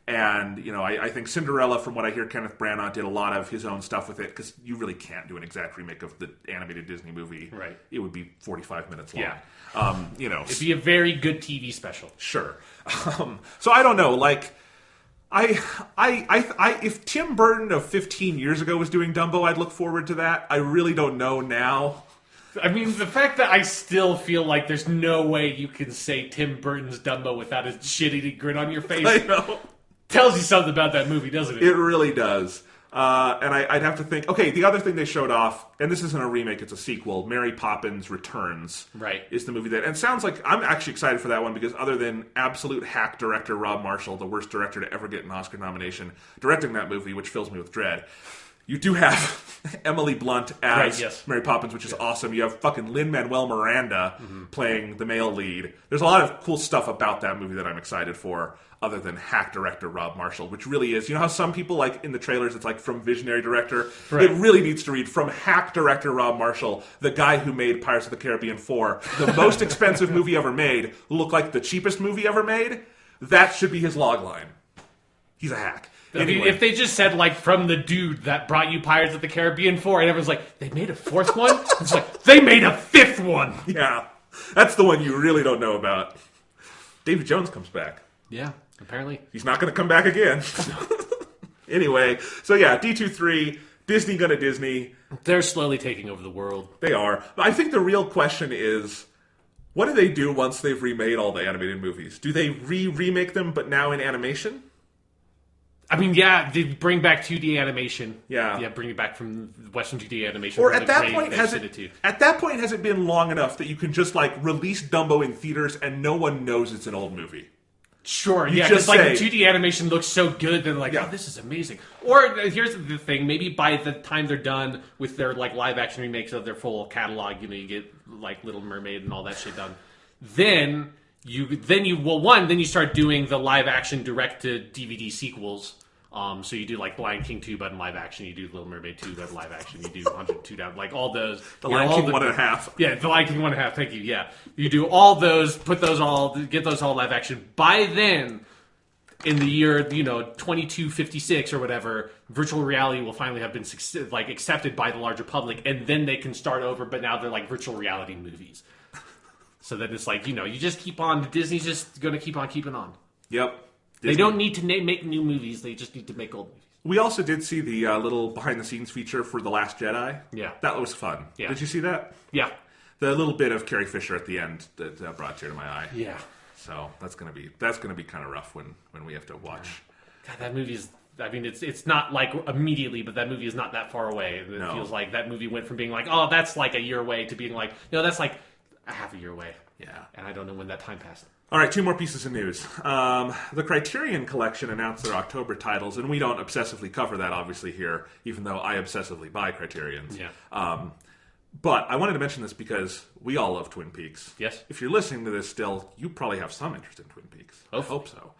And, I think Cinderella, from what I hear, Kenneth Branagh did a lot of his own stuff with it, because you really can't do an exact remake of the animated Disney movie. Right. It would be 45 minutes long. Yeah. It'd be a very good TV special. Sure. So I don't know, like... if Tim Burton of 15 years ago was doing Dumbo, I'd look forward to that. I really don't know now. I mean, the fact that I still feel like there's no way you can say Tim Burton's Dumbo without a shit-eating grin on your face. I know. Tells you something about that movie, doesn't it? It really does. And I'd have to think... Okay, the other thing they showed off, and this isn't a remake, it's a sequel, Mary Poppins Returns. Right. Is the movie that... And it sounds like... I'm actually excited for that one, because other than absolute hack director Rob Marshall, the worst director to ever get an Oscar nomination, directing that movie, which fills me with dread, you do have... Emily Blunt as yes. Mary Poppins, which is awesome. You have fucking Lin-Manuel Miranda playing the male lead. There's a lot of cool stuff about that movie that I'm excited for, other than hack director Rob Marshall, which really is. You know how some people, like in the trailers, it's like from visionary director? Right. It really needs to read from hack director Rob Marshall, the guy who made Pirates of the Caribbean 4, the most expensive movie ever made, look like the cheapest movie ever made. That should be his logline. He's a hack. Anyway. If they just said, like, from the dude that brought you Pirates of the Caribbean 4, and everyone's like, they made a fourth one? It's like, they made a fifth one! Yeah. That's the one you really don't know about. Davy Jones comes back. Yeah, apparently. He's not going to come back again. Anyway, so yeah, D23, Disney gonna Disney. They're slowly taking over the world. They are. I think the real question is, what do they do once they've remade all the animated movies? Do they remake them, but now in animation? I mean, yeah, they bring back 2D animation. Yeah, bring it back from Western 2D animation. Or at that point, has it been long enough that you can just like release Dumbo in theaters and no one knows it's an old movie? Sure, yeah, because like the 2D animation looks so good, they're like, oh, this is amazing. Or here's the thing: maybe by the time they're done with their like live action remakes of their full catalog, you get like Little Mermaid and all that shit done. Then you start doing the live action direct to DVD sequels. So you do like Lion King 2 but in live action, you do Little Mermaid 2 but in live action, you do 102 down, like all those. The Lion King 1.5. Yeah, the Lion King 1.5, thank you, yeah. You do all those, get those all live action. By then, in the year, 2256 or whatever, virtual reality will finally have been like accepted by the larger public, and then they can start over, but now they're like virtual reality movies. So that it's like, you just keep on, Disney's just going to keep on keeping on. Yep. Disney. They don't need to make new movies. They just need to make old movies. We also did see the little behind-the-scenes feature for The Last Jedi. Yeah. That was fun. Yeah. Did you see that? Yeah. The little bit of Carrie Fisher at the end that brought a tear to my eye. Yeah. So that's gonna be kind of rough when we have to watch. God, that movie's. I mean, it's not like immediately, but that movie is not that far away. It feels like that movie went from being like, oh, that's like a year away, to being like, no, that's like a half a year away. Yeah. And I don't know when that time passed. All right, 2 more pieces of news. The Criterion Collection announced their October titles, and we don't obsessively cover that, obviously, here, even though I obsessively buy Criterions. Yeah. But I wanted to mention this because we all love Twin Peaks. Yes. If you're listening to this still, you probably have some interest in Twin Peaks. Oh. I hope so.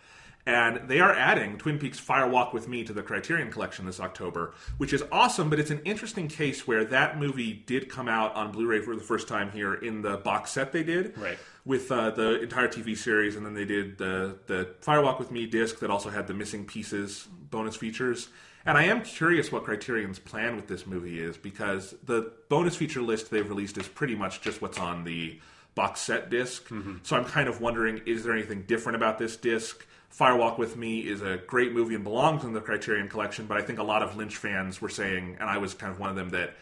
And they are adding Twin Peaks Fire Walk with Me to the Criterion Collection this October, which is awesome, but it's an interesting case where that movie did come out on Blu-ray for the first time here in the box set they did. Right. With the entire TV series, and then they did the Fire Walk with Me disc that also had the missing pieces bonus features. And I am curious what Criterion's plan with this movie is, because the bonus feature list they've released is pretty much just what's on the box set disc. Mm-hmm. So I'm kind of wondering, is there anything different about this disc? Fire Walk with Me is a great movie and belongs in the Criterion Collection, but I think a lot of Lynch fans were saying, and I was kind of one of them, that,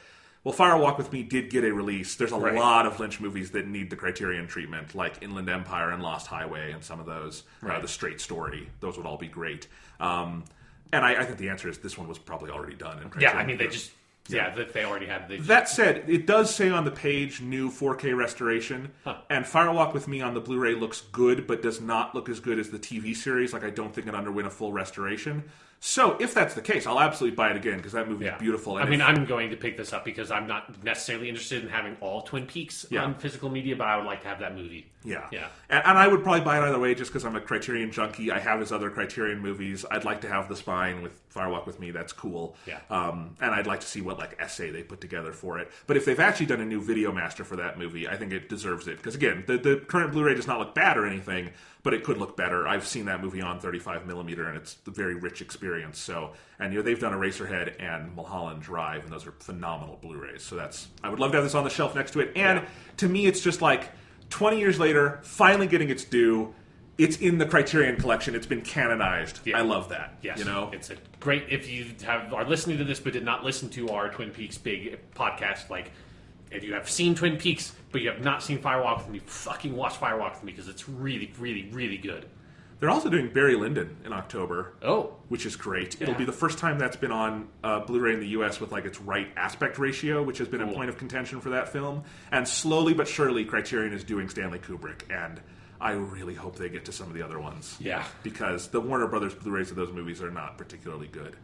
well, Fire Walk with Me did get a release. There's a lot of Lynch movies that need the Criterion treatment, like Inland Empire and Lost Highway and some of those. The Straight Story. Those would all be great. And I think the answer is this one was probably already done. In Criterion. Yeah, I mean, they just... Yeah, that they already had. That said, it does say on the page new 4K restoration, and Fire Walk with Me on the Blu-ray looks good, but does not look as good as the TV series. Like, I don't think it underwent a full restoration. So, if that's the case, I'll absolutely buy it again, because that movie is beautiful. And I'm going to pick this up because I'm not necessarily interested in having all Twin Peaks on physical media, but I would like to have that movie. Yeah. Yeah. And I would probably buy it either way just because I'm a Criterion junkie. I have his other Criterion movies. I'd like to have The Spine with Fire Walk with Me. That's cool. Yeah. And I'd like to see what essay they put together for it. But if they've actually done a new video master for that movie, I think it deserves it. Because again, the current Blu-ray does not look bad or anything, but it could look better. I've seen that movie on 35mm, and it's a very rich experience. So, and they've done Eraserhead and Mulholland Drive, and those are phenomenal Blu-rays. So I would love to have this on the shelf next to it. And to me, it's just like 20 years later, finally getting its due. It's in the Criterion Collection. It's been canonized. Yeah. I love that. Yes. It's a great, if you are listening to this but did not listen to our Twin Peaks big podcast, if you have seen Twin Peaks but you have not seen Fire Walk with Me, fucking watch Fire Walk with Me, because it's really, really, really good. They're also doing Barry Lyndon in October. Oh. Which is great. It'll be the first time that's been on Blu-ray in the US with its right aspect ratio, which has been a point of contention for that film. And slowly but surely, Criterion is doing Stanley Kubrick. And I really hope they get to some of the other ones. Yeah. Because the Warner Brothers Blu-rays of those movies are not particularly good.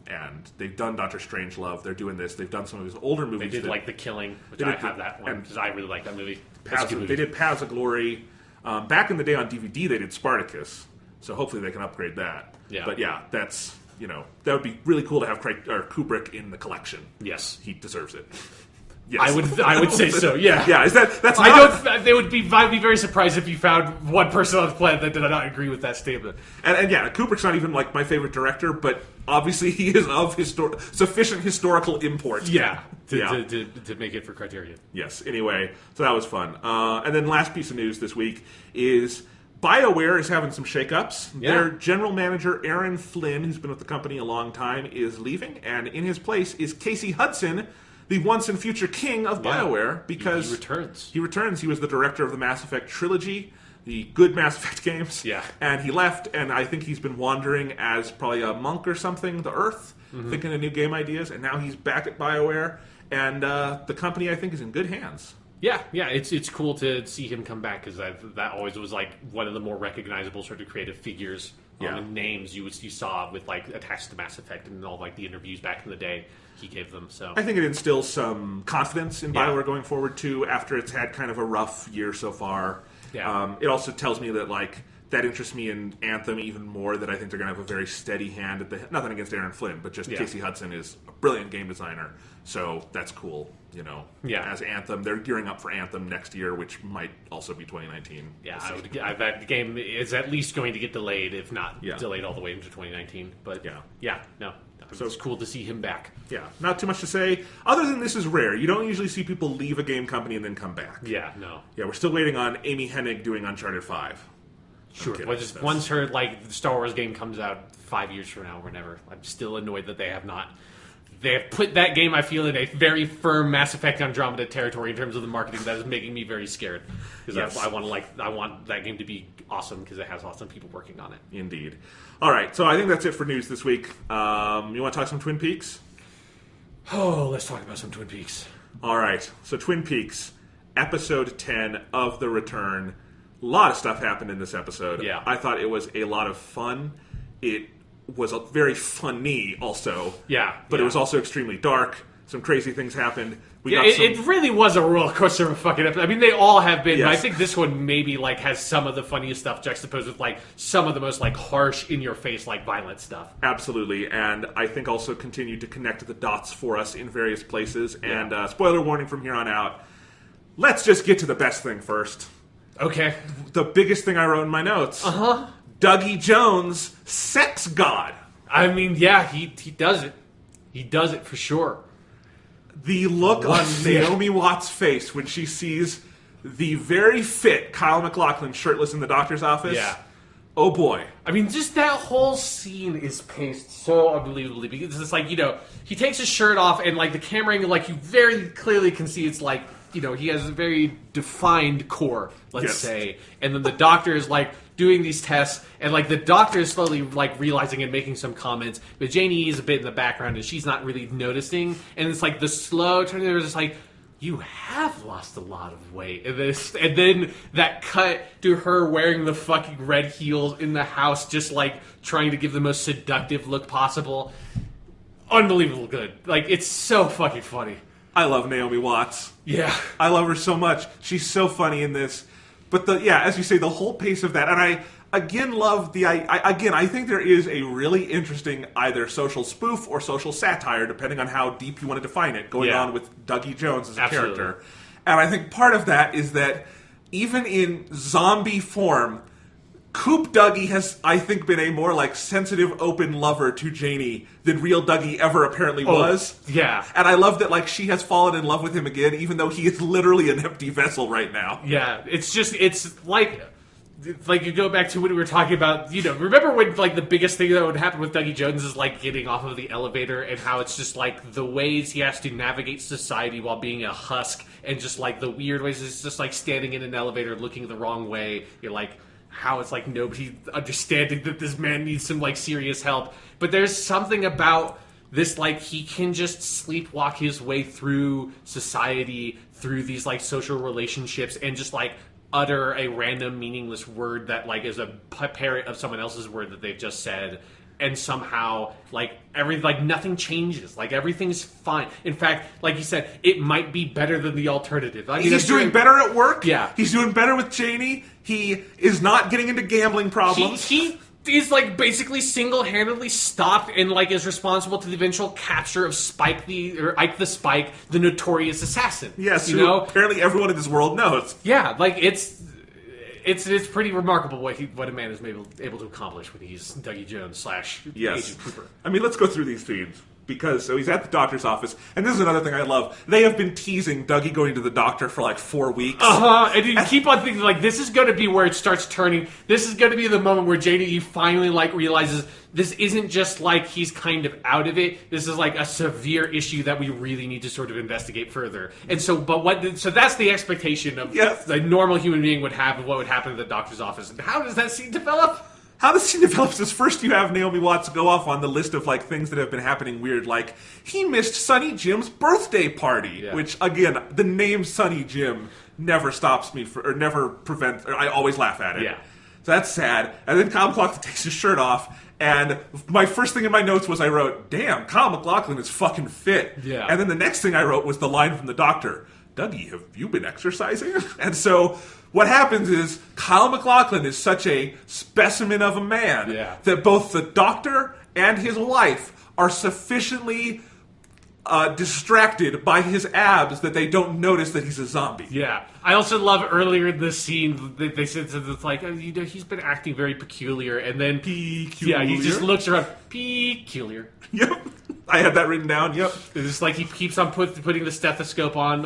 And they've done Doctor Strangelove. They're doing this. They've done some of his older movies. They did like The Killing, which I have that one because I really like that movie. They did Paths of Glory. Back in the day on DVD, they did Spartacus. So hopefully they can upgrade that. Yeah. But yeah, that's, that would be really cool to have Kubrick in the collection. Yes. He deserves it. Yes. I would say so. Yeah. Yeah. That's I don't. I'd be very surprised if you found one person on the planet that did not agree with that statement. And yeah, Kubrick's not even like my favorite director, but obviously he is of sufficient historical import. Yeah. To make it for Criterion. Yes. Anyway, so that was fun. And then last piece of news this week is BioWare is having some shakeups. Yeah. Their general manager, Aaron Flynn, who's been with the company a long time, is leaving. And in his place is Casey Hudson, the once and future king of BioWare, because he returns. He returns. He was the director of the Mass Effect trilogy, the good Mass Effect games. Yeah. And he left, and I think he's been wandering as probably a monk or something, the Earth, thinking of new game ideas. And now he's back at BioWare, and the company, I think, is in good hands. Yeah, it's cool to see him come back because that always was like one of the more recognizable sort of creative figures, names you saw with like attached to Mass Effect and all like the interviews back in the day he gave them. So I think it instills some confidence in BioWare going forward too. After it's had kind of a rough year so far, it also tells me that that interests me in Anthem even more. That I think they're going to have a very steady hand at the. Nothing against Aaron Flynn, but just Casey Hudson is a brilliant game designer, so that's cool. As Anthem, they're gearing up for Anthem next year, which might also be 2019. Yeah, that game is at least going to get delayed, if not delayed all the way into 2019. But so it's cool to see him back. Yeah, not too much to say. Other than this is rare. You don't usually see people leave a game company and then come back. Yeah, no. Yeah, we're still waiting on Amy Hennig doing Uncharted 5. Sure. Once her the Star Wars game comes out 5 years from now or whenever, I'm still annoyed that they have not. They have put that game, I feel, in a very firm Mass Effect Andromeda territory in terms of the marketing. That is making me very scared because I want that game to be awesome because it has awesome people working on it. Indeed. All right, so I think that's it for news this week. You want to talk some Twin Peaks? Oh, let's talk about some Twin Peaks. All right, so Twin Peaks, episode 10 of The Return. A lot of stuff happened in this episode. Yeah. I thought it was a lot of fun. It was very funny also. Yeah. But it was also extremely dark. Some crazy things happened. It really was a roller coaster of a fucking episode. I mean, they all have been, yes. But I think this one maybe has some of the funniest stuff juxtaposed with some of the most harsh, in your face, violent stuff. Absolutely, and I think also continued to connect the dots for us in various places. Yeah. And spoiler warning from here on out. Let's just get to the best thing first. Okay. The biggest thing I wrote in my notes. Uh-huh. Dougie Jones, sex god. I mean, yeah, he does it. He does it for sure. The look on Naomi Watts' face when she sees the very fit Kyle MacLachlan shirtless in the doctor's office. Yeah. Oh boy. I mean, just that whole scene is paced so unbelievably because it's he takes his shirt off and the camera angle, you very clearly can see it's he has a very defined core, let's say. And then the doctor is doing these tests, and the doctor is slowly realizing and making some comments, but Janie is a bit in the background and she's not really noticing. And it's the slow turn. There was just you have lost a lot of weight. And then that cut to her wearing the fucking red heels in the house, just trying to give the most seductive look possible. Unbelievable good. It's so fucking funny. I love Naomi Watts. Yeah. I love her so much. She's so funny in this. But as you say, the whole pace of that, and I again love I think there is a really interesting either social spoof or social satire, depending on how deep you want to define it, going on with Dougie Jones as a character. And I think part of that is that even in zombie form, Coop Dougie has, I think, been a more sensitive, open lover to Janie than real Dougie ever apparently was. Yeah. And I love that she has fallen in love with him again, even though he is literally an empty vessel right now. Yeah. It's you go back to when we were talking about, remember when the biggest thing that would happen with Dougie Jones is getting off of the elevator and how it's just the ways he has to navigate society while being a husk and just the weird ways it's just standing in an elevator looking the wrong way. You're how it's nobody understanding that this man needs some serious help. But there's something about this he can just sleepwalk his way through society, through these social relationships, and just utter a random meaningless word that like is a parrot of someone else's word that they've just said, and somehow like nothing changes, like everything's fine. In fact, like you said, it might be better than the alternative. I mean, he's doing better at work. Yeah, he's doing better with Janie. He is not getting into gambling problems. He is like basically single-handedly stopped and like is responsible to the eventual capture of Ike the Spike, the notorious assassin. Yes, apparently everyone in this world knows. Yeah, like it's pretty remarkable what a man is able to accomplish when he's Dougie Jones / Agent Cooper. I mean, let's go through these scenes. Because he's at the doctor's office, and this is another thing I love. They have been teasing Dougie going to the doctor for like 4 weeks. And you keep on thinking like this is going to be where it starts turning. This is going to be the moment where JDE finally like realizes this isn't just like he's kind of out of it. This is like a severe issue that we really need to sort of investigate further. And so, so that's the expectation of a normal human being would have of what would happen at the doctor's office. And how does that scene develop? How the scene develops is first you have Naomi Watts go off on the list of like things that have been happening weird, like he missed Sonny Jim's birthday party, which again, the name Sonny Jim never stops me never prevents. I always laugh at it. Yeah, so that's sad. And then Kyle MacLachlan takes his shirt off, and my first thing in my notes was I wrote, "Damn, Kyle MacLachlan is fucking fit." Yeah, and then the next thing I wrote was the line from the doctor, "Dougie, have you been exercising?" And so what happens is Kyle MacLachlan is such a specimen of a man that both the doctor and his wife are sufficiently distracted by his abs that they don't notice that he's a zombie. Yeah. I also love earlier in this scene, they said it's like, he's been acting very peculiar, and then he just looks around, peculiar. Yep. I had that written down. Yep. It's like he keeps on putting the stethoscope on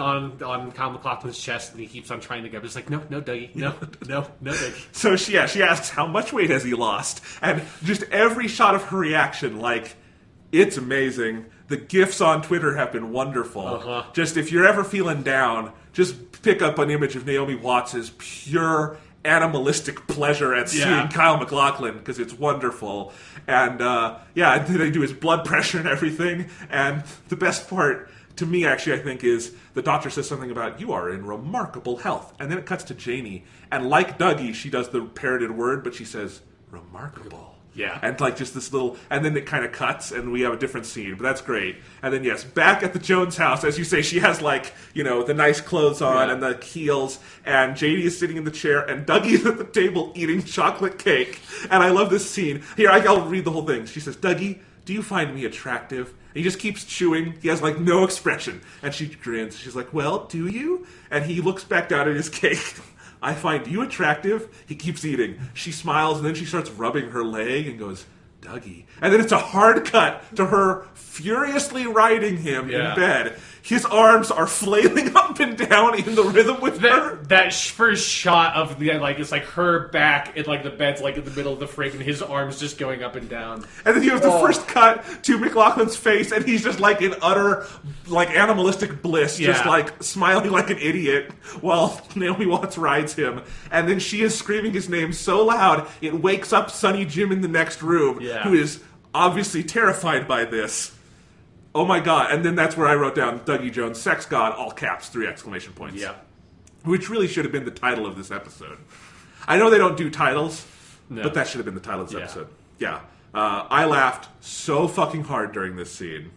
Kyle MacLachlan's chest, and he keeps on trying to go. It's like, no, Dougie, no, Dougie. So she asks, how much weight has he lost? And just every shot of her reaction, like, it's amazing. The GIFs on Twitter have been wonderful. Just if you're ever feeling down, just pick up an image of Naomi Watts' pure animalistic pleasure at seeing Kyle MacLachlan, because it's wonderful. And they do his blood pressure and everything. And the best part to me, actually, I think, is the doctor says something about, you are in remarkable health. And then it cuts to Janie. And like Dougie, she does the parroted word, but she says, remarkable. Yeah. And like just this little, and then it kind of cuts and we have a different scene, but that's great. And then yes, back at the Jones house, as you say, she has like, the nice clothes on and the heels, and JD is sitting in the chair and Dougie is at the table eating chocolate cake. And I love this scene. Here, I'll read the whole thing. She says, Dougie, do you find me attractive? And he just keeps chewing. He has like no expression. And she grins. She's like, well, do you? And he looks back down at his cake. I find you attractive. He keeps eating. She smiles, and then she starts rubbing her leg and goes, Dougie. And then it's a hard cut to her furiously riding him in bed. His arms are flailing up and down in the rhythm with her. That first shot of it's like her back and like the bed's like in the middle of the frame and his arms just going up and down. And then you have the first cut to MacLachlan's face and he's just like in utter like animalistic bliss, just like smiling like an idiot while Naomi Watts rides him. And then she is screaming his name so loud it wakes up Sonny Jim in the next room, who is obviously terrified by this. Oh my god, and then that's where I wrote down Dougie Jones, sex god, all caps, 3 exclamation points. Yeah. Which really should have been the title of this episode. I know they don't do titles, but that should have been the title of this episode. Yeah. I laughed so fucking hard during this scene.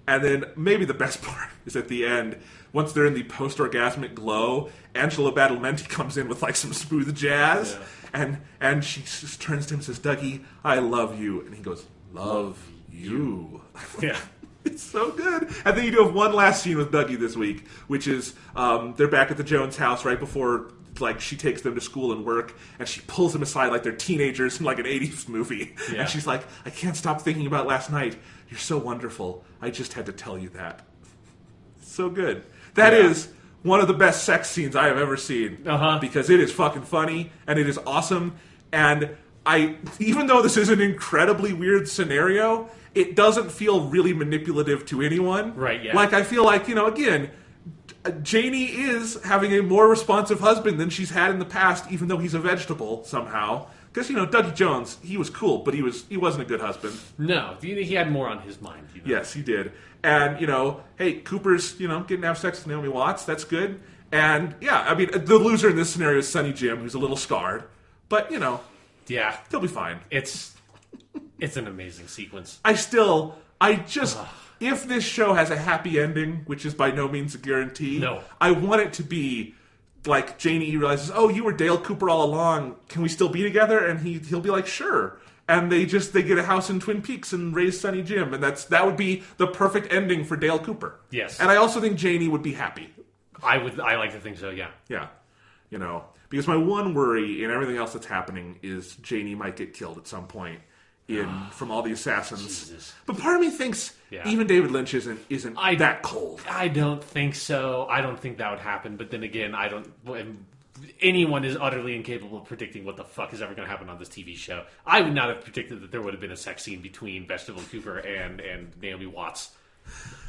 And then maybe the best part is at the end, once they're in the post-orgasmic glow, Angela Badalamenti comes in with like some smooth jazz, and she just turns to him and says, Dougie, I love you. And he goes, love you. Yeah. It's so good. And then you do have one last scene with Dougie this week, which is they're back at the Jones house right before like she takes them to school and work, and she pulls them aside like they're teenagers in like an 80s movie. Yeah. And she's like, I can't stop thinking about last night. You're so wonderful. I just had to tell you that. It's so good. That is one of the best sex scenes I have ever seen. Because it is fucking funny, and it is awesome. And even though this is an incredibly weird scenario, it doesn't feel really manipulative to anyone. Right, yeah. Like, I feel like, again, Janie is having a more responsive husband than she's had in the past, even though he's a vegetable somehow. Because, Dougie Jones, he was cool, but he wasn't a good husband. No, he had more on his mind. Yes, he did. And, hey, Cooper's, getting to have sex with Naomi Watts. That's good. And, yeah, I mean, the loser in this scenario is Sonny Jim, who's a little scarred. But, you know, yeah, he'll be fine. It's an amazing sequence. If this show has a happy ending, which is by no means a guarantee, I want it to be like Janie realizes, oh, you were Dale Cooper all along. Can we still be together? And he'll be like, sure. And they get a house in Twin Peaks and raise Sonny Jim, and that would be the perfect ending for Dale Cooper. Yes, and I also think Janie would be happy. I like to think so. Yeah, yeah, you know, because my one worry in everything else that's happening is Janie might get killed at some point from all the assassins. Jesus. But part of me thinks even David Lynch isn't that cold. I don't think so. I don't think that would happen. But then again, anyone is utterly incapable of predicting what the fuck is ever going to happen on this TV show. I would not have predicted that there would have been a sex scene between Vegetable Cooper and Naomi Watts.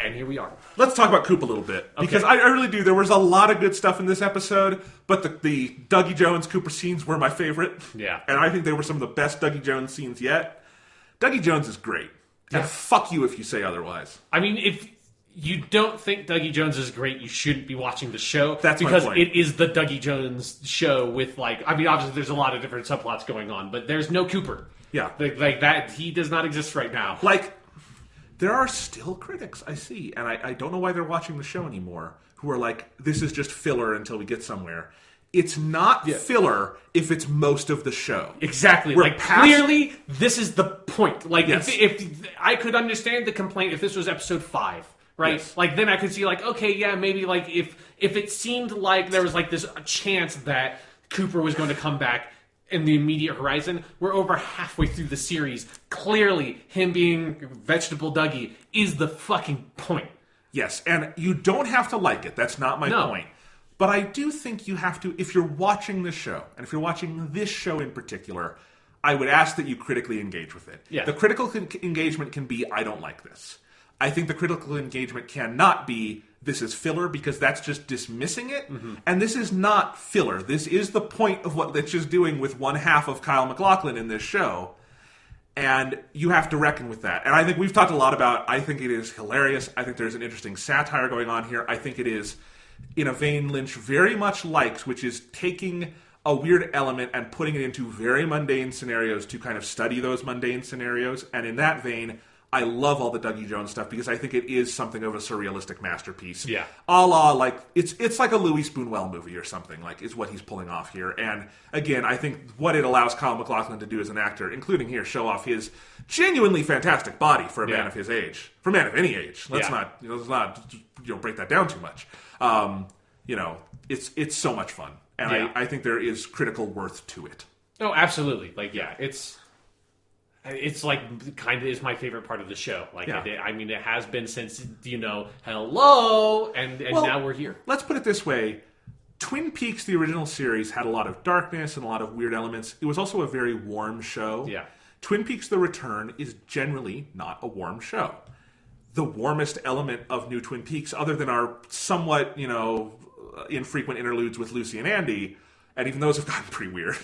And here we are. Let's talk about Coop a little bit. Because I really do. There was a lot of good stuff in this episode, but the Dougie Jones Cooper scenes were my favorite. Yeah. And I think they were some of the best Dougie Jones scenes yet. Dougie Jones is great. And fuck you if you say otherwise. I mean, if you don't think Dougie Jones is great, you shouldn't be watching the show. That's because my point. It is the Dougie Jones show with, like, I mean, obviously there's a lot of different subplots going on, but there's no Cooper. Yeah. Like that, he does not exist right now. Like, there are still critics, I see, and I don't know why they're watching the show anymore, who are like, this is just filler until we get somewhere. It's not filler if it's most of the show. Exactly. Clearly, this is the point. Like, if I could understand the complaint if this was episode 5, right? Yes. Like, then I could see, like, okay, yeah, maybe, like, if it seemed like there was, like, this chance that Cooper was going to come back in the immediate horizon, we're over halfway through the series. Clearly, him being Vegetable Dougie is the fucking point. Yes, and you don't have to like it. That's not my point. But I do think you have to, if you're watching the show, and if you're watching this show in particular, I would ask that you critically engage with it. Yeah. The critical engagement can be, I don't like this. I think the critical engagement cannot be, this is filler, because that's just dismissing it. Mm-hmm. And this is not filler. This is the point of what Lynch is doing with one half of Kyle MacLachlan in this show. And you have to reckon with that. And I think we've talked a lot about, I think it is hilarious. I think there's an interesting satire going on here. I think it is in a vein Lynch very much likes, which is taking a weird element and putting it into very mundane scenarios to kind of study those mundane scenarios. And in that vein, I love all the Dougie Jones stuff because I think it is something of a surrealistic masterpiece. Yeah. A la, like, it's like a Louis Spoonwell movie or something, like, is what he's pulling off here. And again, I think what it allows Kyle MacLachlan to do as an actor, including here, show off his genuinely fantastic body for a man of his age. For a man of any age. Let's not break that down too much. It's so much fun. And I think there is critical worth to it. Oh, absolutely. Like, yeah, it's like kind of is my favorite part of the show. Like, I mean, it has been since, hello, and now we're here. Let's put it this way. Twin Peaks, the original series, had a lot of darkness and a lot of weird elements. It was also a very warm show. Yeah. Twin Peaks The Return is generally not a warm show. The warmest element of New Twin Peaks, other than our somewhat, infrequent interludes with Lucy and Andy, and even those have gotten pretty weird,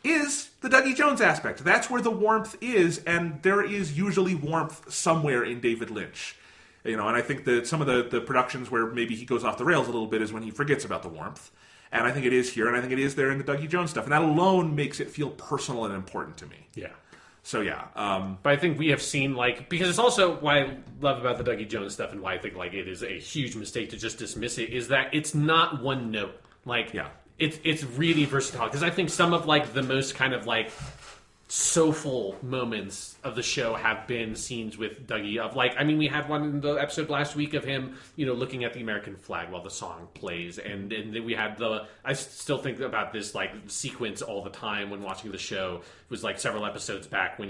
is the Dougie Jones aspect. That's where the warmth is, and there is usually warmth somewhere in David Lynch. And I think that some of the productions where maybe he goes off the rails a little bit is when he forgets about the warmth. And I think it is here, and I think it is there in the Dougie Jones stuff. And that alone makes it feel personal and important to me. Yeah. So, but I think we have seen, because it's also why I love about the Dougie Jones stuff and why I think, it is a huge mistake to just dismiss it, is that it's not one note. It's really versatile. Because I think some of, the most kind of, soulful moments of the show have been scenes with Dougie of, we had one in the episode last week of him, looking at the American flag while the song plays. And then we had I still think about this, sequence all the time when watching the show. It was, several episodes back when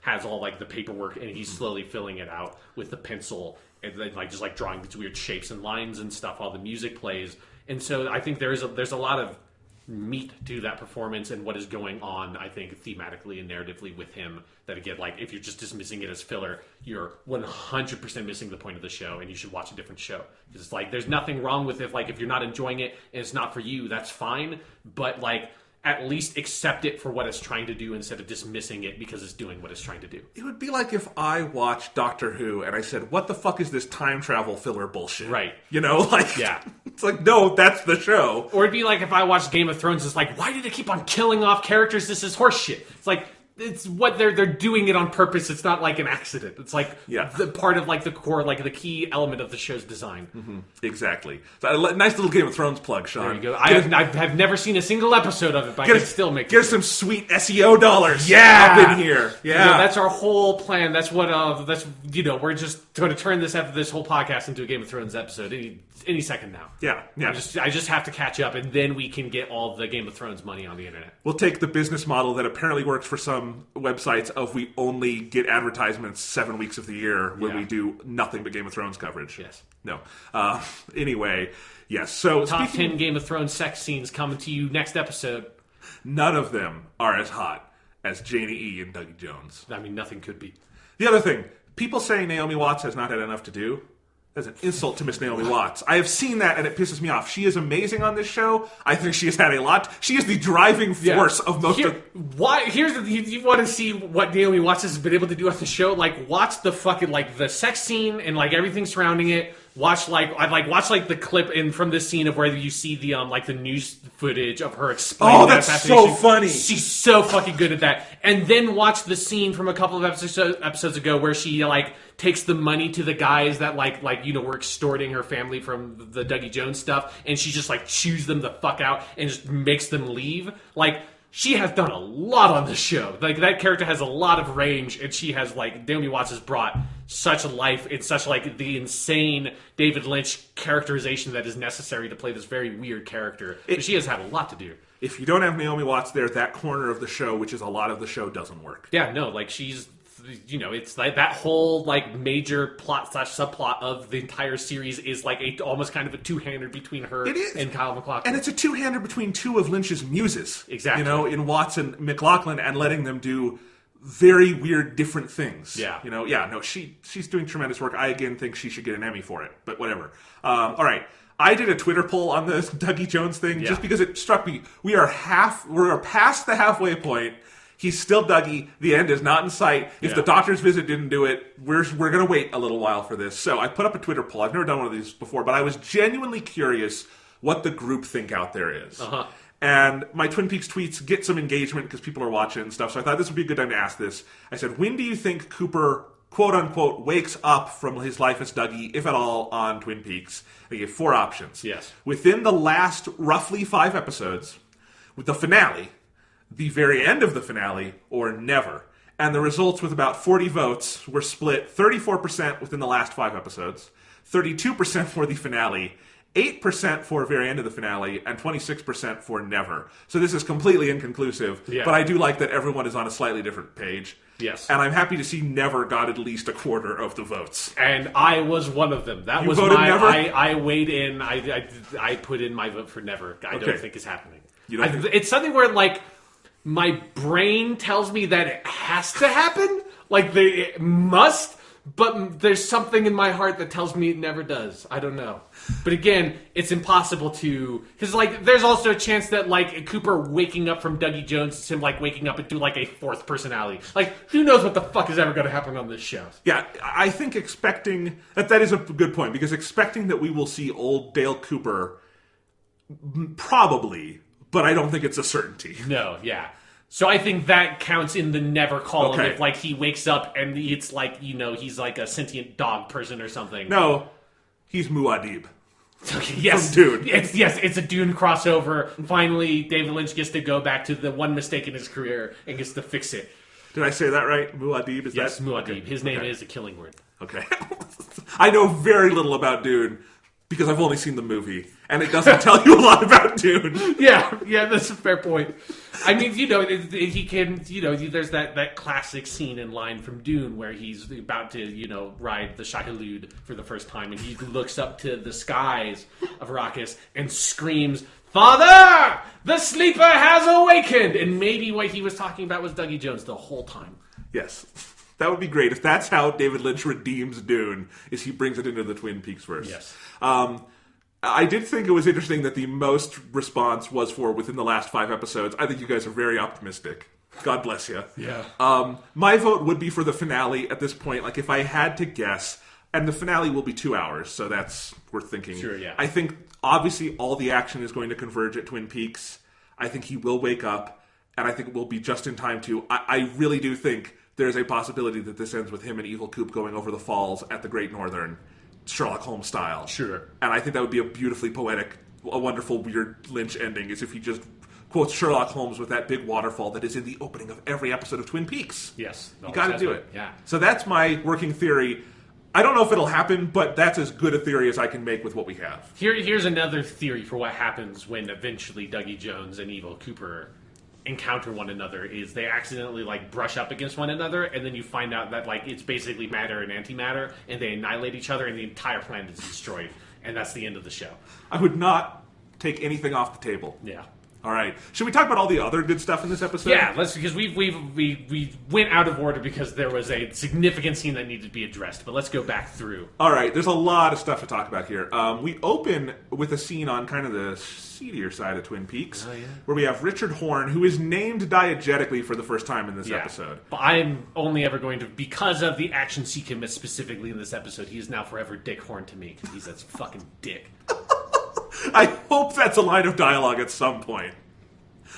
has all, the paperwork and he's slowly filling it out with the pencil and then, just, drawing these weird shapes and lines and stuff while the music plays. And so I think there's a lot of meat to that performance and what is going on, I think, thematically and narratively with him, that again, if you're just dismissing it as filler, you're 100% missing the point of the show, and you should watch a different show. Because it's there's nothing wrong with it. If you're not enjoying it and it's not for you, that's fine, but at least accept it for what it's trying to do instead of dismissing it because it's doing what it's trying to do. It would be like if I watched Doctor Who and I said, what the fuck is this time travel filler bullshit? Right. Yeah. It's like, no, that's the show. Or it'd be like if I watched Game of Thrones, it's like, why do they keep on killing off characters? This is horseshit. It's like, it's what they're doing it on purpose. It's not like an accident. It's like the part of like the core, like the key element of the show's design. Mm-hmm. Exactly. So, nice little Game of Thrones plug, Sean. There you go. I've never seen a single episode of it, but I can still make get some sweet SEO dollars. Up in here. Yeah, that's our whole plan. That's what. We're just going to turn this whole podcast into a Game of Thrones episode any second now. Yeah. I just have to catch up, and then we can get all the Game of Thrones money on the internet. We'll take the business model that apparently works for some websites of we only get advertisements 7 weeks of the year when we do nothing but Game of Thrones coverage. Yes. No. Anyway, yes. So top 10 Game of Thrones sex scenes coming to you next episode. None of them are as hot as Janie E. and Dougie Jones. I mean, nothing could be. The other thing, people saying Naomi Watts has not had enough to do. That's an insult to Miss Naomi Watts. I have seen that, and it pisses me off. She is amazing on this show. I think she has had a lot. She is the driving force of most of... You want to see what Naomi Watts has been able to do on the show? Like, watch the fucking, like, the sex scene and, like, everything surrounding it. Watch the clip from this scene of where you see the the news footage of her explaining. Oh, that's so funny. She's so fucking good at that. And then watch the scene from a couple of episodes ago where she takes the money to the guys that were extorting her family from the Dougie Jones stuff, and she just chews them the fuck out and just makes them leave. She has done a lot on the show. That character has a lot of range, and she has Naomi Watts has brought such life and such the insane David Lynch characterization that is necessary to play this very weird character. She has had a lot to do. If you don't have Naomi Watts there, that corner of the show, which is a lot of the show, doesn't work. Yeah, no, she's... it's that whole major plot / subplot of the entire series is almost kind of a two-hander between her and Kyle MacLachlan. And it's a two-hander between two of Lynch's muses. Exactly. In Watts and MacLachlan, and letting them do very weird, different things. Yeah. She's doing tremendous work. I, again, think she should get an Emmy for it, but whatever. All right. I did a Twitter poll on this Dougie Jones thing just because it struck me. We're past the halfway point. He's still Dougie. The end is not in sight. If the doctor's visit didn't do it, we're going to wait a little while for this. So I put up a Twitter poll. I've never done one of these before, but I was genuinely curious what the group think out there is. Uh-huh. And my Twin Peaks tweets get some engagement because people are watching and stuff. So I thought this would be a good time to ask this. I said, when do you think Cooper, quote unquote, wakes up from his life as Dougie, if at all, on Twin Peaks? I gave 4 options. Yes. Within the last roughly 5 episodes, with the finale, the very end of the finale, or never. And the results, with about 40 votes, were split 34% within the last 5 episodes, 32% for the finale, 8% for very end of the finale, and 26% for never. So this is completely inconclusive, but I do like that everyone is on a slightly different page. Yes. And I'm happy to see never got at least a quarter of the votes. And I was one of them. That you was voted never? I weighed in. I put in my vote for never. I don't think it's happening. It's something where my brain tells me that it has to happen. It must. But there's something in my heart that tells me it never does. I don't know. But again, it's impossible to... Because, there's also a chance that, Cooper waking up from Dougie Jones is him, waking up into, a 4th personality. Who knows what the fuck is ever going to happen on this show? Yeah, I think expecting... That is a good point, because expecting that we will see old Dale Cooper, probably, but I don't think it's a certainty. No, yeah. So I think that counts in the never column. Okay. If he wakes up and it's he's a sentient dog person or something. No, he's Muad'Dib. Okay, yes. From Dune. It's a Dune crossover. Finally, David Lynch gets to go back to the one mistake in his career and gets to fix it. Did I say that right? Muad'Dib? Yes, Muad'Dib. Okay. His name is a killing word. Okay. I know very little about Dune because I've only seen the movie, and it doesn't tell you a lot about Dune. Yeah, that's a fair point. I mean, he can, there's that classic scene in line from Dune where he's about to, ride the Shai-Hulud for the first time, and he looks up to the skies of Arrakis and screams, "Father! The sleeper has awakened!" And maybe what he was talking about was Dougie Jones the whole time. Yes. That would be great. If that's how David Lynch redeems Dune, is he brings it into the Twin Peaks verse. Yes. I did think it was interesting that the most response was for within the last 5 episodes. I think you guys are very optimistic. God bless you. Yeah. My vote would be for the finale at this point. If I had to guess, And the finale will be 2 hours, so that's worth thinking. Sure, yeah. I think, obviously, all the action is going to converge at Twin Peaks. I think he will wake up, and I think it will be just in time to... I really do think there's a possibility that this ends with him and Evil Coop going over the falls at the Great Northern, Sherlock Holmes style. Sure. And I think that would be a beautifully poetic, a wonderful, weird Lynch ending, is if he just quotes Sherlock Holmes with that big waterfall that is in the opening of every episode of Twin Peaks. Yes. You got to do it. Yeah. So that's my working theory. I don't know if it'll happen, but that's as good a theory as I can make with what we have. Here's another theory for what happens when eventually Dougie Jones and Evil Cooper encounter one another, is they accidentally like brush up against one another, and then you find out that like it's basically matter and antimatter, and they annihilate each other, and the entire planet is destroyed, and that's the end of the show. I would not take anything off the table. Yeah. All right. Should we talk about all the other good stuff in this episode? Yeah, let's, because we went out of order because there was a significant scene that needed to be addressed. But let's go back through. All right. There's a lot of stuff to talk about here. We open with a scene on kind of the seedier side of Twin Peaks, where we have Richard Horne, who is named diegetically for the first time in this episode. But I'm only ever going to, because of the action sequence specifically in this episode, he is now forever Dick Horne to me, because he's a fucking dick. I hope that's a line of dialogue at some point.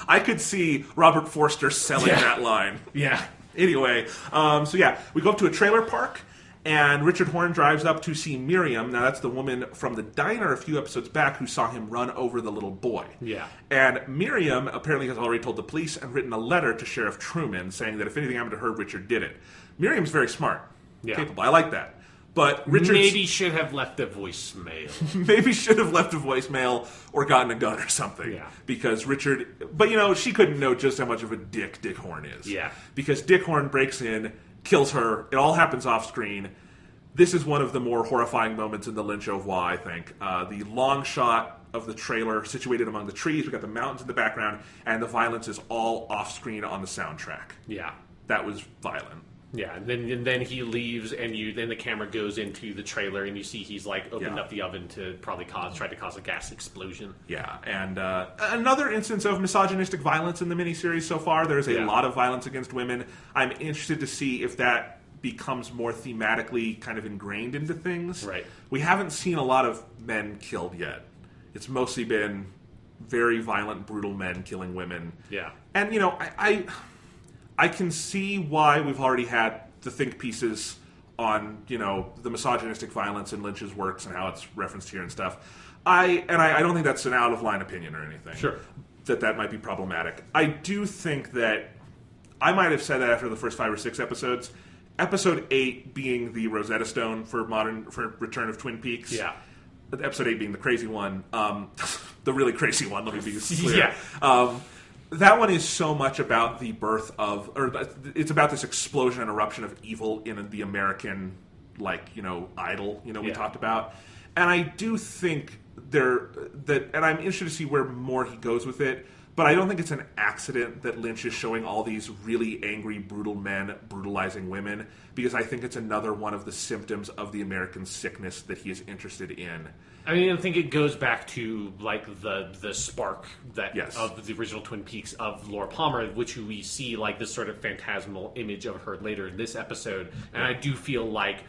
I could see Robert Forster selling that line. Yeah. Anyway, we go up to a trailer park, and Richard Horne drives up to see Miriam. Now, that's the woman from the diner a few episodes back who saw him run over the little boy. Yeah. And Miriam apparently has already told the police and written a letter to Sheriff Truman saying that if anything happened to her, Richard did it. Miriam's very smart. Capable. I like that. But Richard maybe should have left a voicemail. Maybe should have left a voicemail or gotten a gun or something. Yeah. Because Richard... But, she couldn't know just how much of a dick Horne is. Yeah. Because Dick Horne breaks in, kills her. It all happens off screen. This is one of the more horrifying moments in the Lynch au revoir, I think. The long shot of the trailer situated among the trees. We've got the mountains in the background. And the violence is all off screen on the soundtrack. Yeah. That was violent. Yeah, and then he leaves, and then the camera goes into the trailer, and you see he's like opened up the oven to probably try to cause a gas explosion. Yeah, and another instance of misogynistic violence in the miniseries so far. There's a lot of violence against women. I'm interested to see if that becomes more thematically kind of ingrained into things. Right. We haven't seen a lot of men killed yet. It's mostly been very violent, brutal men killing women. Yeah. And, I can see why we've already had the think pieces on, the misogynistic violence in Lynch's works and how it's referenced here and stuff. I don't think that's an out-of-line opinion or anything. Sure. That might be problematic. I do think that I might have said that after the first 5 or 6 episodes. Episode 8 being the Rosetta Stone for Return of Twin Peaks. Yeah. Episode 8 being the crazy one. The really crazy one, let me be clear. Yeah. That one is so much about the birth of, or it's about this explosion and eruption of evil in the American, idol, we talked about. And I do think and I'm interested to see where more he goes with it, but I don't think it's an accident that Lynch is showing all these really angry, brutal men brutalizing women, because I think it's another one of the symptoms of the American sickness that he is interested in. I mean, I think it goes back to the spark of the original Twin Peaks of Laura Palmer, which we see this sort of phantasmal image of her later in this episode, and I do feel like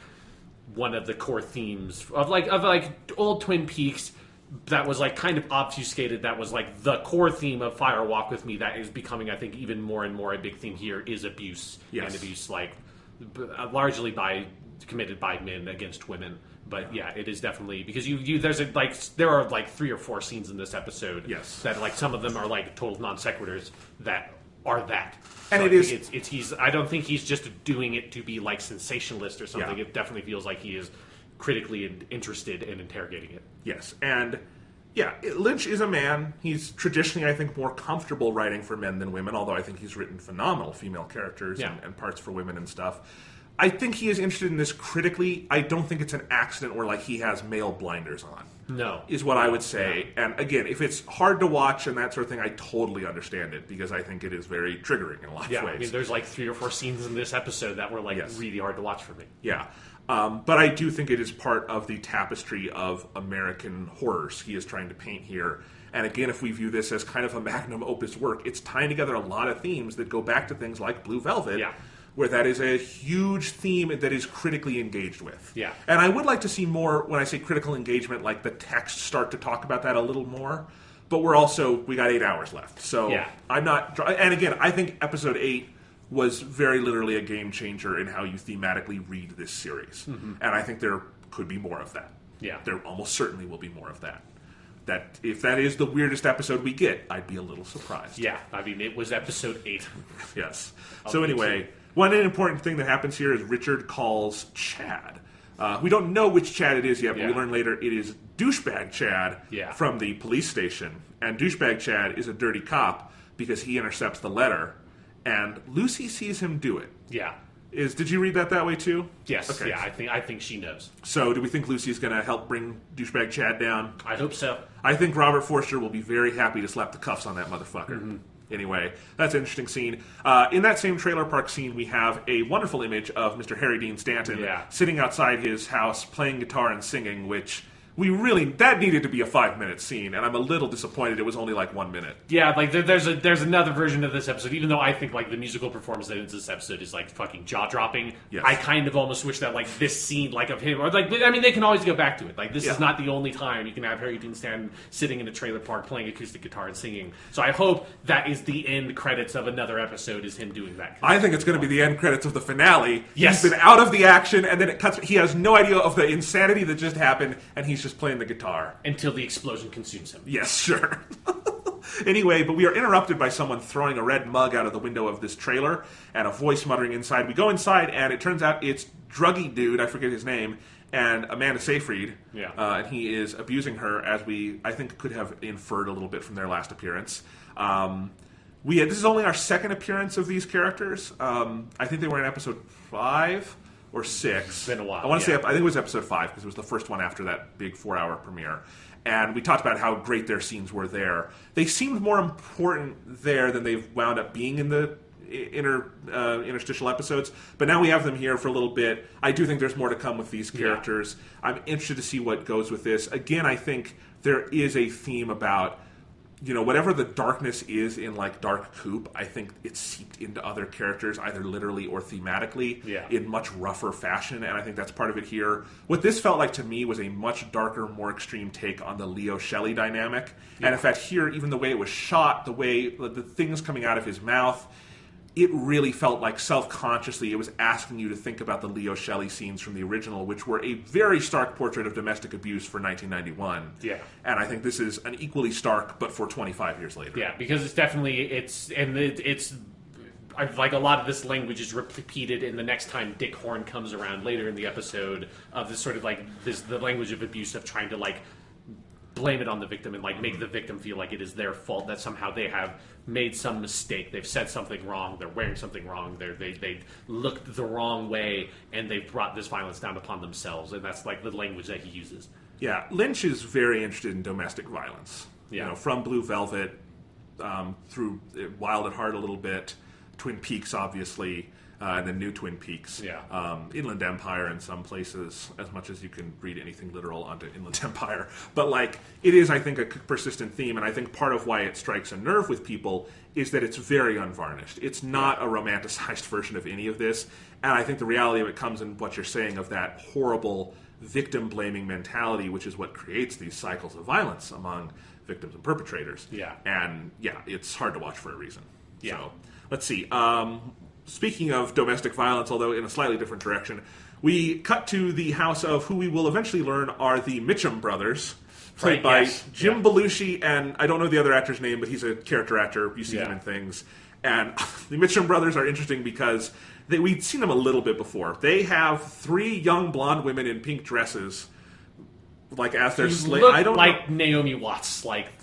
one of the core themes of old Twin Peaks that was kind of obfuscated, that was the core theme of Fire Walk With Me, that is becoming, I think, even more and more a big theme here, is abuse. Yes. And abuse largely committed by men against women. But yeah, it is definitely, because there are 3 or 4 scenes in this episode that some of them are total non sequiturs that are that. And I don't think he's just doing it to be sensationalist or something. Yeah. It definitely feels like he is critically interested in interrogating it. Yes, and Lynch is a man. He's traditionally, I think, more comfortable writing for men than women, although I think he's written phenomenal female characters and parts for women and stuff. I think he is interested in this critically. I don't think it's an accident where he has male blinders on. No. Is what I would say. Yeah. And again, if it's hard to watch and that sort of thing, I totally understand it, because I think it is very triggering in a lot of ways. I mean, there's 3 or 4 scenes in this episode that were really hard to watch for me. Yeah. But I do think it is part of the tapestry of American horrors he is trying to paint here. And again, if we view this as kind of a magnum opus work, it's tying together a lot of themes that go back to things like Blue Velvet, where that is a huge theme that is critically engaged with. Yeah. And I would like to see more, when I say critical engagement, like the text start to talk about that a little more. But we got 8 hours left. So I'm not, and again, I think episode 8 was very literally a game changer in how you thematically read this series. Mm-hmm. And I think there could be more of that. Yeah. There almost certainly will be more of that. That if that is the weirdest episode we get, I'd be a little surprised. Yeah, I mean, it was episode 8. Yes. So anyway, one important thing that happens here is Richard calls Chad. We don't know which Chad it is yet, but we learn later it is Douchebag Chad from the police station. And Douchebag Chad is a dirty cop because he intercepts the letter, and Lucy sees him do it. Yeah. Did you read that way too? Yes. Okay. Yeah, I think she knows. So do we think Lucy's going to help bring Douchebag Chad down? I hope so. I think Robert Forster will be very happy to slap the cuffs on that motherfucker. Mm-hmm. Anyway, that's an interesting scene. In that same trailer park scene, we have a wonderful image of Mr. Harry Dean Stanton sitting outside his house playing guitar and singing, which that needed to be a 5-minute scene, and I'm a little disappointed it was only like 1 minute. Yeah, like there's another version of this episode, even though I think like the musical performance in this episode is like fucking jaw-dropping. Yes. I kind of almost wish that like this scene like of him, or like, I mean, they can always go back to it. Like this is not the only time you can have Harry Dean Stanton sitting in a trailer park playing acoustic guitar and singing. So I hope that is the end credits of another episode, is him doing that. I think it's going to be the end credits of the finale. Yes. He's been out of the action, and then it cuts. He has no idea of the insanity that just happened, and he's just playing the guitar. Until the explosion consumes him. Yes, sure. Anyway, but we are interrupted by someone throwing a red mug out of the window of this trailer, and a voice muttering inside. We go inside, and it turns out it's druggy dude, I forget his name, and Amanda Seyfried. Yeah. And he is abusing her, as I think, could have inferred a little bit from their last appearance. This is only our second appearance of these characters. I think they were in episode 5 or 6. It's been a while. I want to say, I think it was episode 5, because it was the first one after that big 4-hour premiere. And we talked about how great their scenes were there. They seemed more important there than they've wound up being in the interstitial episodes. But now we have them here for a little bit. I do think there's more to come with these characters. Yeah. I'm interested to see what goes with this. Again, I think there is a theme about, whatever the darkness is in, like, Dark Coop, I think it's seeped into other characters, either literally or thematically, in much rougher fashion, and I think that's part of it here. What this felt like to me was a much darker, more extreme take on the Leo-Shelley dynamic. Yeah. And in fact, here, even the way it was shot, the way the things coming out of his mouth, it really felt like self-consciously it was asking you to think about the Leo Shelley scenes from the original, which were a very stark portrait of domestic abuse for 1991. Yeah. And I think this is an equally stark, but for 25 years later. Yeah, because it's definitely, like a lot of this language is repeated in the next time Dick Horn comes around later in the episode, of this sort of like, the language of abuse of trying to like blame it on the victim and like make the victim feel like it is their fault, that somehow they have made some mistake, they've said something wrong, they're wearing something wrong, they looked the wrong way, and they've brought this violence down upon themselves, and that's like the language that he uses. Yeah, Lynch is very interested in domestic violence. Yeah. From Blue Velvet through Wild at Heart a little bit, Twin Peaks obviously, and then New Twin Peaks. Yeah. Inland Empire in some places, as much as you can read anything literal onto Inland Empire. But like, it is, I think, a persistent theme, and I think part of why it strikes a nerve with people is that it's very unvarnished. It's not a romanticized version of any of this, and I think the reality of it comes in what you're saying of that horrible victim-blaming mentality, which is what creates these cycles of violence among victims and perpetrators. Yeah. And yeah, it's hard to watch for a reason. Yeah. So, let's see. Speaking of domestic violence, although in a slightly different direction, we cut to the house of who we will eventually learn are the Mitchum brothers, played by Jim Belushi, and I don't know the other actor's name, but he's a character actor. You see him in things. And the Mitchum brothers are interesting because we'd seen them a little bit before. They have 3 young blonde women in pink dresses, like as their slave. I don't like know. Naomi Watts, like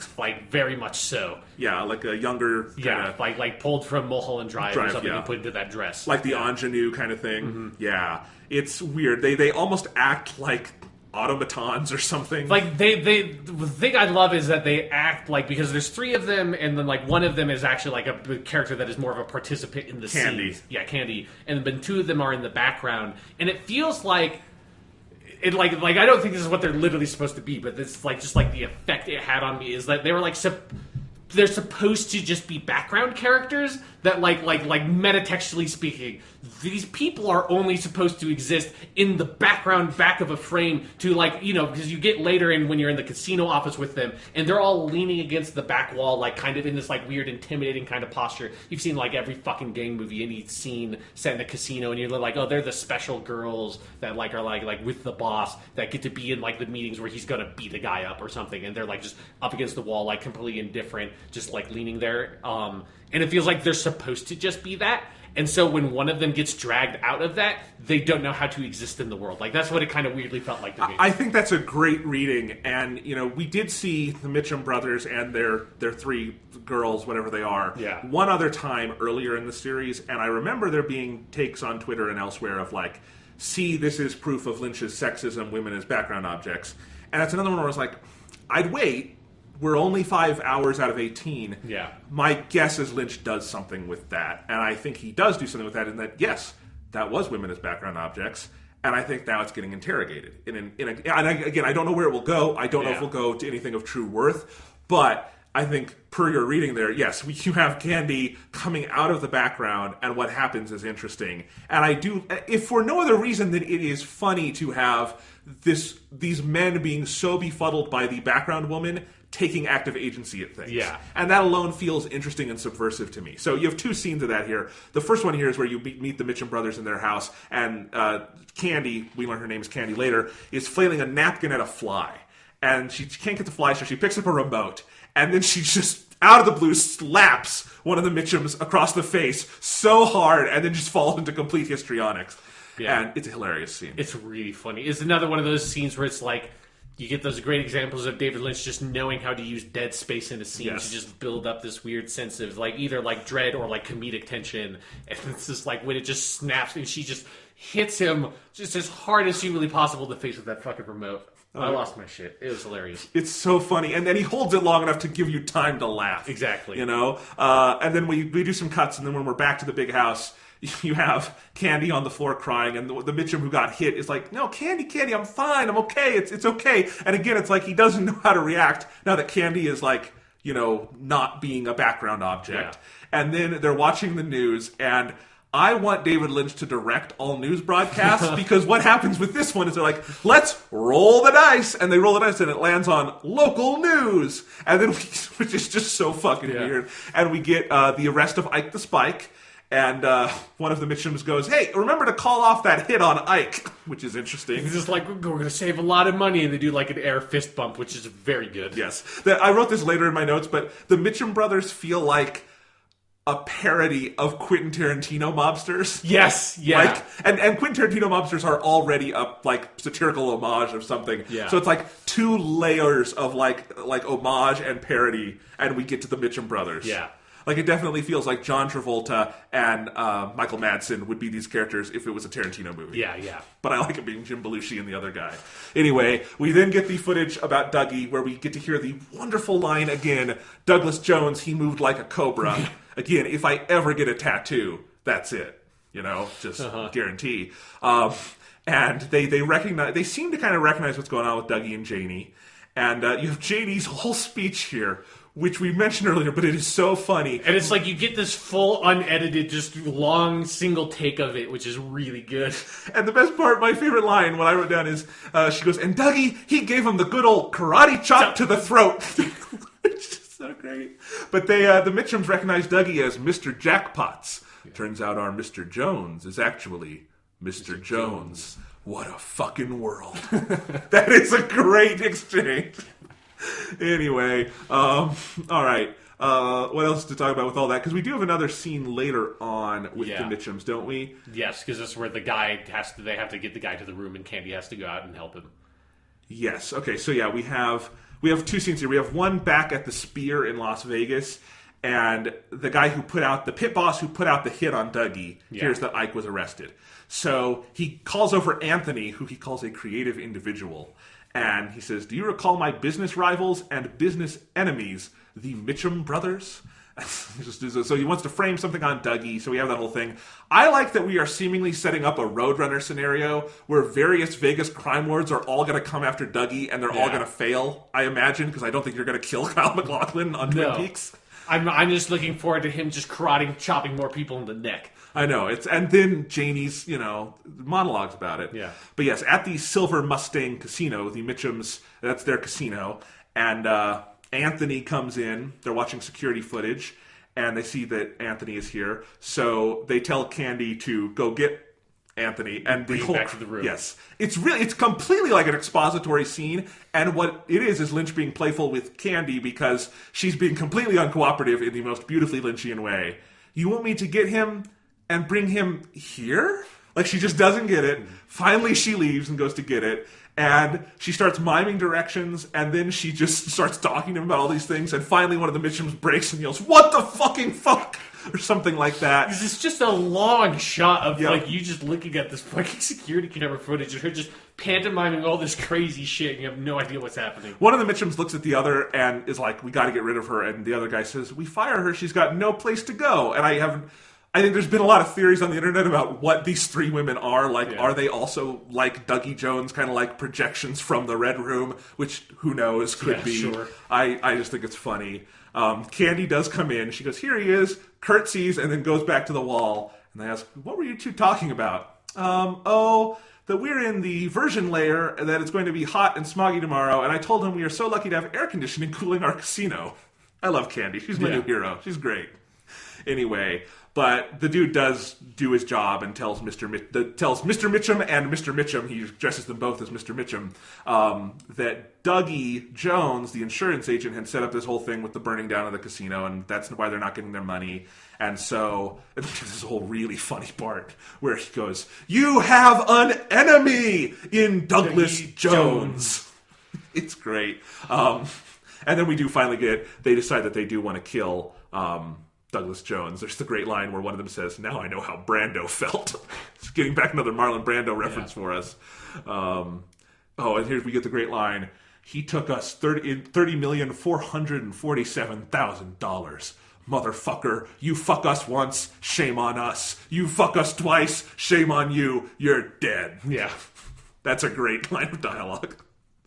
very much so. Yeah, like a younger, like pulled from Mulholland Drive or something and put into that dress, like the ingenue kind of thing. Mm-hmm. Yeah, it's weird. They almost act like automatons or something. Like the thing I love is that they act like, because there's 3 of them, and then like one of them is actually like a character that is more of a participant in the Candy. Scene. Yeah, Candy, and then 2 of them are in the background, and it feels like. It like I don't think this is what they're literally supposed to be, but it's like just like the effect it had on me is that they were like they're supposed to just be background characters that like metatextually speaking, these people are only supposed to exist in the background back of a frame to because you get later in when you're in the casino office with them and they're all leaning against the back wall kind of in this weird intimidating kind of posture. You've seen every fucking gang movie, any scene set in a casino, and you're like, oh, they're the special girls that are with the boss that get to be in the meetings where he's gonna beat a guy up or something, and they're just up against the wall completely indifferent, just leaning there, and it feels like they're supposed to just be that. And so when one of them gets dragged out of that, they don't know how to exist in the world. That's what it kind of weirdly felt like to me. I think that's a great reading. And, we did see the Mitchum brothers and their three girls, whatever they are, one other time earlier in the series. And I remember there being takes on Twitter and elsewhere of see, this is proof of Lynch's sexism, women as background objects. And that's another one where I was I'd wait. We're only 5 hours out of 18. Yeah. My guess is Lynch does something with that. And I think he does do something with that in that, yes, that was women as background objects. And I think now it's getting interrogated. Again, I don't know where it will go. I don't know if it will go to anything of true worth. But I think, per your reading there, yes, you have Candy coming out of the background, and what happens is interesting. And I do, if for no other reason than it is funny to have these men being so befuddled by the background woman taking active agency at things. Yeah. And that alone feels interesting and subversive to me. So you have two scenes of that here. The first one here is where you meet the Mitchum brothers in their house, and Candy, we learn her name is Candy later, is flailing a napkin at a fly. And she can't get the fly, so she picks up a remote, and then she just, out of the blue, slaps one of the Mitchums across the face so hard, and then just falls into complete histrionics. Yeah. And it's a hilarious scene. It's really funny. It's another one of those scenes where it's you get those great examples of David Lynch just knowing how to use dead space in a scene to just build up this weird sense of either dread or comedic tension. And it's just when it just snaps and she just hits him just as hard as humanly possible in the face with that fucking remote. I lost my shit. It was hilarious. It's so funny. And then he holds it long enough to give you time to laugh. Exactly. And then we do some cuts, and then when we're back to the big house, you have Candy on the floor crying, and the Mitchum who got hit is no, Candy, I'm fine, I'm okay, it's okay. And again, it's he doesn't know how to react now that Candy is not being a background object. Yeah. And then they're watching the news, and I want David Lynch to direct all news broadcasts, because what happens with this one is they're let's roll the dice, and they roll the dice and it lands on local news, and then which is just so fucking weird. And we get the arrest of Ike the Spike. And one of the Mitchums goes, hey, remember to call off that hit on Ike, which is interesting. He's just we're going to save a lot of money, and they do an air fist bump, which is very good. Yes. I wrote this later in my notes, but the Mitchum brothers feel like a parody of Quentin Tarantino mobsters. Yes, yeah. And Quentin Tarantino mobsters are already a satirical homage of something. Yeah. So it's two layers of homage and parody, and we get to the Mitchum brothers. Yeah. It definitely feels like John Travolta and Michael Madsen would be these characters if it was a Tarantino movie. Yeah, yeah. But I like it being Jim Belushi and the other guy. Anyway, we then get the footage about Dougie, where we get to hear the wonderful line again, Douglas Jones, he moved like a cobra. Again, if I ever get a tattoo, that's it. Just guarantee. And they seem to kind of recognize what's going on with Dougie and Janie. And you have Janie's whole speech here, which we mentioned earlier, but it is so funny. And it's you get this full, unedited, just long, single take of it, which is really good. And the best part, my favorite line, what I wrote down is, she goes, and Dougie, he gave him the good old karate chop to the throat. Which is so great. But the Mitchums recognize Dougie as Mr. Jackpots. Yeah. Turns out our Mr. Jones is actually Mr. Jones. What a fucking world. That is a great exchange. Anyway, all right. What else to talk about with all that? Because we do have another scene later on with the Mitchums, don't we? Yes, because this is where the guy they have to get the guy to the room, and Candy has to go out and help him. Yes. Okay. So we have two scenes here. We have one back at the Spear in Las Vegas, and the guy the pit boss who put out the hit on Dougie hears that Ike was arrested. So he calls over Anthony, who he calls a creative individual. And he says, do you recall my business rivals and business enemies, the Mitchum brothers? So he wants to frame something on Dougie, so we have that whole thing. I like that we are seemingly setting up a Roadrunner scenario where various Vegas crime lords are all going to come after Dougie, and they're all going to fail, I imagine, because I don't think you're going to kill Kyle MacLachlan on Twin Peaks. I'm just looking forward to him just chopping more people in the neck. I know. And then Janie's, monologues about it. Yeah. But yes, at the Silver Mustang Casino, the Mitchums, that's their casino, and Anthony comes in. They're watching security footage, and they see that Anthony is here. So they tell Candy to go get Anthony and bring him back to the room. Yes, it's completely like an expository scene, and what it is Lynch being playful with Candy because she's being completely uncooperative in the most beautifully Lynchian way. You want me to get him and bring him here? Like, she just doesn't get it. Finally, she leaves and goes to get it, and she starts miming directions, and then she just starts talking to him about all these things, and finally one of the Mitchums breaks and yells, "What the fucking fuck?" or something like that. It's just a long shot of like you just looking at this fucking security camera footage and her just pantomiming all this crazy shit and you have no idea what's happening. One of the Mitchums looks at the other and is like, "We got to get rid of her," and the other guy says, "We fire her, she's got no place to go." And I think there's been a lot of theories on the internet about what these three women are. Like, are they also like Dougie Jones, kind of like projections from the Red Room, which who knows, could be. Sure. I just think it's funny. Candy does come in. She goes, "Here he is," curtsies, and then goes back to the wall. And they ask, "What were you two talking about?" That we're in the version layer, that it's going to be hot and smoggy tomorrow. And I told him we are so lucky to have air conditioning cooling our casino. I love Candy. She's my new hero. She's great. Anyway, but the dude does do his job and tells Mr. Mitchum and Mr. Mitchum, he addresses them both as Mr. Mitchum, that Dougie Jones, the insurance agent, had set up this whole thing with the burning down of the casino, and that's why they're not getting their money. And so, this whole really funny part where he goes, "You have an enemy in Douglas Jones." It's great. And then we do finally they decide that they do want to kill Douglas Jones. There's the great line where one of them says, "Now I know how Brando felt." It's getting back another Marlon Brando reference for us. And here we get the great line. "He took us $30,447,000. Motherfucker, you fuck us once, shame on us. You fuck us twice, shame on you. You're dead." Yeah. That's a great line of dialogue.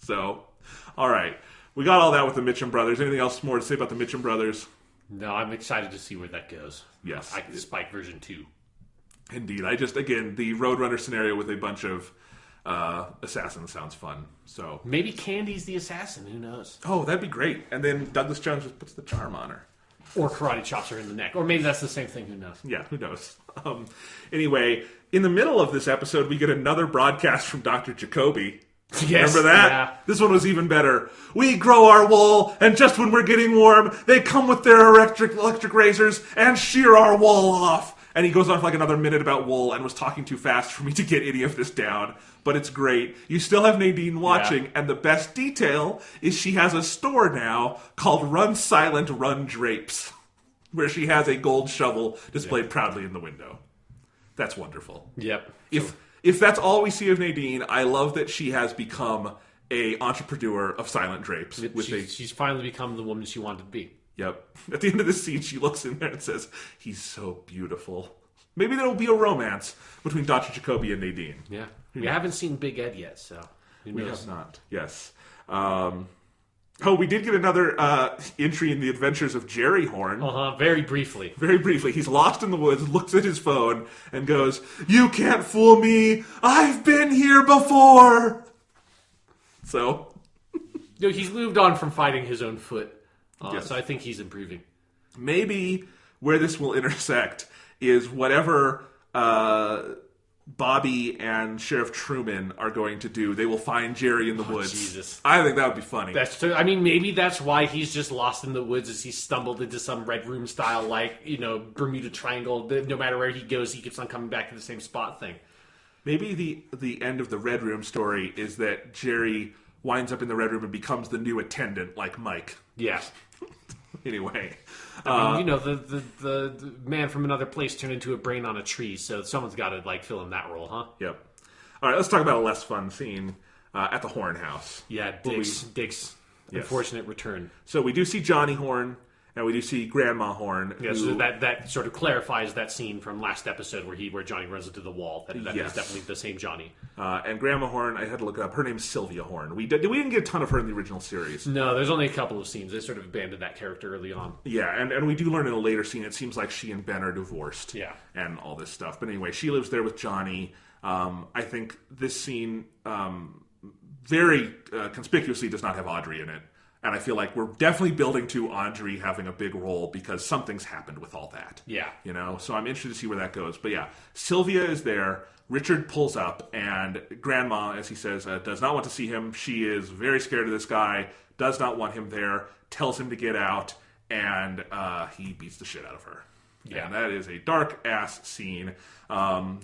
So, all right. We got all that with the Mitchum brothers. Anything else more to say about the Mitchum brothers? No, I'm excited to see where that goes. Yes. Spike version 2. Indeed. Again, the Roadrunner scenario with a bunch of assassins sounds fun. So maybe Candy's the assassin. Who knows? Oh, that'd be great. And then Douglas Jones just puts the charm on her. Or karate chops her in the neck. Or maybe that's the same thing. Who knows? Yeah, who knows? Anyway, in the middle of this episode, we get another broadcast from Dr. Jacoby. Yes, remember that? Yeah. This one was even better. "We grow our wool, and just when we're getting warm, they come with their electric razors and shear our wool off." And he goes on for like another minute about wool and was talking too fast for me to get any of this down. But it's great. You still have Nadine watching, and the best detail is she has a store now called Run Silent, Run Drapes, where she has a gold shovel displayed proudly in the window. That's wonderful. Yep. If that's all we see of Nadine, I love that she has become a entrepreneur of silent drapes. She's finally become the woman she wanted to be. Yep. At the end of the scene, she looks in there and says, "He's so beautiful." Maybe there'll be a romance between Dr. Jacoby and Nadine. Yeah. We haven't seen Big Ed yet, so who knows? We have not. Yes. We did get another entry in the adventures of Jerry Horn. Very briefly. Very briefly. He's lost in the woods, looks at his phone, and goes, "You can't fool me. I've been here before." So. No, he's moved on from fighting his own foot. Yes. So I think he's improving. Maybe where this will intersect is whatever Bobby and Sheriff Truman are going to do. They will find Jerry in the woods. Jesus. I think that would be funny. Maybe that's why he's just lost in the woods, as he stumbled into some Red Room style, Bermuda Triangle. No matter where he goes, he keeps on coming back to the same spot thing. Maybe the end of the Red Room story is that Jerry winds up in the Red Room and becomes the new attendant, like Mike. Yeah. Anyway. The man from another place turned into a brain on a tree, so someone's got to fill in that role, huh? Yep. All right, let's talk about a less fun scene at the Horn house. Yeah, Dick's unfortunate return. So we do see Johnny Horn, And we do see Grandma Horn. Yeah, so that sort of clarifies that scene from last episode where Johnny runs into the wall. That is definitely the same Johnny. And Grandma Horn, I had to look it up. Her name's Sylvia Horn. We didn't get a ton of her in the original series. No, there's only a couple of scenes. They sort of abandoned that character early on. Yeah, and we do learn in a later scene, it seems like she and Ben are divorced. Yeah. And all this stuff. But anyway, she lives there with Johnny. I think this scene very conspicuously does not have Audrey in it. And I feel like we're definitely building to Audrey having a big role because something's happened with all that. Yeah. So I'm interested to see where that goes. But yeah, Sylvia is there. Richard pulls up, and Grandma, as he says, does not want to see him. She is very scared of this guy, does not want him there, tells him to get out, and he beats the shit out of her. Yeah. And that is a dark-ass scene.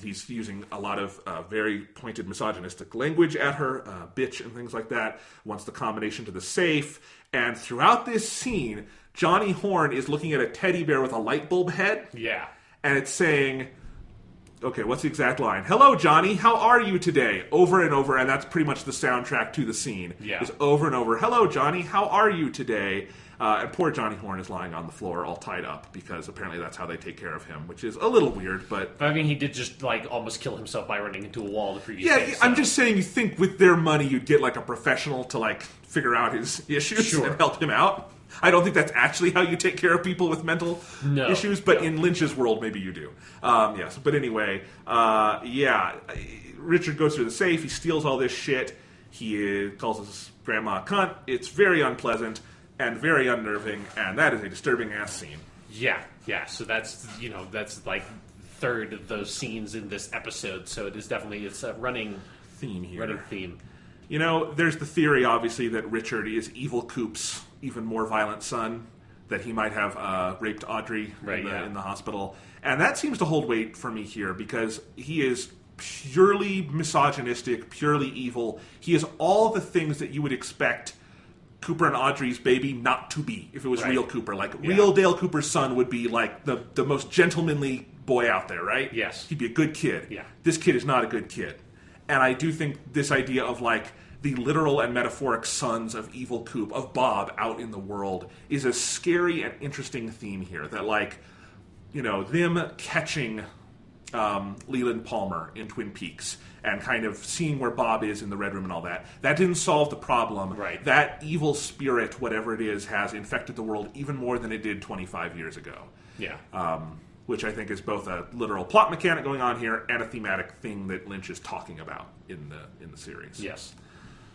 He's using a lot of very pointed misogynistic language at her, bitch and things like that. Wants the combination to the safe. And throughout this scene, Johnny Horn is looking at a teddy bear with a light bulb head. Yeah. And it's saying, okay, what's the exact line? Hello, Johnny, how are you today? Over and over, and that's pretty much the soundtrack to the scene. Yeah. It's over and over. Hello, Johnny, how are you today? And poor Johnny Horn is lying on the floor all tied up because apparently that's how they take care of him, which is a little weird, but... I mean, he did just, almost kill himself by running into a wall the previous day. Yeah, I'm just saying you think with their money you'd get, a professional to, figure out his issues and help him out. I don't think that's actually how you take care of people with mental issues, but in Lynch's world, maybe you do. Yes, but anyway, Richard goes through the safe, he steals all this shit, he calls his grandma a cunt, it's very unpleasant and very unnerving, and that is a disturbing-ass scene. Yeah, so that's, third of those scenes in this episode, so it is definitely, it's a running theme here. Running theme. There's the theory, obviously, that Richard is Evil Coop's even more violent son, that he might have raped Audrey in the hospital. And that seems to hold weight for me here, because he is purely misogynistic, purely evil. He is all the things that you would expect Cooper and Audrey's baby not to be if it was real Cooper. Real Dale Cooper's son would be the most gentlemanly boy out there, right? Yes. He'd be a good kid. Yeah. This kid is not a good kid. And I do think this idea of the literal and metaphoric sons of Evil Coop, of Bob out in the world, is a scary and interesting theme here. That them catching Leland Palmer in Twin Peaks and kind of seeing where Bob is in the Red Room and all that. That didn't solve the problem. Right. That evil spirit, whatever it is, has infected the world even more than it did 25 years ago. Yeah. Which I think is both a literal plot mechanic going on here and a thematic thing that Lynch is talking about in the series. Yes.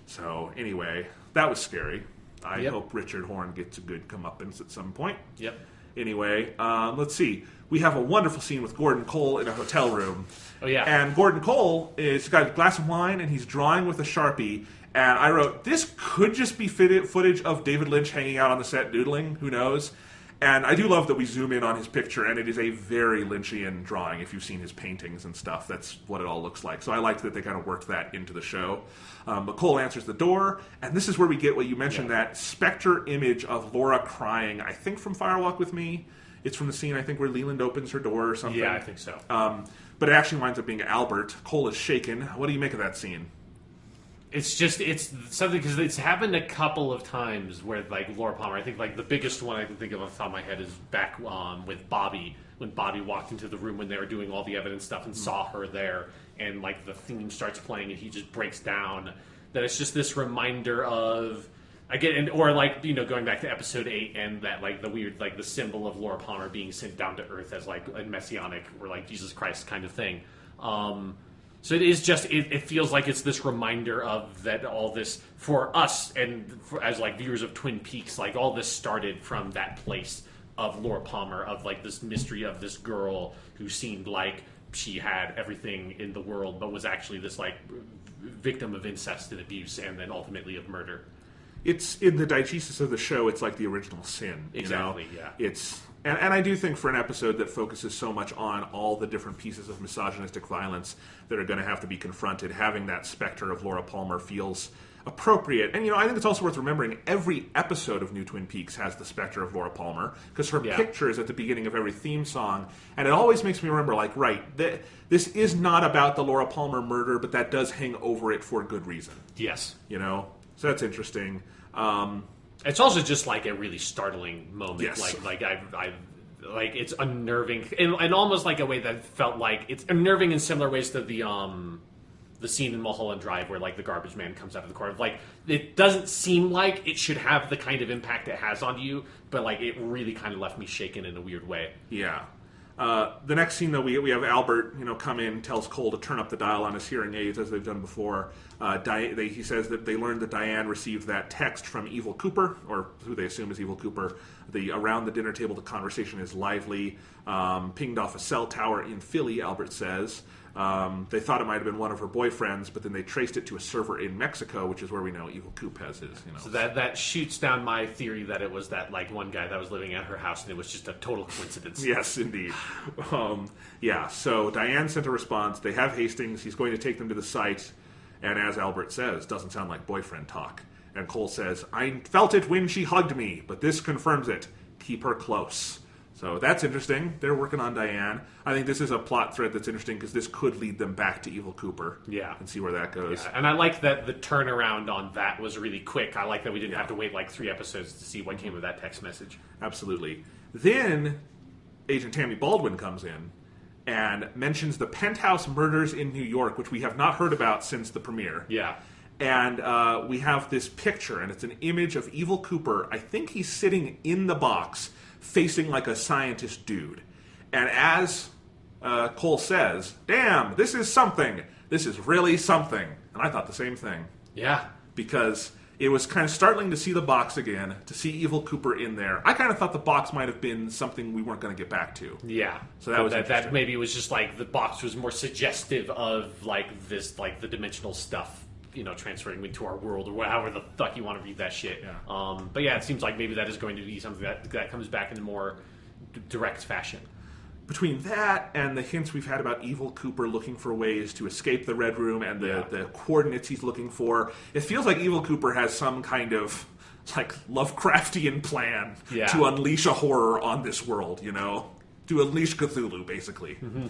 So anyway, that was scary. I hope Richard Horn gets a good comeuppance at some point. Yep. Anyway, let's see. We have a wonderful scene with Gordon Cole in a hotel room. Oh, yeah. And Gordon Cole has got a glass of wine, and he's drawing with a Sharpie. And I wrote, this could just be footage of David Lynch hanging out on the set doodling. Who knows? And I do love that we zoom in on his picture, and it is a very Lynchian drawing. If you've seen his paintings and stuff, that's what it all looks like. So I liked that they kind of worked that into the show. But Cole answers the door, and this is where we get what you mentioned, that specter image of Laura crying, I think from Firewalk with Me. It's from the scene, I think, where Leland opens her door or something. Yeah, I think so. But it actually winds up being Albert. Cole is shaken. What do you make of that scene? It's something, because it's happened a couple of times where, Laura Palmer, I think, the biggest one I can think of off the top of my head is back with Bobby, when Bobby walked into the room when they were doing all the evidence stuff and saw her there, and, the theme starts playing and he just breaks down. That it's just this reminder of, again, or, going back to episode 8 and that, the weird, the symbol of Laura Palmer being sent down to Earth as, a messianic, or, Jesus Christ kind of thing. So it is just, it feels like it's this reminder of that all this, for us, and as viewers of Twin Peaks, all this started from that place of Laura Palmer, of this mystery of this girl who seemed like she had everything in the world, but was actually this victim of incest and abuse, and then ultimately of murder. It's, in the diegesis of the show, it's like the original sin. Exactly, yeah. It's... And I do think for an episode that focuses so much on all the different pieces of misogynistic violence that are going to have to be confronted, having that specter of Laura Palmer feels appropriate. And, I think it's also worth remembering every episode of New Twin Peaks has the specter of Laura Palmer, because her picture is at the beginning of every theme song. And it always makes me remember, this is not about the Laura Palmer murder, but that does hang over it for good reason. Yes. So that's interesting. It's also just like a really startling moment. Yes. Like it's unnerving, and almost like a way that felt like it's unnerving in similar ways to the scene in Mulholland Drive where like the garbage man comes out of the corner. Like it doesn't seem like it should have the kind of impact it has on you, but like it really kind of left me shaken in a weird way. Yeah. The next scene, though, we have Albert, come in, tells Cole to turn up the dial on his hearing aids as they've done before. He says that they learned that Diane received that text from Evil Cooper, or who they assume is Evil Cooper. Around the dinner table, the conversation is lively. Pinged off a cell tower in Philly, Albert says. They thought it might have been one of her boyfriends, but then they traced it to a server in Mexico, which is where we know Evil Coop has his. So that shoots down my theory that it was that like one guy that was living at her house, and it was just a total coincidence. Yes, indeed. So Diane sent a response. They have Hastings. He's going to take them to the site, and as Albert says, doesn't sound like boyfriend talk. And Cole says, "I felt it when she hugged me, but this confirms it. Keep her close." So that's interesting. They're working on Diane. I think this is a plot thread that's interesting because this could lead them back to Evil Cooper. Yeah. And see where that goes. Yeah. And I like that the turnaround on that was really quick. I like that we didn't have to wait like 3 episodes to see what came of that text message. Absolutely. Then Agent Tammy Baldwin comes in and mentions the penthouse murders in New York, which we have not heard about since the premiere. Yeah. And we have this picture, and it's an image of Evil Cooper. I think he's sitting in the box, facing like a scientist dude. And as Cole says, "Damn, this is something. This is really something." And I thought the same thing. Yeah. Because it was kind of startling to see the box again, to see Evil Cooper in there. I kind of thought the box might have been something we weren't going to get back to. Yeah. So that was that maybe it was just like the box was more suggestive of like this, like the dimensional stuff, transferring into our world, or however the fuck you want to read that shit. Yeah. But yeah, it seems like maybe that is going to be something that comes back in a more direct fashion. Between that and the hints we've had about Evil Cooper looking for ways to escape the Red Room and the coordinates he's looking for, it feels like Evil Cooper has some kind of like Lovecraftian plan to unleash a horror on this world, to unleash Cthulhu, basically. Mm-hmm.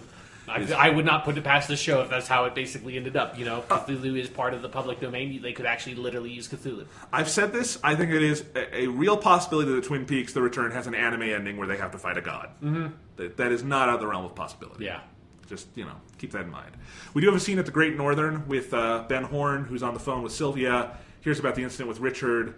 I would not put it past the show if that's how it basically ended up. Cthulhu is part of the public domain. They could actually literally use Cthulhu. I've said this. I think it is a real possibility that Twin Peaks: The Return has an anime ending where they have to fight a god. Mm-hmm. That is not out of the realm of possibility. Yeah. Just, keep that in mind. We do have a scene at the Great Northern with Ben Horn, who's on the phone with Sylvia. Hears about the incident with Richard.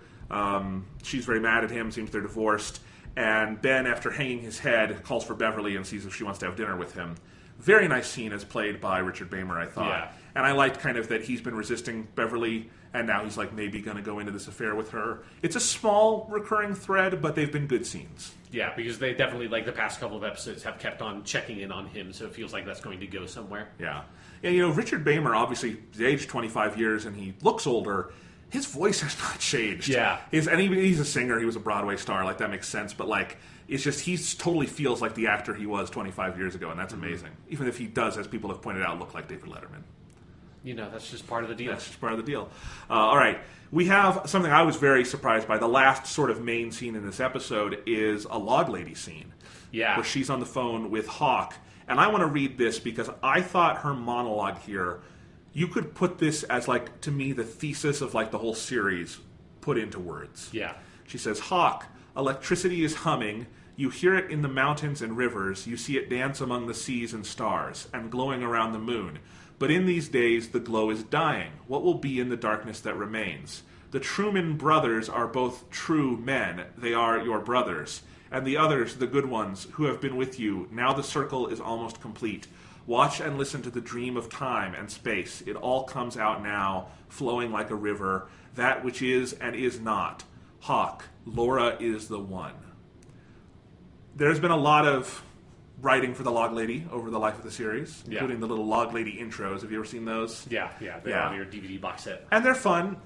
She's very mad at him. Seems they're divorced. And Ben, after hanging his head, calls for Beverly and sees if she wants to have dinner with him. Very nice scene as played by Richard Bamer, I thought. Yeah. And I liked kind of that he's been resisting Beverly, and now he's like maybe going to go into this affair with her. It's a small recurring thread, but they've been good scenes. Yeah, because they definitely, like the past couple of episodes, have kept on checking in on him, so it feels like that's going to go somewhere. Yeah. And, Richard Bamer, obviously, he's aged 25 years, and he looks older. His voice has not changed. Yeah. He's a singer. He was a Broadway star. Like, that makes sense. But, like, it's just he totally feels like the actor he was 25 years ago, and that's amazing. Even if he does, as people have pointed out, look like David Letterman. That's just part of the deal. That's just part of the deal. All right. We have something I was very surprised by. The last sort of main scene in this episode is a log lady scene. Yeah. Where she's on the phone with Hawk. And I want to read this because I thought her monologue here, you could put this as, like, to me, the thesis of, like, the whole series put into words. Yeah. She says, "Hawk, electricity is humming. You hear it in the mountains and rivers. You see it dance among the seas and stars, and glowing around the moon. But in these days, the glow is dying. What will be in the darkness that remains? The Truman brothers are both true men. They are your brothers. And the others, the good ones, who have been with you. Now the circle is almost complete. Watch and listen to the dream of time and space. It all comes out now, flowing like a river. That which is and is not. Hawk, Laura is the one." There's been a lot of writing for the Log Lady over the life of the series, including the little Log Lady intros. Have you ever seen those? Yeah. They're on your DVD box set. And they're fun.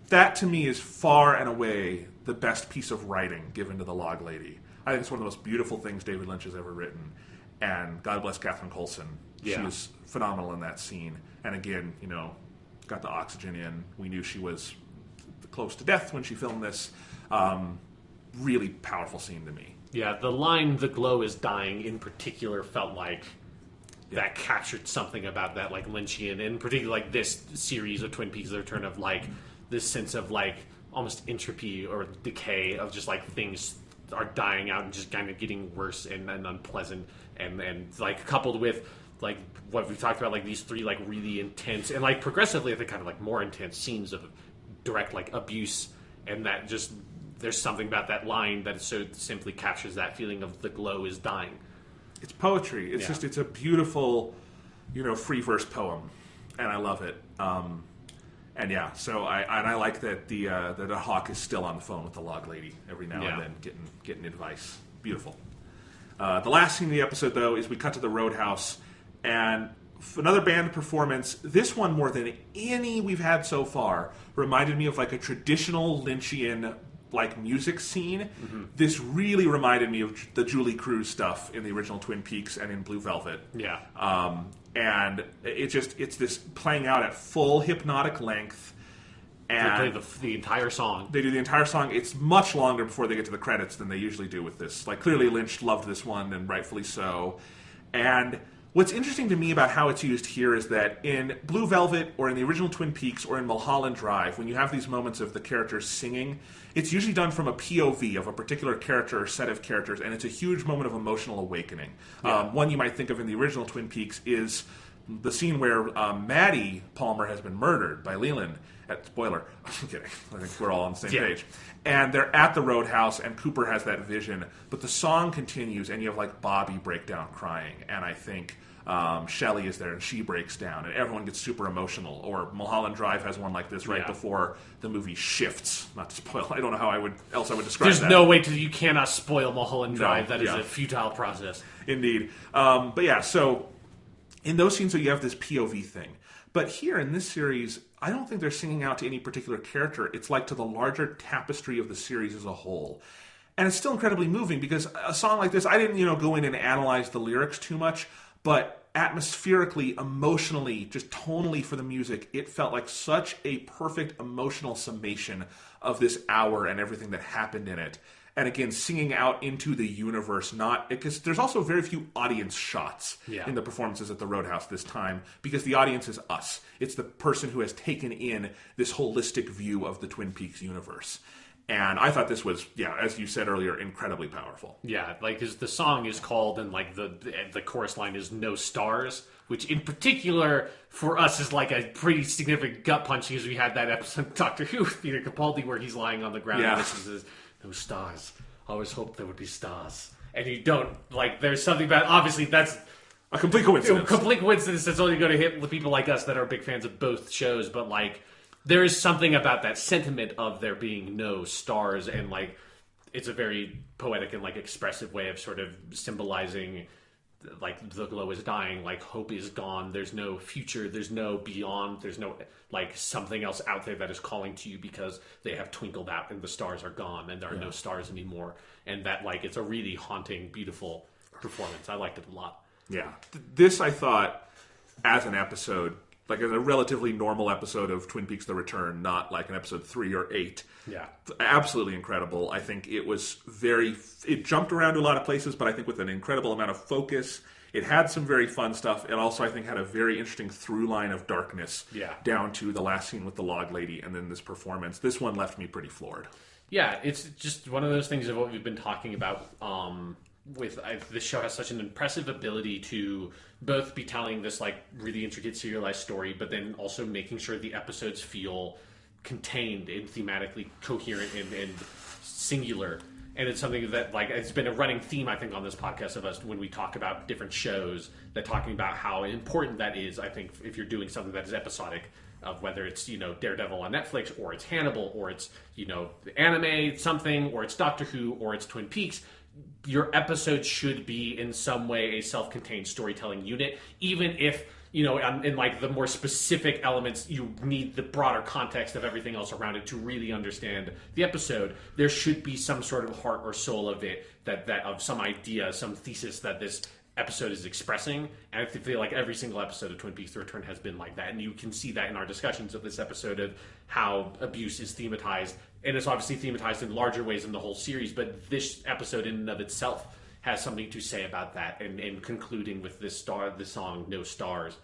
That, to me, is far and away the best piece of writing given to the Log Lady. I think it's one of the most beautiful things David Lynch has ever written. And God bless Catherine Coulson. Yeah. She was phenomenal in that scene. And again, got the oxygen in. We knew she was close to death when she filmed this. Really powerful scene to me. Yeah, the line "the glow is dying" in particular felt like that captured something about that, like Lynchian, and particularly like this series of Twin Peaks: The Return, of like this sense of like almost entropy or decay of just like things are dying out and just kind of getting worse and unpleasant, and like coupled with like what we've talked about, like these three like really intense and like progressively I think kind of like more intense scenes of direct like abuse, and that just there's something about that line that so simply captures that feeling of the glow is dying. It's poetry. It's just, it's a beautiful, free verse poem, and I love it. And yeah, so I like that the Hawk is still on the phone with the log lady every now and then, getting advice. Beautiful. The last scene of the episode, though, is we cut to the Roadhouse, and another band performance. This one, more than any we've had so far, reminded me of like a traditional Lynchian like music scene. Mm-hmm. This really reminded me of the Julie Cruz stuff in the original Twin Peaks and in Blue Velvet. Yeah. And it's this playing out at full hypnotic length. And they play the entire song. They do the entire song. It's much longer before they get to the credits than they usually do with this. Like, clearly Lynch loved this one, and rightfully so. And what's interesting to me about how it's used here is that in Blue Velvet, or in the original Twin Peaks, or in Mulholland Drive, when you have these moments of the characters singing, it's usually done from a POV of a particular character or set of characters, and it's a huge moment of emotional awakening. Yeah. One you might think of in the original Twin Peaks is the scene where Maddie Palmer has been murdered by Leland. Spoiler. I'm kidding. I think we're all on the same page. And they're at the Roadhouse, and Cooper has that vision. But the song continues, and you have like Bobby break down crying. And I think Shelley is there, and she breaks down, and everyone gets super emotional. Or Mulholland Drive has one like this right before the movie shifts. Not to spoil. I don't know how I would describe that. There's no way you cannot spoil Mulholland Drive. That is a futile process. Indeed. But yeah, so in those scenes, so you have this POV thing. But here in this series, I don't think they're singing out to any particular character. It's like to the larger tapestry of the series as a whole. And it's still incredibly moving, because a song like this, I didn't, go in and analyze the lyrics too much, but atmospherically, emotionally, just tonally for the music, it felt like such a perfect emotional summation of this hour and everything that happened in it. And again, singing out into the universe, because there's also very few audience shots in the performances at the Roadhouse this time, because the audience is us. It's the person who has taken in this holistic view of the Twin Peaks universe. And I thought this was, as you said earlier, incredibly powerful. Yeah, like, because the song is called, and like the chorus line is "No Stars," which in particular for us is like a pretty significant gut punch, because we had that episode of Doctor Who with Peter Capaldi where he's lying on the ground and this is "No stars. I always hoped there would be stars." And you don't, like, there's something about, obviously that's a complete coincidence. That's only going to hit with people like us that are big fans of both shows, but like, there is something about that sentiment of there being no stars, and like, it's a very poetic and like expressive way of sort of symbolizing like the glow is dying, like hope is gone, there's no future, there's no beyond, there's no like something else out there that is calling to you because they have twinkled out and the stars are gone and there are no stars anymore. And that, like, it's a really haunting, beautiful performance. I liked it a lot. Yeah. This, I thought, as an episode, like as a relatively normal episode of Twin Peaks The Return, not like an episode 3 or 8. Yeah. Absolutely incredible. I think it was it jumped around to a lot of places, but I think with an incredible amount of focus. It had some very fun stuff. It also, I think, had a very interesting through line of darkness down to the last scene with the log lady and then this performance. This one left me pretty floored. Yeah, it's just one of those things of what we've been talking about this show has such an impressive ability to both be telling this like really intricate serialized story, but then also making sure the episodes feel contained and thematically coherent and singular. And it's something that, like, it's been a running theme, I think, on this podcast of us when we talk about different shows, that talking about how important that is, I think, if you're doing something that is episodic, of whether it's, Daredevil on Netflix, or it's Hannibal, or it's, anime something, or it's Doctor Who, or it's Twin Peaks, your episode should be in some way a self-contained storytelling unit, even if, in like the more specific elements, you need the broader context of everything else around it to really understand the episode. There should be some sort of heart or soul of it, that of some idea, some thesis that this episode is expressing. And I feel like every single episode of Twin Peaks The Return has been like that. And you can see that in our discussions of this episode of how abuse is thematized. And it's obviously thematized in larger ways in the whole series, but this episode in and of itself has something to say about that, and concluding with this song "No Stars."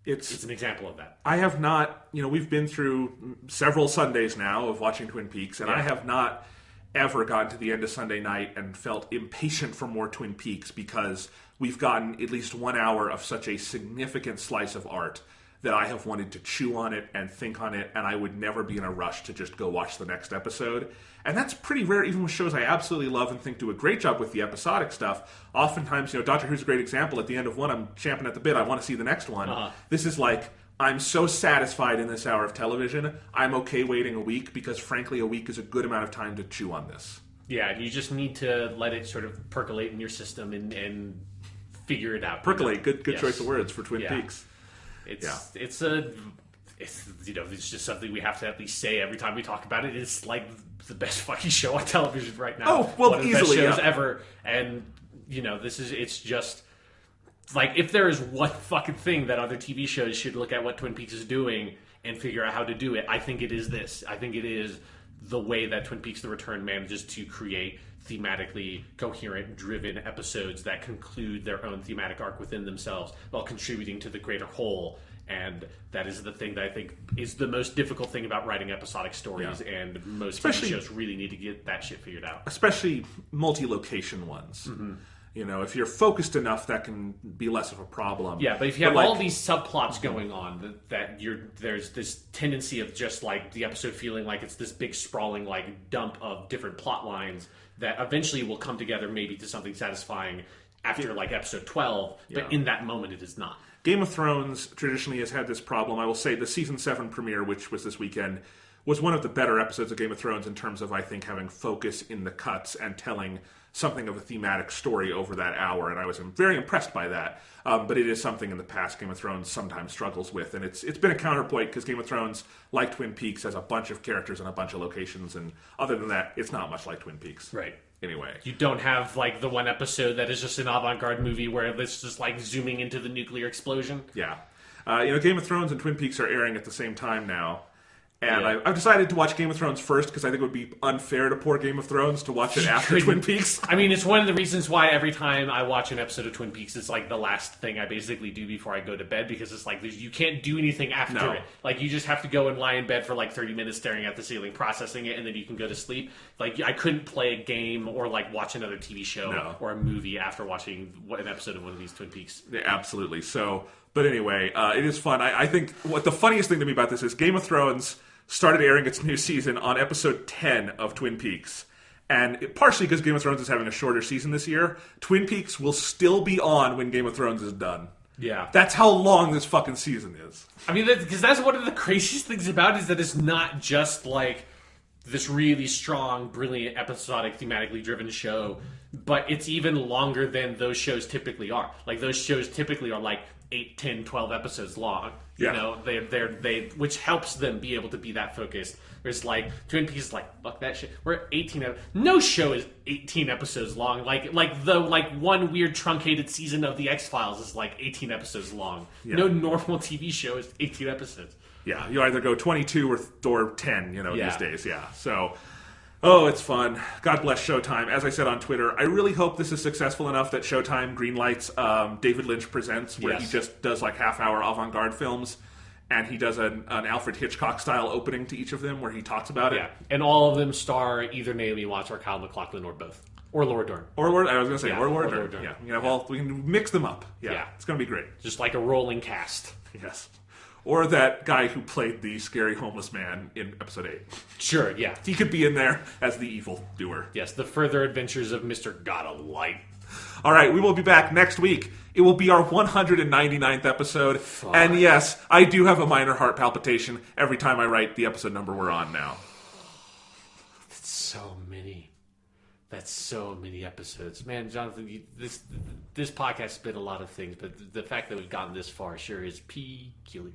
It's an example of that. I have not, we've been through several Sundays now of watching Twin Peaks, and I have not ever gotten to the end of Sunday night and felt impatient for more Twin Peaks because we've gotten at least 1 hour of such a significant slice of art that I have wanted to chew on it and think on it, and I would never be in a rush to just go watch the next episode. And that's pretty rare, even with shows I absolutely love and think do a great job with the episodic stuff. Oftentimes, Doctor Who's a great example. At the end of one, I'm champing at the bit. I want to see the next one. This is like, I'm so satisfied in this hour of television, I'm okay waiting a week because, frankly, a week is a good amount of time to chew on this. Yeah, you just need to let it sort of percolate in your system and figure it out. Percolate, good choice of words for Twin Peaks. It's just something we have to at least say every time we talk about it. It's like the best fucking show on television right now. Oh, well, one of the easily, best shows ever. And it's just like, if there is one fucking thing that other TV shows should look at what Twin Peaks is doing and figure out how to do it, I think it is this. I think it is the way that Twin Peaks: The Return manages to create thematically coherent, driven episodes that conclude their own thematic arc within themselves while contributing to the greater whole. And that is the thing that I think is the most difficult thing about writing episodic stories, and most TV shows really need to get that shit figured out. Especially multi-location ones. Mm-hmm. If you're focused enough, that can be less of a problem. Yeah, but if you have all these subplots going on, there's this tendency of just like the episode feeling like it's this big sprawling like dump of different plot lines that eventually will come together maybe to something satisfying after like episode 12, but in that moment it is not. Game of Thrones traditionally has had this problem. I will say the season 7 premiere, which was this weekend, was one of the better episodes of Game of Thrones in terms of, I think, having focus in the cuts and telling something of a thematic story over that hour, and I was very impressed by that. But it is something in the past Game of Thrones sometimes struggles with, and it's been a counterpoint because Game of Thrones, like Twin Peaks, has a bunch of characters and a bunch of locations, and other than that, it's not much like Twin Peaks. Right. Anyway. You don't have like the one episode that is just an avant-garde movie where it's just like zooming into the nuclear explosion. Yeah. Game of Thrones and Twin Peaks are airing at the same time now. And I've decided to watch Game of Thrones first because I think it would be unfair to pour Game of Thrones to watch it after Twin Peaks. I mean, it's one of the reasons why every time I watch an episode of Twin Peaks, it's like the last thing I basically do before I go to bed, because it's like you can't do anything after it. Like, you just have to go and lie in bed for like 30 minutes staring at the ceiling, processing it, and then you can go to sleep. Like, I couldn't play a game or like watch another TV show or a movie after watching an episode of one of these Twin Peaks. Yeah, absolutely. So, but anyway, it is fun. I think what the funniest thing to me about this is Game of Thrones started airing its new season on episode 10 of Twin Peaks. And partially because Game of Thrones is having a shorter season this year, Twin Peaks will still be on when Game of Thrones is done. Yeah. That's how long this fucking season is. I mean, because that's one of the craziest things about it, is that it's not just like this really strong, brilliant, episodic, thematically driven show, but it's even longer than those shows typically are. Like, those shows typically are like 8, 10, 12 episodes long. You know, they which helps them be able to be that focused. Whereas like Twin Peaks is like, fuck that shit. We're at 18. No show is 18 episodes long. Like one weird truncated season of the X-Files is like 18 episodes long. Yeah. No normal TV show is 18 episodes. Yeah, you either go 22 or 10. These days. Yeah, so. Oh, it's fun. God bless Showtime. As I said on Twitter, I really hope this is successful enough that Showtime greenlights David Lynch Presents, where he just does like half-hour avant-garde films, and he does an Alfred Hitchcock-style opening to each of them where he talks about it. Yeah, and all of them star either Naomi Watts or Kyle MacLachlan or both. Or Laura Dern. I was going to say, or Laura Dern. Yeah, we can mix them up. Yeah, it's going to be great. Just like a rolling cast. Yes. Or that guy who played the scary homeless man in episode 8. Sure, yeah. He could be in there as the evil doer. Yes, the further adventures of Mr. God of Light. All right, we will be back next week. It will be our 199th episode. Fuck. And yes, I do have a minor heart palpitation every time I write the episode number we're on now. That's so many. That's so many episodes. Man, Jonathan, this podcast has been a lot of things, but the fact that we've gotten this far sure is peculiar.